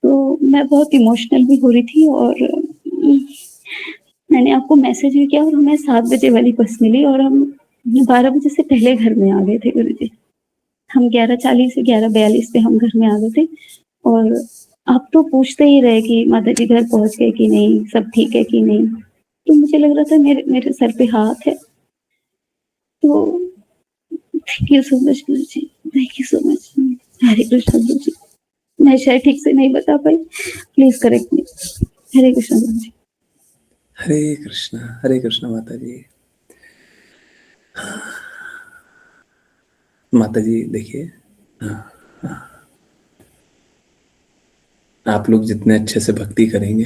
तो मैं बहुत इमोशनल भी हो रही थी, और मैंने आपको मैसेज भी किया, और हमें 7 बजे वाली बस मिली और हम 12 बजे से पहले घर में आ गए थे गुरुजी। हम 11:40 से 11:42 पे हम घर में आ गए थे। और आप तो पूछते ही रहे कि माता जी घर पहुंच गए कि नहीं, सब ठीक है कि नहीं। तो मुझे लग रहा था मेरे सर पे हाथ है। तो thank you so much Guruji, thank you so much. Hare Krishna Guruji, मैं शायद ठीक से नहीं बता पाई, please correct me. Hare Krishna Guruji. Hare Krishna माता जी। माता जी देखिए, आप लोग जितने अच्छे से भक्ति करेंगे,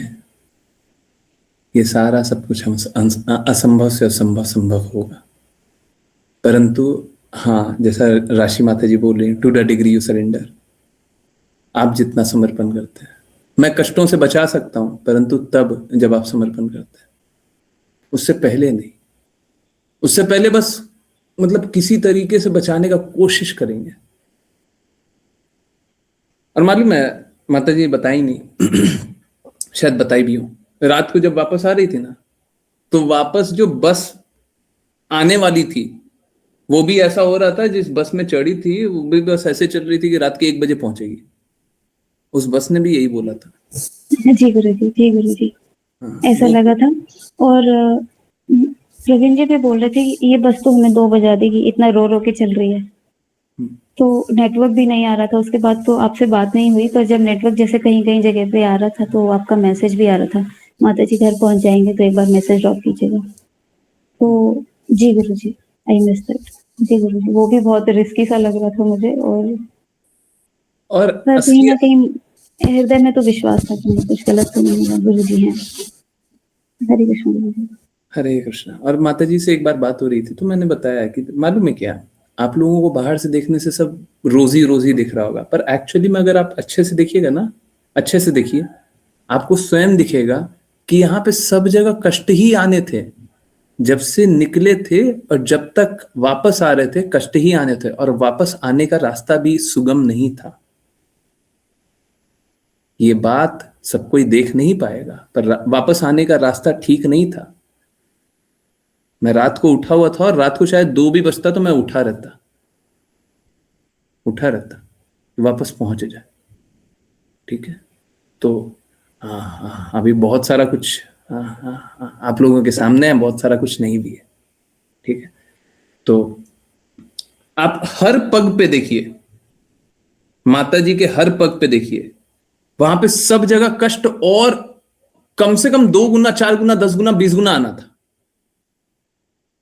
ये सारा सब कुछ हम असंभव से असंभव संभव होगा। परंतु हाँ, जैसा राशि माता जी बोल रही हैं, to the degree you surrender, आप जितना समर्पण करते हैं, मैं कष्टों से बचा सकता हूं, परंतु तब जब आप समर्पण करते हैं, उससे पहले नहीं। उससे पहले बस मतलब किसी तरीके से बचाने का कोशिश करेंगे। और मालूम है माता जी बताई नहीं शायद बताई भी हो, रात को जब वापस आ रही थी ना, तो वापस जो बस आने वाली थी वो भी ऐसा हो रहा था, जिस बस में चढ़ी थी वो भी बस ऐसे चल रही थी कि रात के 1 बजे पहुंचेगी। उस बस ने भी यही बोला था। जी गुरुजी, ऐसा लगा था। और प्रवीण जी भी बोल रहे थे कि ये बस तो हमें 2 बजा देगी, इतना रो के चल रही है। तो नेटवर्क भी नहीं आ रहा था, उसके बाद तो आपसे बात नहीं हुई, पर जब नेटवर्क जैसे कहीं-कहीं जगह पे आ रहा था तो आपका मैसेज भी आ रहा था, माताजी घर पहुँच जाएँगे तो एक बार मैसेज ड्रॉप कीजिएगा। तो जी गुरुजी, आई मिस दैट। जी गुरुजी, वो भी बहुत रिस्की सा लग रहा था मुझे, और पर कहीं असली न कहीं हृदय में तो विश्वास था कि कुछ गलत तो नहीं होगा, गुरुजी हैं। हरे कृष्ण गुरुजी। हरे कृष्णा। और माताजी से एक बार बात हो रही थी तो मैंने बताया कि मालूम है क्या, आप लोगों को बाहर से देखने से सब रोजी रोजी दिख रहा होगा, पर एक्चुअली में अगर आप अच्छे से देखिएगा ना, अच्छे से देखिए, आपको स्वयं दिखेगा कि यहाँ पे सब जगह कष्ट ही आने थे। जब से निकले थे और जब तक वापस आ रहे थे कष्ट ही आने थे, और वापस आने का रास्ता भी सुगम नहीं था। ये बात सब कोई देख नहीं पाएगा, पर वापस आने का रास्ता ठीक नहीं था। मैं रात को उठा हुआ था और रात को शायद 2 भी बजता तो मैं उठा रहता वापस पहुंच जाए। ठीक है, तो हाँ हाँ, अभी बहुत सारा कुछ आप लोगों के सामने है, बहुत सारा कुछ नहीं भी है। ठीक है, तो आप हर पग पे देखिए, माता जी के हर पग पे देखिए, वहां पे सब जगह कष्ट, और कम से कम 2 गुना, 4 गुना, 10 गुना, 20 गुना आना था,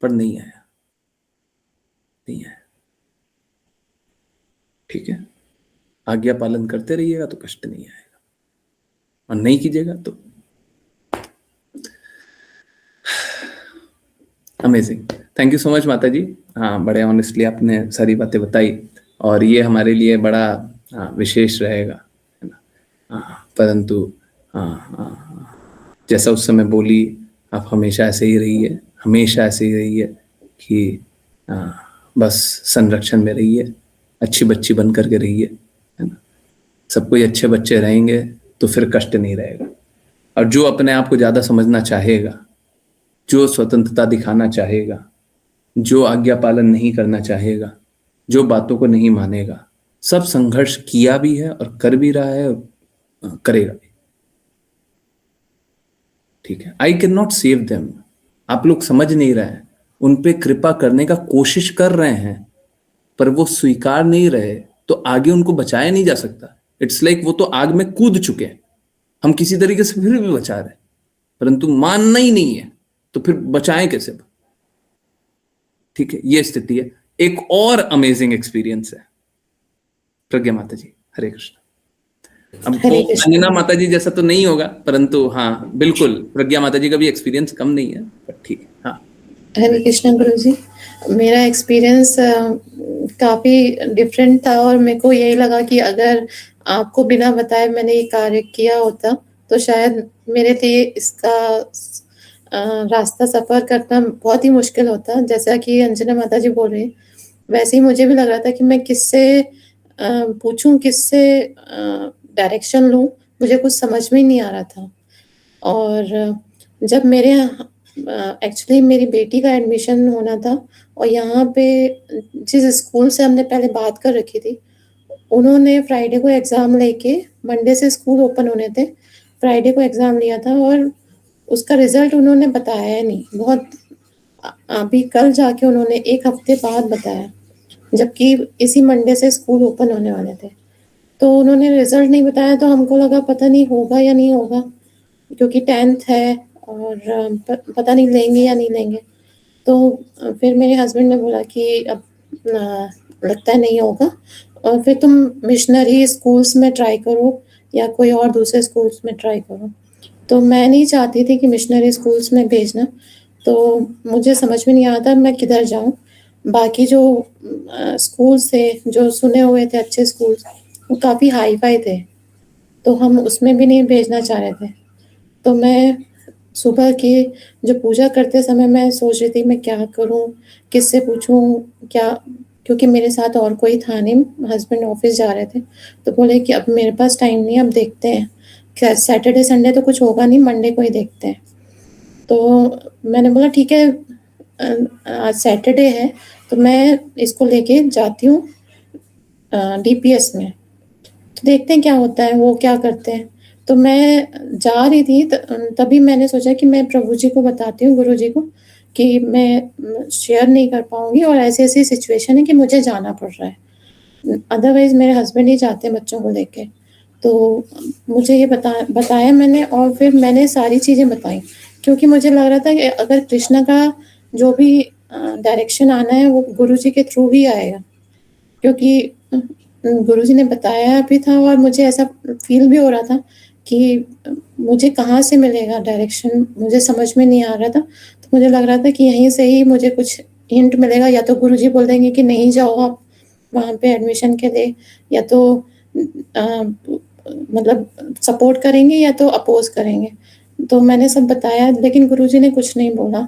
पर नहीं आया, नहीं आया। ठीक है, आज्ञा पालन करते रहिएगा तो कष्ट नहीं आएगा, और नहीं कीजिएगा तो amazing. Thank you so much माता जी। हाँ, बड़े ऑनेस्टली आपने सारी बातें बताई, और ये हमारे लिए बड़ा विशेष रहेगा, है ना। परंतु जैसा उस समय बोली, आप हमेशा ऐसे ही रहिए, हमेशा ऐसे ही रहिए कि बस संरक्षण में रहिए, अच्छी बच्ची बन करके रहिए, है ना। सब कोई अच्छे बच्चे रहेंगे तो फिर कष्ट नहीं रहेगा। और जो अपने आप को ज़्यादा समझना चाहेगा, जो स्वतंत्रता दिखाना चाहेगा, जो आज्ञा पालन नहीं करना चाहेगा, जो बातों को नहीं मानेगा, सब संघर्ष किया भी है और कर भी रहा है और करेगा भी। ठीक है, I can not save them. आप लोग समझ नहीं रहे हैं, उन पे कृपा करने का कोशिश कर रहे हैं, पर वो स्वीकार नहीं रहे, तो आगे उनको बचाया नहीं जा सकता। इट्स लाइक वो तो आग में कूद चुके हैं, हम किसी तरीके से फिर भी बचा रहे, परंतु मानना ही नहीं है, तो फिर बचाएं कैसे। ठीक है, ये स्थिति है। एक और अमेजिंग एक्सपीरियंस है प्रज्ञा माता जी। हरे कृष्ण। अब वो अंजना माता जी जैसा तो नहीं होगा, परंतु हाँ बिल्कुल प्रज्ञा माता जी का भी एक्सपीरियंस कम नहीं है, पर ठीक है। हाँ, हरे कृष्ण गुरु जी, मेरा एक्सपीरियंस काफ़ी डिफरेंट था, और मेरे को यही लगा कि अगर आपको बिना बताए मैंने ये कार्य किया होता तो शायद मेरे लिए इसका रास्ता सफ़र करना बहुत ही मुश्किल होता। जैसा कि अंजना माता जी बोल रही हैं, वैसे ही मुझे भी लग रहा था कि मैं किससे पूछूं, किससे डायरेक्शन लूं, मुझे कुछ समझ में ही नहीं आ रहा था। और जब मेरे एक्चुअली मेरी बेटी का एडमिशन होना था, और यहाँ पे जिस स्कूल से हमने पहले बात कर रखी थी, उन्होंने फ्राइडे को एग्ज़ाम लेके, मंडे से स्कूल ओपन होने थे, फ्राइडे को एग्ज़ाम लिया था, और उसका रिज़ल्ट उन्होंने बताया नहीं। बहुत अभी कल जाके उन्होंने 1 हफ्ते बाद बताया, जबकि इसी मंडे से स्कूल ओपन होने वाले थे। तो उन्होंने रिज़ल्ट नहीं बताया, तो हमको लगा पता नहीं होगा या नहीं होगा, क्योंकि 10th है और पता नहीं लेंगे या नहीं लेंगे। तो फिर मेरे हस्बैंड ने बोला कि अब लगता है नहीं होगा, और फिर तुम मिशनरी स्कूल्स में ट्राई करो या कोई और दूसरे स्कूल्स में ट्राई करो। तो मैं नहीं चाहती थी कि मिशनरी स्कूल्स में भेजना, तो मुझे समझ में नहीं आता मैं किधर जाऊँ। बाकी जो स्कूल्स थे, जो सुने हुए थे अच्छे स्कूल्स, वो काफ़ी हाई-फाई थे, तो हम उसमें भी नहीं भेजना चाह रहे थे। तो मैं सुबह की जो पूजा करते समय मैं सोच रही थी मैं क्या करूँ, किससे पूछूँ, क्या, क्योंकि मेरे साथ और कोई था नहीं, हस्बैंड ऑफिस जा रहे थे। तो बोले कि अब मेरे पास टाइम नहीं है, अब देखते हैं, क्या सैटरडे संडे तो कुछ होगा नहीं, मंडे को ही देखते हैं। तो मैंने बोला ठीक है, आज सैटरडे है तो मैं इसको लेके जाती हूँ डीपीएस में, तो देखते हैं क्या होता है, वो क्या करते हैं। तो मैं जा रही थी, तभी मैंने सोचा कि मैं प्रभु जी को बताती हूँ, गुरु जी को, कि मैं शेयर नहीं कर पाऊँगी और ऐसी-ऐसी सिचुएशन है कि मुझे जाना पड़ रहा है। अदरवाइज़ मेरे हस्बैंड ही जाते हैं बच्चों को लेके। तो मुझे ये बताया मैंने, और फिर मैंने सारी चीज़ें बताई, क्योंकि मुझे लग रहा था कि अगर कृष्णा का जो भी डायरेक्शन आना है वो गुरुजी के थ्रू ही आएगा, क्योंकि गुरुजी ने बताया भी था और मुझे ऐसा फ़ील भी हो रहा था कि मुझे कहाँ से मिलेगा डायरेक्शन, मुझे समझ में नहीं आ रहा था। तो मुझे लग रहा था कि यहीं से ही मुझे कुछ हिंट मिलेगा, या तो गुरुजी बोल देंगे कि नहीं जाओ आप वहाँ पे एडमिशन के लिए, या तो मतलब सपोर्ट करेंगे या तो अपोज़ करेंगे। तो मैंने सब बताया, लेकिन गुरुजी ने कुछ नहीं बोला।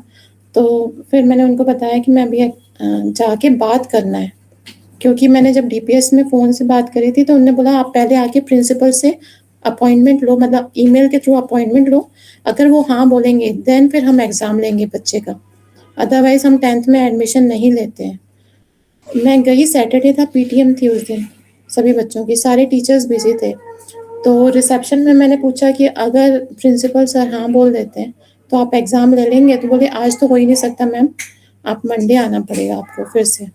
तो फिर मैंने उनको बताया कि मैं अभी जाके बात करना है, क्योंकि मैंने जब डीपीएस में फ़ोन से बात करी थी तो उन्होंने बोला आप पहले आके प्रिंसिपल से अपॉइंटमेंट लो, मतलब ईमेल के थ्रू अपॉइंटमेंट लो। अगर वो हाँ बोलेंगे देन फिर हम एग्ज़ाम लेंगे बच्चे का, अदरवाइज़ हम 10th में एडमिशन नहीं लेते हैं। मैं गई, सैटरडे था, पीटीएम थी उस दिन सभी बच्चों की, सारे टीचर्स बिज़ी थे। तो रिसेप्शन में मैंने पूछा कि अगर प्रिंसिपल सर हाँ बोल देते हैं तो आप एग्ज़ाम ले लेंगे? तो बोले आज तो हो ही नहीं सकता मैम, आप मंडे आना पड़ेगा आपको फिर से।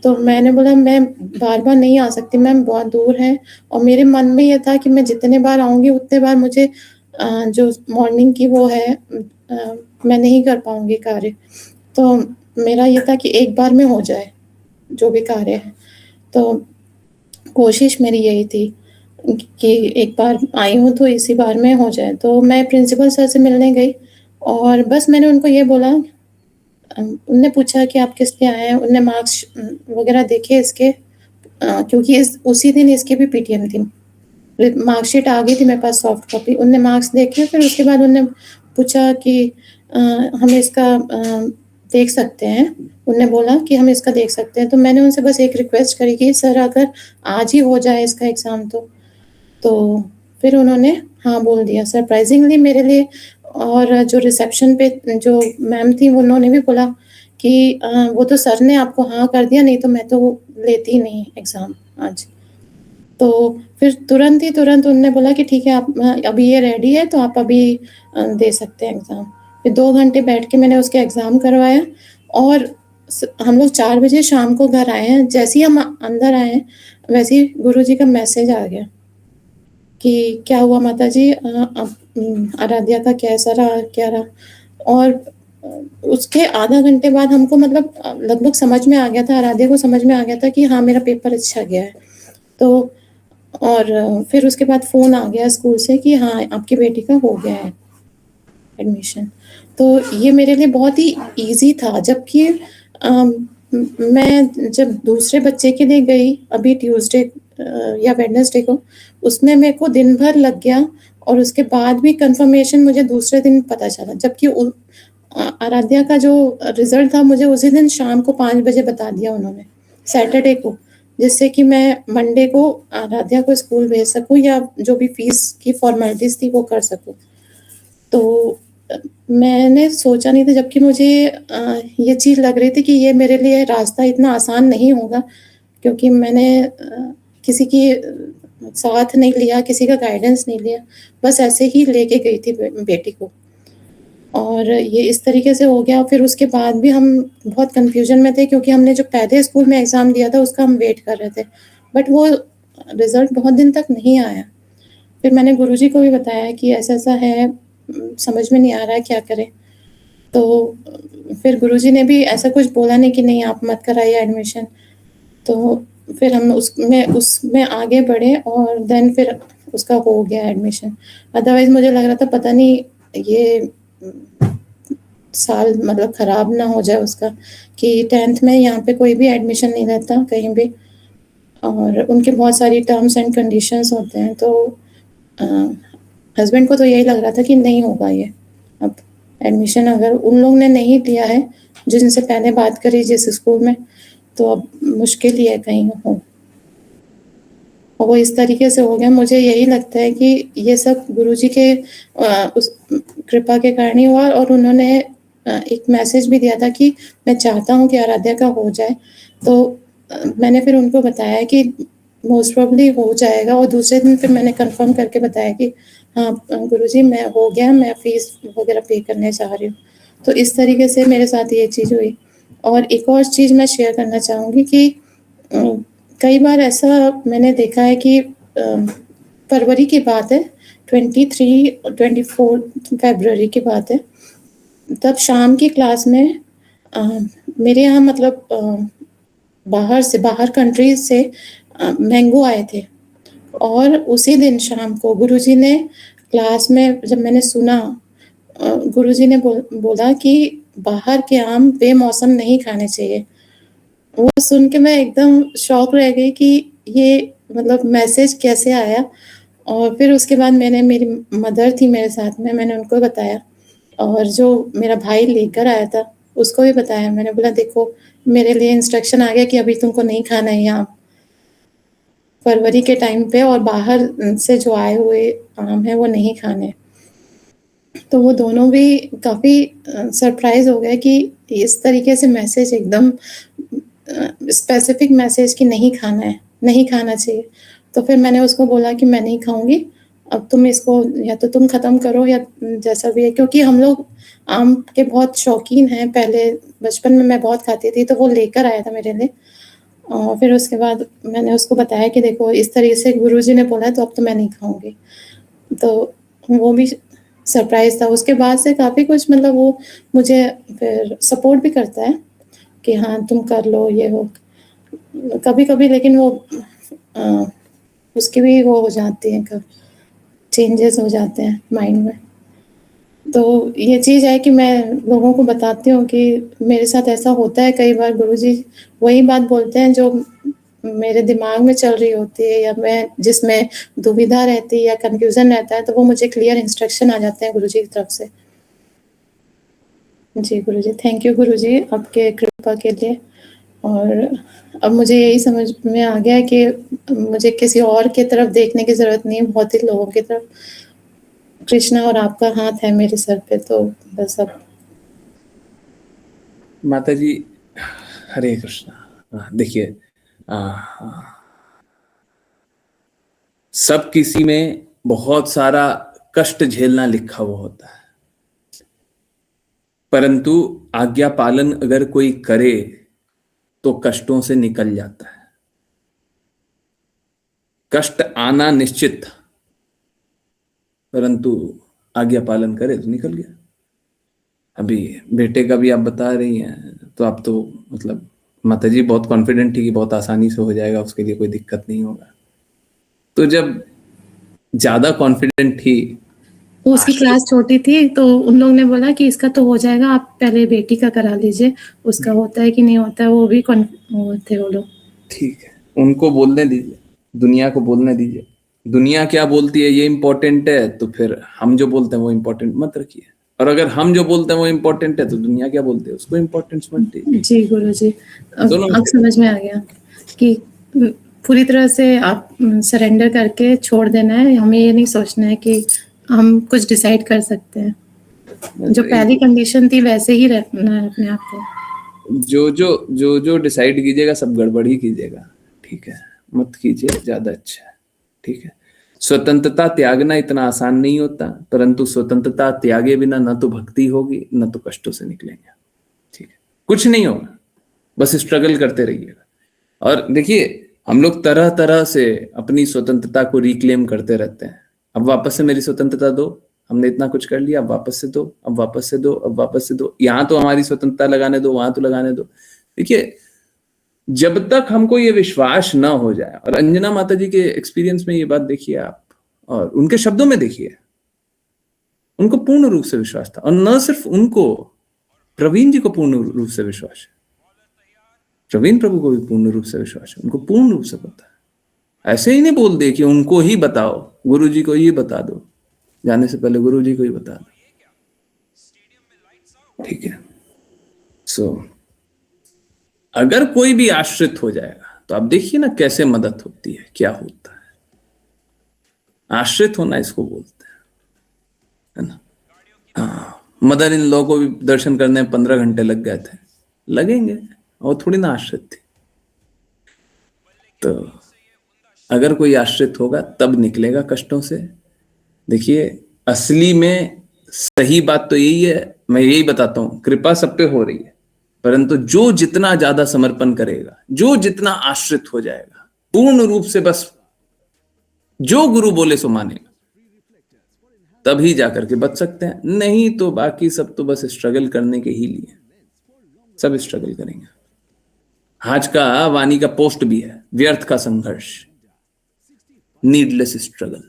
तो मैंने बोला मैं बार-बार नहीं आ सकती मैम, बहुत दूर है, और मेरे मन में ये था कि मैं जितने बार आऊँगी उतने बार मुझे जो मॉर्निंग की वो है मैं नहीं कर पाऊँगी कार्य। तो मेरा ये था कि एक बार में हो जाए जो भी कार्य है। तो कोशिश मेरी यही थी कि एक बार आई हूँ तो इसी बार में हो जाए। तो मैं प्रिंसिपल सर से मिलने गई और बस मैंने उनको ये बोला, उनने पूछा कि आप किस लिए आए हैं? उनने मार्क्स वग़ैरह देखे इसके, क्योंकि उसी दिन इसकी भी पीटीएम थी। मार्कशीट आ गई थी मेरे पास सॉफ्ट कॉपी। उनने मार्क्स देखे, फिर उसके बाद उन्होंने पूछा कि हम इसका देख सकते हैं। उन्होंने बोला कि हम इसका देख सकते हैं। तो मैंने उनसे बस एक रिक्वेस्ट करी कि सर अगर आज ही हो जाए इसका एग्ज़ाम तो फिर उन्होंने हाँ बोल दिया सरप्राइज़िंगली मेरे लिए। और जो रिसेप्शन पे जो मैम थी उन्होंने भी बोला कि वो तो सर ने आपको हाँ कर दिया, नहीं तो मैं तो लेती ही नहीं एग्ज़ाम आज। तो फिर तुरंत उन्होंने बोला कि ठीक है आप अभी ये रेडी है तो आप अभी दे सकते हैं एग्ज़ाम। फिर 2 घंटे बैठ के मैंने उसका एग्ज़ाम करवाया और हम लोग 4 बजे शाम को घर आए हैं। जैसे ही हम अंदर आए हैं वैसे ही गुरुजी का मैसेज आ गया कि क्या हुआ माताजी, आराध्या का कैसा रहा, क्या रहा? और उसके आधा घंटे बाद हमको मतलब लगभग समझ में आ गया था, आराध्या को समझ में आ गया था कि हाँ मेरा पेपर अच्छा गया है। तो और फिर उसके बाद फ़ोन आ गया स्कूल से कि हाँ आपकी बेटी का हो गया है एडमिशन। तो ये मेरे लिए बहुत ही ईज़ी था, जबकि मैं जब दूसरे बच्चे के लिए गई अभी ट्यूसडे या वेडनेसडे को, उसमें मेरे को दिन भर लग गया और उसके बाद भी कन्फर्मेशन मुझे दूसरे दिन पता चला। जबकि आराध्या का जो रिज़ल्ट था मुझे उसी दिन शाम को 5 बजे बता दिया उन्होंने, सैटरडे को, जिससे कि मैं मंडे को आराध्या को स्कूल भेज सकूँ या जो भी फ़ीस की फ़ॉर्मेलिटीज़ थी वो कर सकूँ। तो मैंने सोचा नहीं था, जबकि मुझे ये चीज़ लग रही थी कि ये मेरे लिए रास्ता इतना आसान नहीं होगा, क्योंकि मैंने किसी की साथ नहीं लिया, किसी का गाइडेंस नहीं लिया, बस ऐसे ही लेके गई थी बेटी को। और ये इस तरीके से हो गया। फिर उसके बाद भी हम बहुत कन्फ्यूज़न में थे, क्योंकि हमने जो पहले स्कूल में एग्ज़ाम दिया था उसका हम वेट कर रहे थे, बट वो रिज़ल्ट बहुत दिन तक नहीं आया। फिर मैंने गुरुजी को भी बताया कि ऐसा-ऐसा है, समझ में नहीं आ रहा है क्या करें? तो फिर गुरुजी ने भी ऐसा कुछ बोला नहीं कि नहीं आप मत कराइए एडमिशन। तो फिर हम उसमें आगे बढ़े और देन फिर उसका हो गया एडमिशन। अदरवाइज़ मुझे लग रहा था पता नहीं ये साल मतलब ख़राब ना हो जाए उसका, कि 10th में यहाँ पे कोई भी एडमिशन नहीं लेता कहीं भी, और उनके बहुत सारी टर्म्स एंड कंडीशंस होते हैं। तो हस्बैंड को तो यही लग रहा था कि नहीं होगा ये अब एडमिशन, अगर उन लोग ने नहीं लिया है जिनसे पहले बात करी जिस स्कूल में, तो अब मुश्किल ही है कहीं हो। और वो इस तरीके से हो गया। मुझे यही लगता है कि ये सब गुरुजी के उस कृपा के कारण ही हुआ, और उन्होंने एक मैसेज भी दिया था कि मैं चाहता हूँ कि आराध्या का हो जाए। तो मैंने फिर उनको बताया कि मोस्ट प्रोबेबली हो जाएगा, और दूसरे दिन फिर मैंने कन्फर्म करके बताया कि हाँ गुरुजी मैं हो गया, मैं फ़ीस वग़ैरह पे करने जा रही हूँ। तो इस तरीके से मेरे साथ ये चीज़ हुई। और एक और चीज़ मैं शेयर करना चाहूँगी कि कई बार ऐसा मैंने देखा है कि फरवरी की बात है, 23-24 फरवरी की बात है, तब शाम की क्लास में मेरे यहाँ मतलब बाहर कंट्री से मैंगो आए थे, और उसी दिन शाम को गुरुजी ने क्लास में जब मैंने सुना, गुरुजी ने बोला कि बाहर के आम बेमौसम नहीं खाने चाहिए। वो सुन के मैं एकदम शॉक रह गई कि ये मतलब मैसेज कैसे आया। और फिर उसके बाद मैंने, मेरी मदर थी मेरे साथ में, मैंने उनको बताया, और जो मेरा भाई लेकर आया था उसको भी बताया। मैंने बोला देखो मेरे लिए इंस्ट्रक्शन आ गया कि अभी तुमको नहीं खाना है आम फरवरी के टाइम पे, और बाहर से जो आए हुए आम है वो नहीं खाने। तो वो दोनों भी काफ़ी सरप्राइज हो गए कि इस तरीके से मैसेज, एकदम स्पेसिफिक मैसेज कि नहीं खाना है, नहीं खाना चाहिए। तो फिर मैंने उसको बोला कि मैं नहीं खाऊंगी, अब तुम इसको या तो तुम ख़त्म करो या जैसा भी है, क्योंकि हम लोग आम के बहुत शौकीन हैं। पहले बचपन में मैं बहुत खाती थी, तो वो लेकर आया था मेरे लिए। और फिर उसके बाद मैंने उसको बताया कि देखो इस तरीके से गुरुजी ने बोला है, तो अब तो मैं नहीं खाऊंगी। तो वो भी सरप्राइज था। उसके बाद से काफ़ी कुछ मतलब वो मुझे फिर सपोर्ट भी करता है कि हाँ तुम कर लो, ये हो कभी कभी, लेकिन वो उसकी भी वो हो जाती है, चेंजेस हो जाते हैं माइंड में। तो ये चीज़ है कि मैं लोगों को बताती हूँ कि मेरे साथ ऐसा होता है कई बार। गुरुजी वही बात बोलते हैं जो मेरे दिमाग में चल रही होती है, या मैं जिसमें दुविधा रहती है या कंफ्यूजन रहता है, तो वो मुझे क्लियर इंस्ट्रक्शन आ जाते हैं गुरुजी की तरफ से। जी गुरुजी, थैंक यू गुरुजी आपके कृपा के लिए। और अब मुझे यही समझ में आ गया है कि मुझे किसी और की तरफ देखने की ज़रूरत नहीं है, भौतिक लोगों की तरफ। कृष्णा और आपका हाथ है मेरे सर पे, तो बस अब। माता जी हरे कृष्णा। देखिए सब किसी में बहुत सारा कष्ट झेलना लिखा हुआ होता है, परंतु आज्ञा पालन अगर कोई करे तो कष्टों से निकल जाता है। कष्ट आना निश्चित था, परंतु आज्ञा पालन करे तो निकल गया। अभी बेटे का भी आप बता रही हैं, तो आप तो मतलब माता जी बहुत कॉन्फिडेंट थी कि बहुत आसानी से हो जाएगा, उसके लिए कोई दिक्कत नहीं होगा। तो जब ज्यादा कॉन्फिडेंट थी, उसकी क्लास छोटी थी, तो उन लोगों ने बोला कि इसका तो हो जाएगा, आप पहले बेटी का करा लीजिए, उसका होता है कि नहीं होता है, वो भी थे वो लोग। ठीक है, उनको बोलने दीजिए, दुनिया को बोलने दीजिए। दुनिया क्या बोलती है ये इंपॉर्टेंट है, तो फिर हम जो बोलते हैं वो इंपॉर्टेंट मत रखिए। और अगर हम जो बोलते हैं वो इंपॉर्टेंट है, तो दुनिया क्या बोलती है उसको इंपॉर्टेंस मत दीजिए। जी गुरुजी, दोनों अब समझ में आ गया कि पूरी तरह से आप सरेंडर करके छोड़ देना है। हमें ये नहीं सोचना है कि हम कुछ डिसाइड कर सकते हैं। जो पहली कंडीशन थी वैसे ही रखना है अपने आप को। जो डिसाइड कीजिएगा सब गड़बड़ ही कीजिएगा, ठीक है, मत कीजिए, ज्यादा अच्छा है, ठीक है। स्वतंत्रता त्यागना इतना आसान नहीं होता, परंतु स्वतंत्रता त्यागे बिना न तो भक्ति होगी न तो कष्टों से निकलेंगे, ठीक है। कुछ नहीं होगा, बस स्ट्रगल करते रहिएगा। और देखिए हम लोग तरह तरह से अपनी स्वतंत्रता को रिक्लेम करते रहते हैं। अब वापस से मेरी स्वतंत्रता दो, हमने इतना कुछ कर लिया, अब वापस से दो, अब वापस से दो, अब वापस से दो, यहाँ तो हमारी स्वतंत्रता लगाने दो, वहां तो लगाने दो। देखिए जब तक हमको ये विश्वास ना हो जाए, और अंजना माता जी के एक्सपीरियंस में ये बात देखिए आप, और उनके शब्दों में देखिए, उनको पूर्ण रूप से विश्वास था। और न सिर्फ उनको, प्रवीण जी को पूर्ण रूप से विश्वास है, प्रवीण प्रभु को भी पूर्ण रूप से विश्वास है, उनको पूर्ण रूप से पता है। ऐसे ही नहीं बोल दे कि उनको ही बताओ, गुरु जी को ही बता दो, जाने से पहले गुरु जी को ही बता दो, ठीक है। सो अगर कोई भी आश्रित हो जाएगा तो आप देखिए ना कैसे मदद होती है, क्या होता है। आश्रित होना इसको बोलते हैं, है ना। हाँ, मदर इन लॉ को भी दर्शन करने में 15 घंटे लग गए थे, लगेंगे, और थोड़ी ना आश्रित थी। तो अगर कोई आश्रित होगा तब निकलेगा कष्टों से। देखिए असली में सही बात तो यही है, मैं यही बताता हूं, कृपा सब पे हो रही है, परंतु जो जितना ज्यादा समर्पण करेगा, जो जितना आश्रित हो जाएगा, पूर्ण रूप से बस जो गुरु बोले सो मानेगा, तभी जाकर के बच सकते हैं। नहीं तो बाकी सब तो बस स्ट्रगल करने के ही लिए, सब स्ट्रगल करेंगे। आज का वाणी का पोस्ट भी है, व्यर्थ का संघर्ष, नीडलेस स्ट्रगल।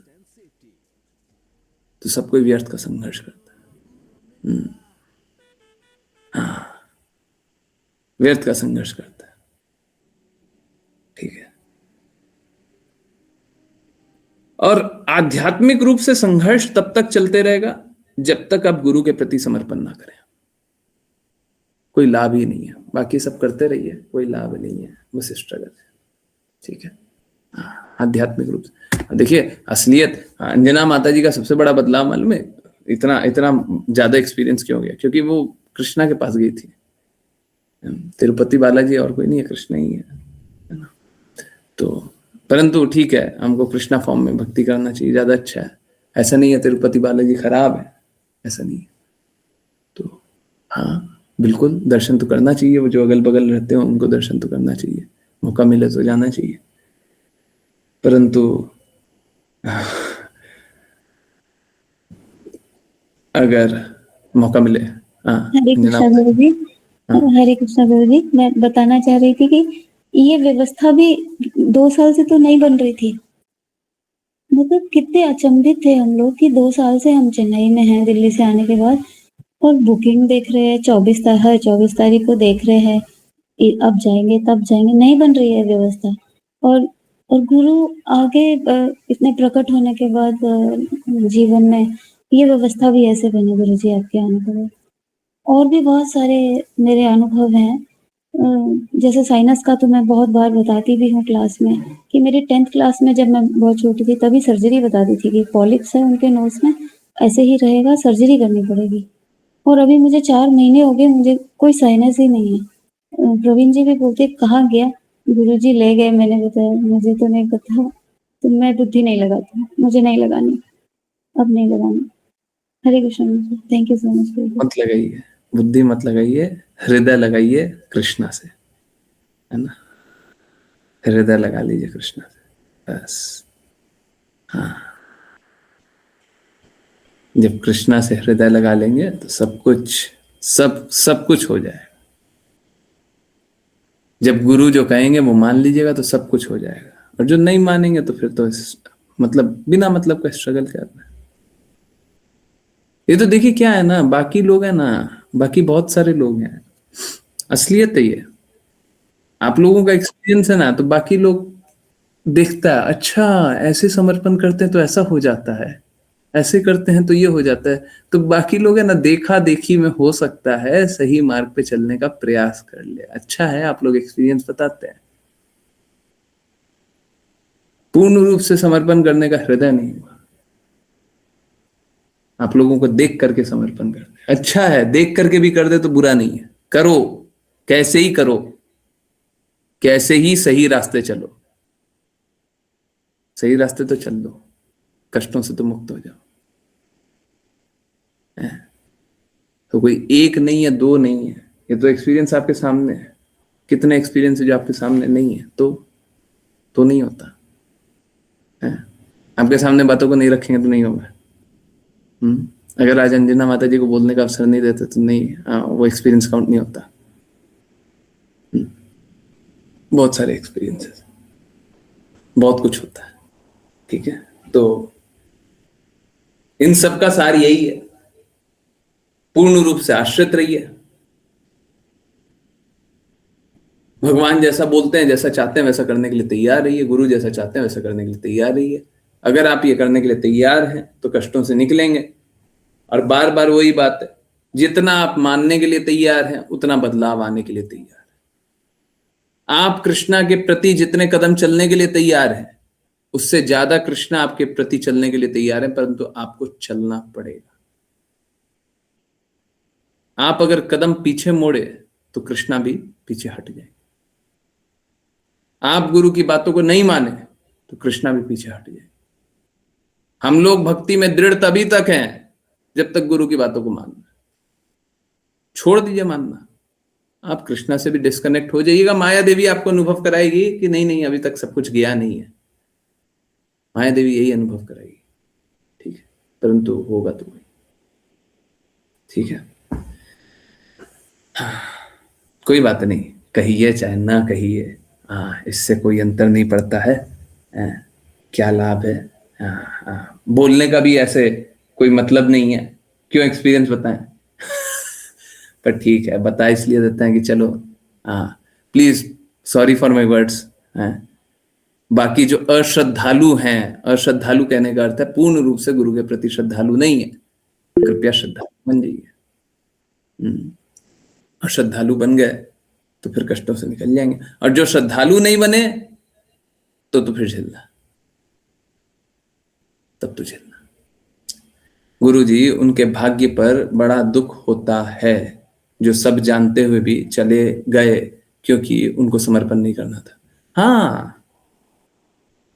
तो सब कोई व्यर्थ का संघर्ष करता है। हाँ, व्यर्थ का संघर्ष करता है। ठीक है। और आध्यात्मिक रूप से संघर्ष तब तक चलते रहेगा जब तक आप गुरु के प्रति समर्पण ना करें। कोई लाभ ही नहीं है, बाकी सब करते रहिए, कोई लाभ नहीं है, बस स्ट्रगल है। ठीक है। आध्यात्मिक रूप से देखिए, असलियत अंजना माता जी का सबसे बड़ा बदलाव मालूम है, इतना ज्यादा एक्सपीरियंस क्यों हो गया? क्योंकि वो कृष्णा के पास गई थी। तिरुपति बालाजी और कोई नहीं है, कृष्णा ही है ना? तो परंतु ठीक है, हमको कृष्णा फॉर्म में भक्ति करना चाहिए, ज्यादा अच्छा है। ऐसा नहीं है तिरुपति बालाजी खराब है, ऐसा नहीं है। तो हाँ, बिल्कुल दर्शन तो करना चाहिए, वो जो अगल बगल रहते हैं उनको दर्शन तो करना चाहिए, मौका मिले तो जाना चाहिए। परंतु अगर मौका मिले, हरे कृष्णा गुरु जी, हरे कृष्णा गुरु जी, मैं बताना चाह रही थी कि ये व्यवस्था भी 2 साल से तो नहीं बन रही थी। मतलब कितने अचंभित थे हम लोग कि 2 साल से हम चेन्नई में हैं दिल्ली से आने के बाद, और बुकिंग देख रहे हैं, 24 तारीख को देख रहे हैं, अब जाएंगे तब जाएंगे, नहीं बन रही है व्यवस्था। और गुरु आगे इतने प्रकट होने के बाद जीवन में ये व्यवस्था भी ऐसे बनी गुरु जी आपके आने के बाद। और भी बहुत सारे मेरे अनुभव हैं, जैसे साइनस का तो मैं बहुत बार बताती भी हूँ क्लास में कि मेरी 10th क्लास में जब मैं बहुत छोटी थी तभी सर्जरी बता दी थी कि पॉलिप्स है उनके नोज में, ऐसे ही रहेगा, सर्जरी करनी पड़ेगी। और अभी मुझे 4 महीने हो गए, मुझे कोई साइनस ही नहीं है। प्रवीण जी भी बोलते कहाँ गया, गुरुजी ले गए। मैंने बताया मुझे तो नहीं पता, तो मैं बुद्धि नहीं लगाती, मुझे नहीं लगानी, अब नहीं लगानी। Hare Krishna, thank you so much. मत लगाइए, बुद्धि मत लगाइए, हृदय लगाइए कृष्णा से, है ना? हृदय लगा लीजिए कृष्णा से, बस। हाँ, जब कृष्णा से हृदय लगा लेंगे तो सब कुछ हो जाएगा। जब गुरु जो कहेंगे वो मान लीजिएगा तो सब कुछ हो जाएगा, और जो नहीं मानेंगे तो फिर तो मतलब बिना मतलब का स्ट्रगल करना है। ये तो देखिए क्या है ना, बाकी लोग हैं ना, बाकी बहुत सारे लोग हैं, असलियत है ये। आप लोगों का एक्सपीरियंस है ना, तो बाकी लोग देखता है, अच्छा ऐसे समर्पण करते हैं तो ऐसा हो जाता है, ऐसे करते हैं तो ये हो जाता है। तो बाकी लोग है ना, देखा देखी में हो सकता है सही मार्ग पे चलने का प्रयास कर ले। अच्छा है आप लोग एक्सपीरियंस बताते हैं। पूर्ण रूप से समर्पण करने का हृदय नहीं हुआ, आप लोगों को देख करके समर्पण करते। अच्छा है, देख करके भी कर दे तो बुरा नहीं है, करो, कैसे ही करो, कैसे ही सही रास्ते चलो, सही रास्ते तो चल दो, कष्टों से तो मुक्त हो जाओ। तो कोई एक नहीं है, 2 नहीं है, ये तो एक्सपीरियंस आपके सामने है। कितने एक्सपीरियंस है जो आपके सामने नहीं है, तो नहीं होता है। आपके सामने बातों को नहीं रखेंगे तो नहीं होगा। अगर आज अंजना माता जी को बोलने का अवसर नहीं देते तो नहीं, वो एक्सपीरियंस काउंट नहीं होता। बहुत सारे एक्सपीरियंसेस, बहुत कुछ होता है। ठीक है, तो इन सब का सार यही है, पूर्ण रूप से आश्रित रहिए। भगवान जैसा बोलते हैं, जैसा चाहते हैं वैसा करने के लिए तैयार रहिए। गुरु जैसा चाहते हैं वैसा करने के लिए तैयार रहिए। अगर आप ये करने के लिए तैयार हैं तो कष्टों से निकलेंगे। और बार बार वही बात है, जितना आप मानने के लिए तैयार हैं उतना बदलाव आने के लिए तैयार है। आप कृष्णा के प्रति जितने कदम चलने के लिए तैयार हैं उससे ज्यादा कृष्णा आपके प्रति चलने के लिए तैयार है, परंतु आपको चलना पड़ेगा। आप अगर कदम पीछे मोड़े तो कृष्णा भी पीछे हट जाए। आप गुरु की बातों को नहीं माने तो कृष्णा भी पीछे हट जाए। हम लोग भक्ति में दृढ़ तभी तक हैं जब तक गुरु की बातों को मानना। छोड़ दीजिए मानना, आप कृष्णा से भी डिस्कनेक्ट हो जाइएगा। माया देवी आपको अनुभव कराएगी कि नहीं नहीं अभी तक सब कुछ गया नहीं है, माया देवी यही अनुभव कराएगी, ठीक है, परंतु होगा तो वही, ठीक है। कोई बात नहीं, कहिए चाहे ना कहिए, इससे कोई अंतर नहीं पड़ता है। क्या लाभ है, बोलने का भी ऐसे कोई मतलब नहीं है। क्यों, एक्सपीरियंस बताएं। पर ठीक है, बता इसलिए देते हैं कि चलो, please sorry for my words. बाकी जो अश्रद्धालु हैं, अश्रद्धालु कहने का अर्थ है पूर्ण रूप से गुरु के प्रति श्रद्धालु नहीं है, कृपया श्रद्धालु बन जाइए। और श्रद्धालु बन गए तो फिर कष्टों से निकल जाएंगे, और जो श्रद्धालु नहीं बने तो फिर झेलना, तब तो झेलना। गुरु जी, उनके भाग्य पर बड़ा दुख होता है जो सब जानते हुए भी चले गए क्योंकि उनको समर्पण नहीं करना था। हाँ,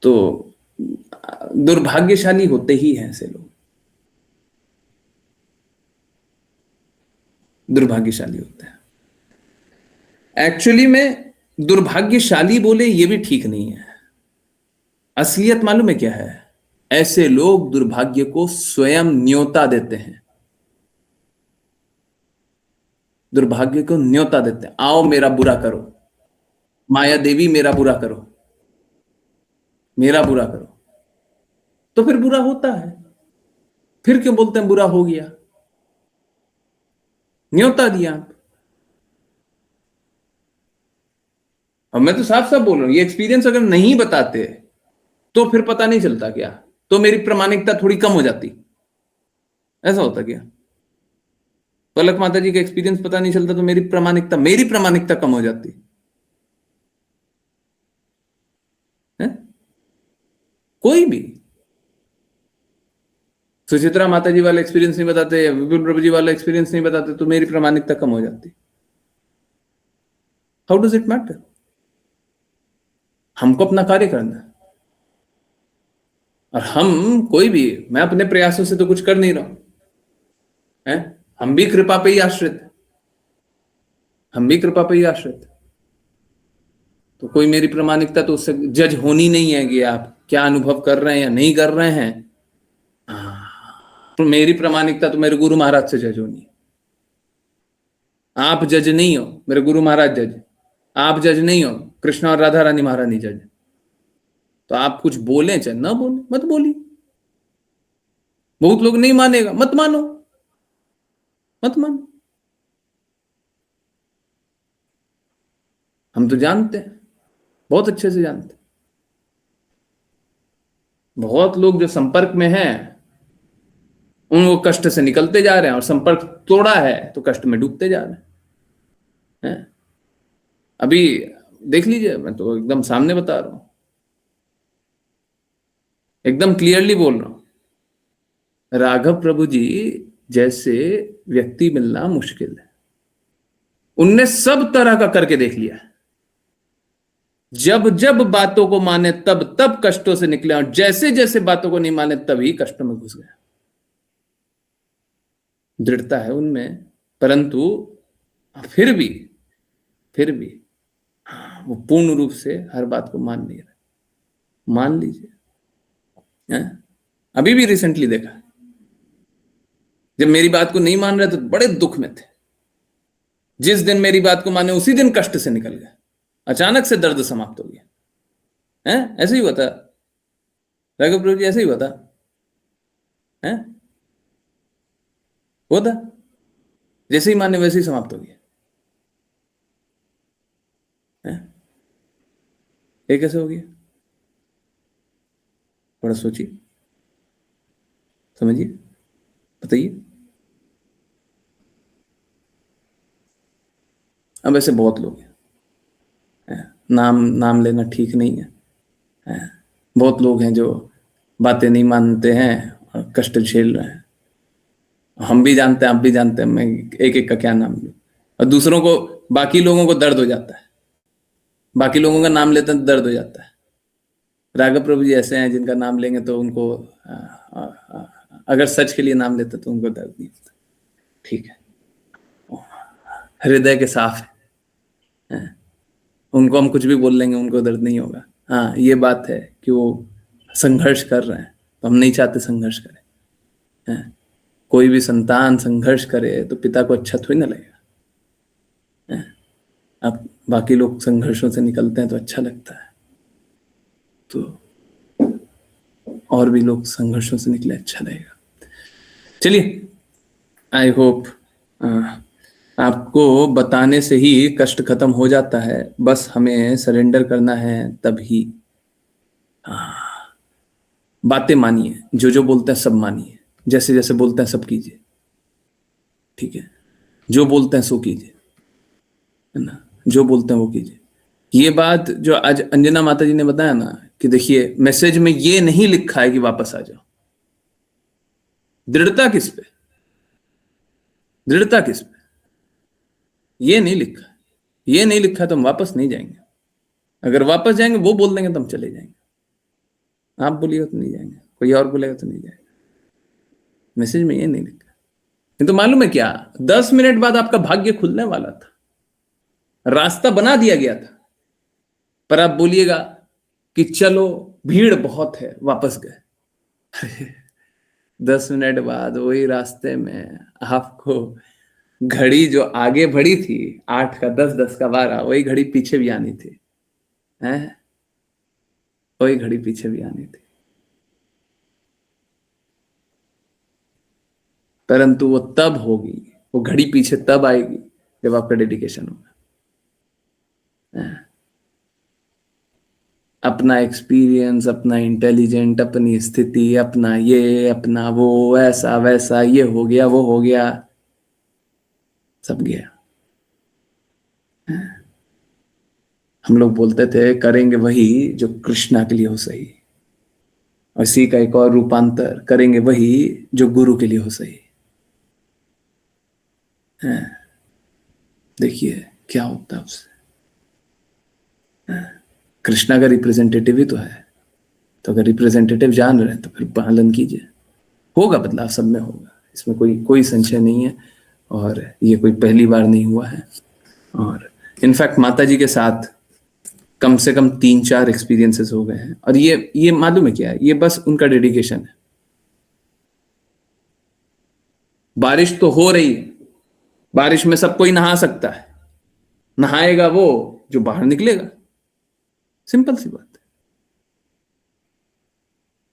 तो दुर्भाग्यशाली होते ही हैं ऐसे लोग, दुर्भाग्यशाली होते हैं। एक्चुअली में दुर्भाग्यशाली बोले ये भी ठीक नहीं है। असलियत मालूम है क्या है? ऐसे लोग दुर्भाग्य को स्वयं न्योता देते हैं, दुर्भाग्य को न्योता देते हैं। आओ मेरा बुरा करो, माया देवी मेरा बुरा करो, मेरा बुरा करो, तो फिर बुरा होता है। फिर क्यों बोलते हैं बुरा हो गया? न्योता दिया आप। अब मैं तो साफ साफ बोल रहा हूं, ये एक्सपीरियंस अगर नहीं बताते तो फिर पता नहीं चलता क्या, तो मेरी प्रामाणिकता थोड़ी कम हो जाती। ऐसा होता क्या? पलक माता जी का एक्सपीरियंस पता नहीं चलता तो मेरी प्रामाणिकता कम हो जाती है? कोई भी सुचित्रा माता जी वाला एक्सपीरियंस नहीं बताते, या विपिन प्रभु जी वाला एक्सपीरियंस नहीं बताते तो मेरी प्रामाणिकता कम हो जाती। How does it matter? हमको अपना कार्य करना है, और हम कोई भी, मैं अपने प्रयासों से तो कुछ कर नहीं रहा हूं, हम भी कृपा पे ही आश्रित, हम भी कृपा पे ही आश्रित। तो कोई मेरी प्रामाणिकता तो उससे जज होनी नहीं है कि आप क्या अनुभव कर रहे हैं या नहीं कर रहे हैं। तो मेरी प्रामाणिकता तो मेरे गुरु महाराज से जज होनी है। आप जज नहीं हो, मेरे गुरु महाराज जज। आप जज नहीं हो, कृष्ण और राधा रानी महारानी जज। तो आप कुछ बोले चाहे ना बोले, मत बोलिए। बहुत लोग नहीं मानेगा, मत मानो, मत मानो। हम तो जानते हैं, बहुत अच्छे से जानते हैं। बहुत लोग जो संपर्क में हैं उनको कष्ट से निकलते जा रहे हैं, और संपर्क तोड़ा है तो कष्ट में डूबते जा रहे हैं। अभी देख लीजिए, मैं तो एकदम सामने बता रहा हूं, एकदम क्लियरली बोल रहा हूं। राघव प्रभु जी जैसे व्यक्ति मिलना मुश्किल है। उनने सब तरह का करके देख लिया। जब जब बातों को माने तब तब कष्टों से निकले, और जैसे जैसे बातों को नहीं माने तभी कष्टों में घुस गए। दृढ़ता है उनमें, परंतु फिर भी वो पूर्ण रूप से हर बात को मान नहीं रहे। मान लीजिए, अभी भी रिसेंटली देखा, जब मेरी बात को नहीं मान रहे तो बड़े दुख में थे। जिस दिन मेरी बात को माने उसी दिन कष्ट से निकल गए, अचानक से दर्द समाप्त हो गया। ऐसे ही हुआ था राघव प्रभु जी, ऐसे ही हुआ था। हुआ था, जैसे ही माने वैसे ही समाप्त हो गया। ये कैसे हो गया? थोड़ा सोचिए, समझिए, बताइए। अब ऐसे बहुत लोग हैं, नाम लेना ठीक नहीं है। बहुत लोग हैं जो बातें नहीं मानते हैं और कष्ट झेल रहे हैं। हम भी जानते हैं, आप भी जानते हैं, मैं एक एक का क्या नाम लूं। और दूसरों को, बाकी लोगों को दर्द हो जाता है, बाकी लोगों का नाम लेते हैं तो दर्द हो जाता है। राघव प्रभु जी ऐसे हैं जिनका नाम लेंगे तो उनको अगर सच के लिए नाम लेते तो उनको दर्द नहीं होता। ठीक है, हृदय के साफ है, हैं? उनको हम कुछ भी बोल लेंगे, उनको दर्द नहीं होगा। हाँ, ये बात है कि वो संघर्ष कर रहे हैं, तो हम नहीं चाहते संघर्ष करें, हैं? कोई भी संतान संघर्ष करे तो पिता को अच्छा थोड़ी ना लगेगा, हैं? अब बाकी लोग संघर्षों से निकलते हैं तो अच्छा लगता है, तो और भी लोग संघर्षों से निकले अच्छा लगेगा। चलिए, आई होप आपको बताने से ही कष्ट खत्म हो जाता है, बस हमें सरेंडर करना है तभी। बातें मानिए, जो जो बोलते हैं सब मानिए, जैसे जैसे बोलते हैं सब कीजिए, ठीक है? जो बोलते हैं सो कीजिए, है ना? जो बोलते हैं वो कीजिए। ये बात जो आज अंजना माता जी ने बताया ना कि देखिए मैसेज में ये नहीं लिखा है कि वापस आ जाओ, दृढ़ता किस पे, दृढ़ता किस पे, ये नहीं लिखा है। ये नहीं लिखा है तो हम वापस नहीं जाएंगे। अगर वापस जाएंगे वो बोल देंगे तो हम चले जाएंगे, आप बोलिएगा तो नहीं जाएंगे, कोई और बोलेगा तो नहीं जाएंगे। मैसेज में ये नहीं लिखा। नहीं तो मालूम है क्या, 10 मिनट बाद आपका भाग्य खुलने वाला था, रास्ता बना दिया गया था, पर आप बोलिएगा कि चलो भीड़ बहुत है, वापस गए। 10 मिनट बाद वही रास्ते में आपको घड़ी जो आगे बढ़ी थी 8 का 10, 10 का 12, वही घड़ी पीछे भी आनी थी, हैं? वही घड़ी पीछे भी आनी थी, परंतु वो तब होगी, वो घड़ी पीछे तब आएगी जब आपका डेडिकेशन होगा। अपना एक्सपीरियंस, अपना इंटेलिजेंट, अपनी स्थिति, अपना ये अपना वो, ऐसा वैसा, ये हो गया वो हो गया, सब गया। हम लोग बोलते थे करेंगे वही जो कृष्णा के लिए हो सही, और इसी का एक और रूपांतर, करेंगे वही जो गुरु के लिए हो सही। देखिए क्या होता है उससे। कृष्णा का रिप्रेजेंटेटिव ही तो है, तो अगर रिप्रेजेंटेटिव जान रहे हैं तो फिर पालन कीजिए, होगा बदलाव, सब में होगा, इसमें कोई संशय नहीं है। और ये कोई पहली बार नहीं हुआ है, और इनफैक्ट माता जी के साथ कम से कम 3-4 एक्सपीरियंसेस हो गए हैं, और ये मालूम है क्या है, ये बस उनका डेडिकेशन है। बारिश तो हो रही है, बारिश में सब कोई नहा सकता है, नहाएगा वो जो बाहर निकलेगा, सिंपल सी बात है।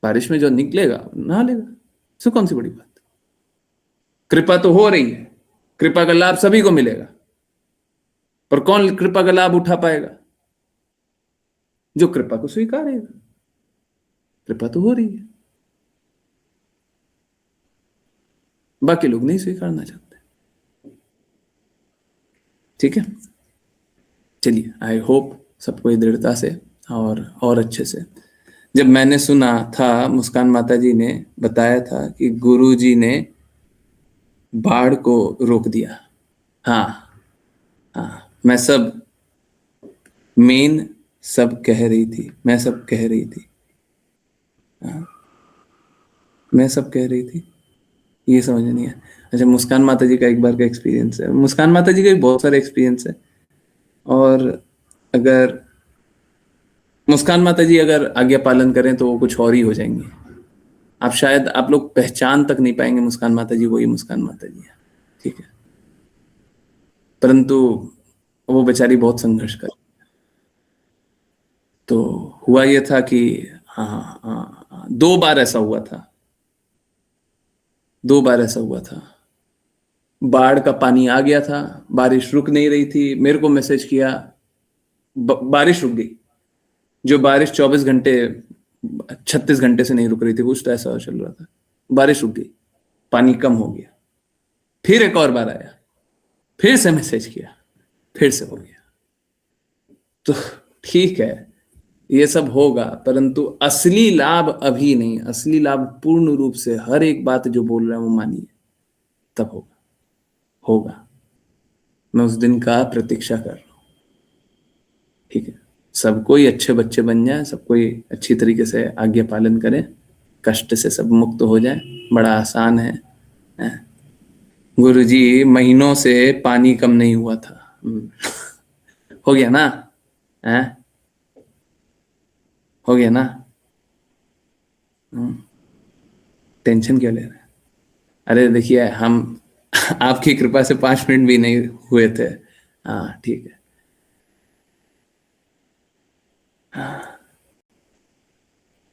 बारिश में जो निकलेगा नहा लेगा, सो कौन सी बड़ी बात। कृपा तो हो रही है, कृपा का लाभ सभी को मिलेगा, पर कौन कृपा का लाभ उठा पाएगा? जो कृपा को स्वीकारेगा। कृपा तो हो रही है, बाकी लोग नहीं स्वीकारना चाहते, ठीक है? चलिए, आई होप सबको दृढ़ता से और अच्छे से। जब मैंने सुना था, मुस्कान माता जी ने बताया था कि गुरु जी ने बाढ़ को रोक दिया। हाँ, मैं सब कह रही थी, मैं सब कह रही थी, मैं सब कह रही थी, ये समझ नहीं है। अच्छा, मुस्कान माता जी का एक बार का एक्सपीरियंस है। मुस्कान माता जी का बहुत सारे एक्सपीरियंस है, और अगर मुस्कान माता जी अगर आज्ञा पालन करें तो वो कुछ और ही हो जाएंगी। आप लोग पहचान तक नहीं पाएंगे मुस्कान माता जी वही मुस्कान माता जी है, ठीक है? परंतु वो बेचारी बहुत संघर्ष कर, तो हुआ ये था कि 2 बार ऐसा हुआ था, 2 बार ऐसा हुआ था। बाढ़ का पानी आ गया था, बारिश रुक नहीं रही थी, मेरे को मैसेज किया, बारिश रुक गई। जो बारिश 24 घंटे 36 घंटे से नहीं रुक रही थी, कुछ तो ऐसा चल रहा था, बारिश रुक गई, पानी कम हो गया। फिर एक और बार आया, फिर से मैसेज किया, फिर से हो गया। तो ठीक है, ये सब होगा, परंतु असली लाभ अभी नहीं। असली लाभ पूर्ण रूप से हर एक बात जो बोल रहे हैं वो मानिए, तब होगा। मैं उस दिन का प्रतीक्षा कर रहा हूं, ठीक है? सब कोई अच्छे बच्चे बन जाए, सब कोई अच्छी तरीके से आज्ञा पालन करें, कष्ट से सब मुक्त हो जाए, बड़ा आसान है। गुरुजी, महीनों से पानी कम नहीं हुआ था। हो गया ना? हैं? हो गया ना? टेंशन क्यों ले रहे हैं? अरे देखिए, हम आपकी कृपा से 5 मिनट भी नहीं हुए थे। हाँ ठीक है।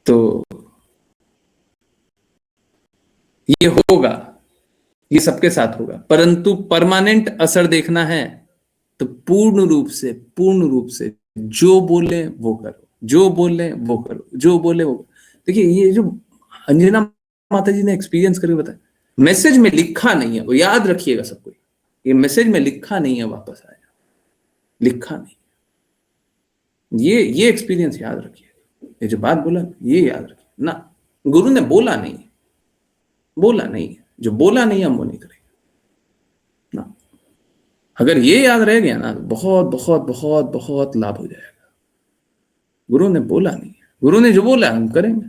तो ये होगा, ये सबके साथ होगा, परंतु परमानेंट असर देखना है तो पूर्ण रूप से जो बोले वो करो, जो बोले वो करो, जो बोले वो। देखिए ये जो अंजना माता जी ने एक्सपीरियंस करके बताया, मैसेज में लिखा नहीं है, वो याद रखिएगा सब कोई, ये मैसेज में लिखा नहीं है, वापस आया, लिखा नहीं। ये एक्सपीरियंस याद रखिए, ये जो बात बोला ये याद रखिए ना, गुरु ने बोला नहीं है, बोला नहीं है, जो बोला नहीं हम वो नहीं करेंगे ना। अगर ये याद रह गया ना, बहुत बहुत बहुत बहुत लाभ हो जाएगा। गुरु ने बोला नहीं है, गुरु ने जो बोला हम करेंगे,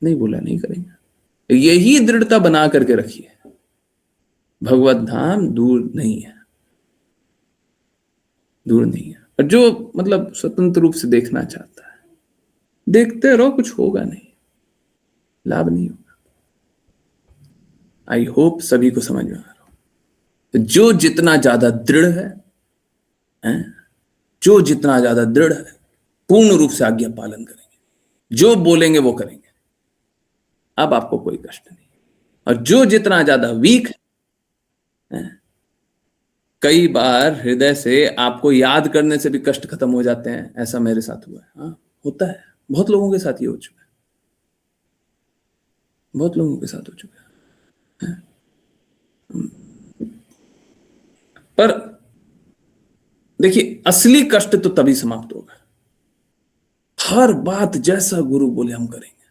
नहीं बोला नहीं करेंगे। यही दृढ़ता बना करके रखिए, भगवत धाम दूर नहीं है, दूर नहीं है। और जो मतलब स्वतंत्र रूप से देखना चाहता है, देखते रहो, कुछ होगा नहीं, लाभ नहीं होगा। आई होप सभी को समझ में आ रहा हो। जो जितना ज्यादा दृढ़ है, जो जितना ज्यादा दृढ़ है, पूर्ण रूप से आज्ञा पालन करेंगे, जो बोलेंगे वो करेंगे, अब आपको कोई कष्ट नहीं। और जो जितना ज्यादा वीक है, कई बार हृदय से आपको याद करने से भी कष्ट खत्म हो जाते हैं, ऐसा मेरे साथ हुआ है। हाँ होता है, बहुत लोगों के साथ ये हो चुका है, बहुत लोगों के साथ हो चुका है। पर देखिए, असली कष्ट तो तभी समाप्त होगा, हर बात जैसा गुरु बोले हम करेंगे,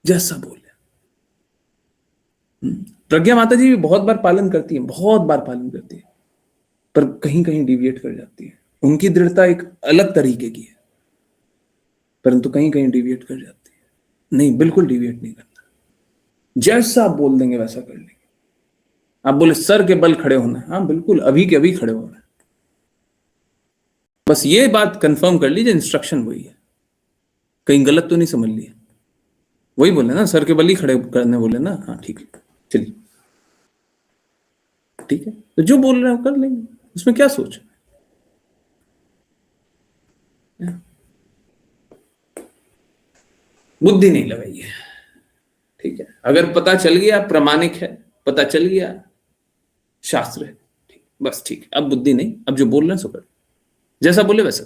जैसा बोले। प्रज्ञा माता जी भी बहुत बार पालन करती है, बहुत बार पालन करती है, पर कहीं कहीं डिविएट कर जाती है। उनकी दृढ़ता एक अलग तरीके की है, परंतु कहीं कहीं डिविएट कर जाती है। नहीं, बिल्कुल डिविएट नहीं करता, जैसा आप बोल देंगे वैसा कर लेंगे। आप बोले सर के बल खड़े होना, हाँ बिल्कुल, अभी के अभी खड़े होना है। बस ये बात कंफर्म कर लीजिए, इंस्ट्रक्शन वही है, कहीं गलत तो नहीं समझ लिया। वही बोले ना, सर के बल ही खड़े करने बोले ना। हाँ ठीक है, चलिए ठीक है, तो जो बोल रहे हो कर लेंगे, उसमें क्या सोच। बुद्धि नहीं लगाइए, ठीक है। अगर पता चल गया प्रमाणिक है, पता चल गया शास्त्र है, ठीक, बस ठीक है। अब बुद्धि नहीं, अब जो बोल रहे हैं सो कर, जैसा बोले वैसा।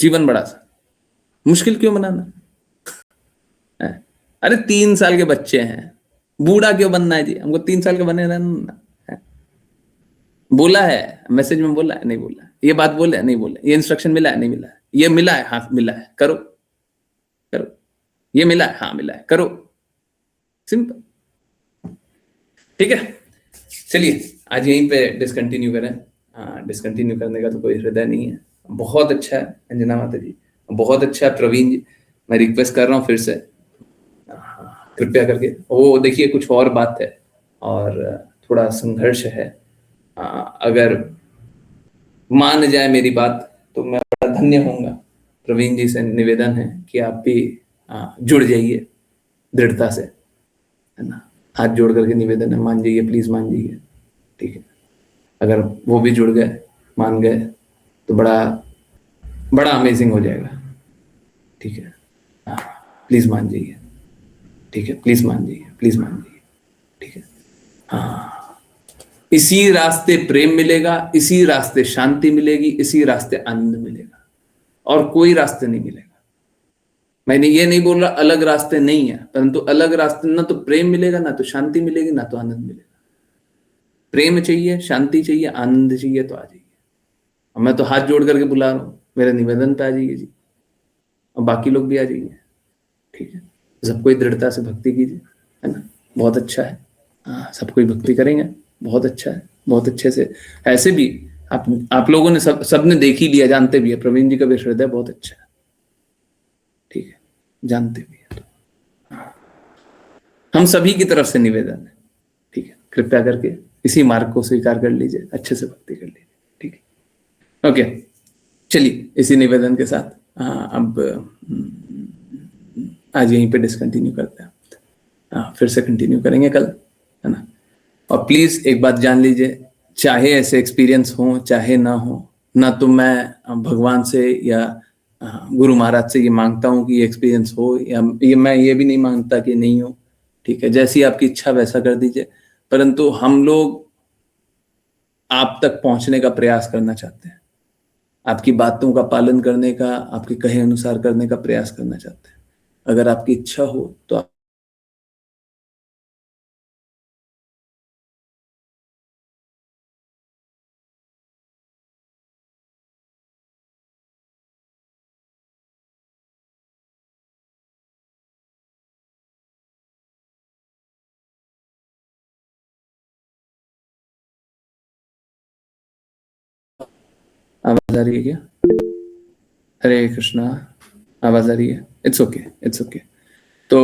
जीवन बड़ा सा, मुश्किल क्यों बनाना है? अरे 3 साल के बच्चे हैं, बूढ़ा क्यों बनना है जी? हमको 3 साल के बने रहना है। बोला है मैसेज में, बोला है नहीं बोला है, ये बात बोले नहीं बोले, ये इंस्ट्रक्शन मिला है नहीं मिला है, ये मिला है हाँ मिला है, करो करो, ये मिला है हाँ मिला है, करो, सिंपल। ठीक है, चलिए आज यहीं पे डिसकंटिन्यू करें। डिसकंटिन्यू करने का तो कोई हृदय नहीं है। बहुत अच्छा है अंजना माता जी, बहुत अच्छा है प्रवीण जी। मैं रिक्वेस्ट कर रहा हूँ फिर से, कृपया करके, वो देखिए कुछ और बात है और थोड़ा संघर्ष है। अगर मान जाए मेरी बात तो मैं बड़ा धन्य होऊंगा। प्रवीण जी से निवेदन है कि आप भी जुड़ जाइए दृढ़ता से, है ना। हाथ जोड़ करके निवेदन है, मान जाइए प्लीज, मान जाइए, ठीक है। अगर वो भी जुड़ गए, मान गए, तो बड़ा बड़ा अमेजिंग हो जाएगा, ठीक है। प्लीज मान जाइए, ठीक है, प्लीज मान जाइए, प्लीज मान जाइए, ठीक है। हाँ, इसी रास्ते प्रेम मिलेगा, इसी रास्ते शांति मिलेगी, इसी रास्ते आनंद मिलेगा, और कोई रास्ते नहीं मिलेगा। मैंने ये नहीं बोल रहा अलग रास्ते नहीं है, परंतु अलग रास्ते ना तो प्रेम मिलेगा, ना तो शांति मिलेगी, ना तो आनंद मिलेगा। प्रेम चाहिए, शांति चाहिए, आनंद चाहिए तो आ जाइए। और मैं तो हाथ जोड़ करके बुला रहा हूँ, मेरे निवेदन पे आ जाइए जी, और बाकी लोग भी आ जाइए, ठीक है। सब कोई दृढ़ता से भक्ति कीजिए, है ना, बहुत अच्छा है। हाँ, सब कोई भक्ति करेंगे, बहुत अच्छा है, बहुत अच्छे से। ऐसे भी आप लोगों ने सबने देख ही लिया, जानते भी है, प्रवीण जी का भी हृदय बहुत अच्छा है, ठीक है, जानते भी है। हम सभी की तरफ से निवेदन है, ठीक है, कृपया करके इसी मार्ग को स्वीकार कर लीजिए, अच्छे से भक्ति कर लीजिए। ठीक है, ओके, चलिए इसी निवेदन के साथ अब आज यहीं पे डिसकंटिन्यू करते हैं, फिर से कंटिन्यू करेंगे कल, है ना। और प्लीज एक बात जान लीजिए, चाहे ऐसे एक्सपीरियंस हो चाहे ना हो, ना तो मैं भगवान से या गुरु महाराज से ये मांगता हूँ कि ये एक्सपीरियंस हो, या मैं ये भी नहीं मांगता कि नहीं हो। ठीक है, जैसी आपकी इच्छा वैसा कर दीजिए, परंतु हम लोग आप तक पहुंचने का प्रयास करना चाहते हैं, आपकी बातों का पालन करने का, आपके कहे अनुसार करने का प्रयास करना चाहते हैं। अगर आपकी इच्छा हो तो आवाज आ रही है क्या? हरे कृष्णा, आवाज आ रही है? It's okay, it's okay. तो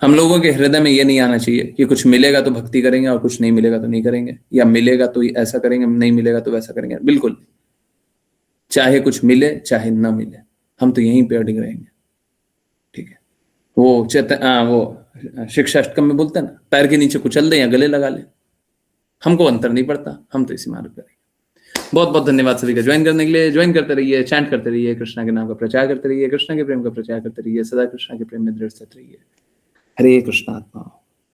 हम लोगों के हृदय में ये नहीं आना चाहिए कि कुछ मिलेगा तो भक्ति करेंगे और कुछ नहीं मिलेगा तो नहीं करेंगे, या मिलेगा तो ऐसा करेंगे, नहीं मिलेगा तो वैसा करेंगे। बिल्कुल, चाहे कुछ मिले चाहे ना मिले, हम तो यहीं पे अडिग रहेंगे। ठीक है, वो शिक्षा अष्टकम में बोलते हैं ना, पैर के नीचे कुचल दे या गले लगा ले, हमको अंतर नहीं पड़ता, हम तो इसी मार्ग करेंगे। बहुत बहुत धन्यवाद सभी का ज्वाइन करने के लिए। ज्वाइन करते रहिए, चैंट करते रहिए, कृष्णा के नाम का प्रचार करते रहिए, कृष्णा के प्रेम का प्रचार करते रहिए, सदा कृष्णा के प्रेम में दृढ़ स्थित रहिए। हरे कृष्णा आत्मा।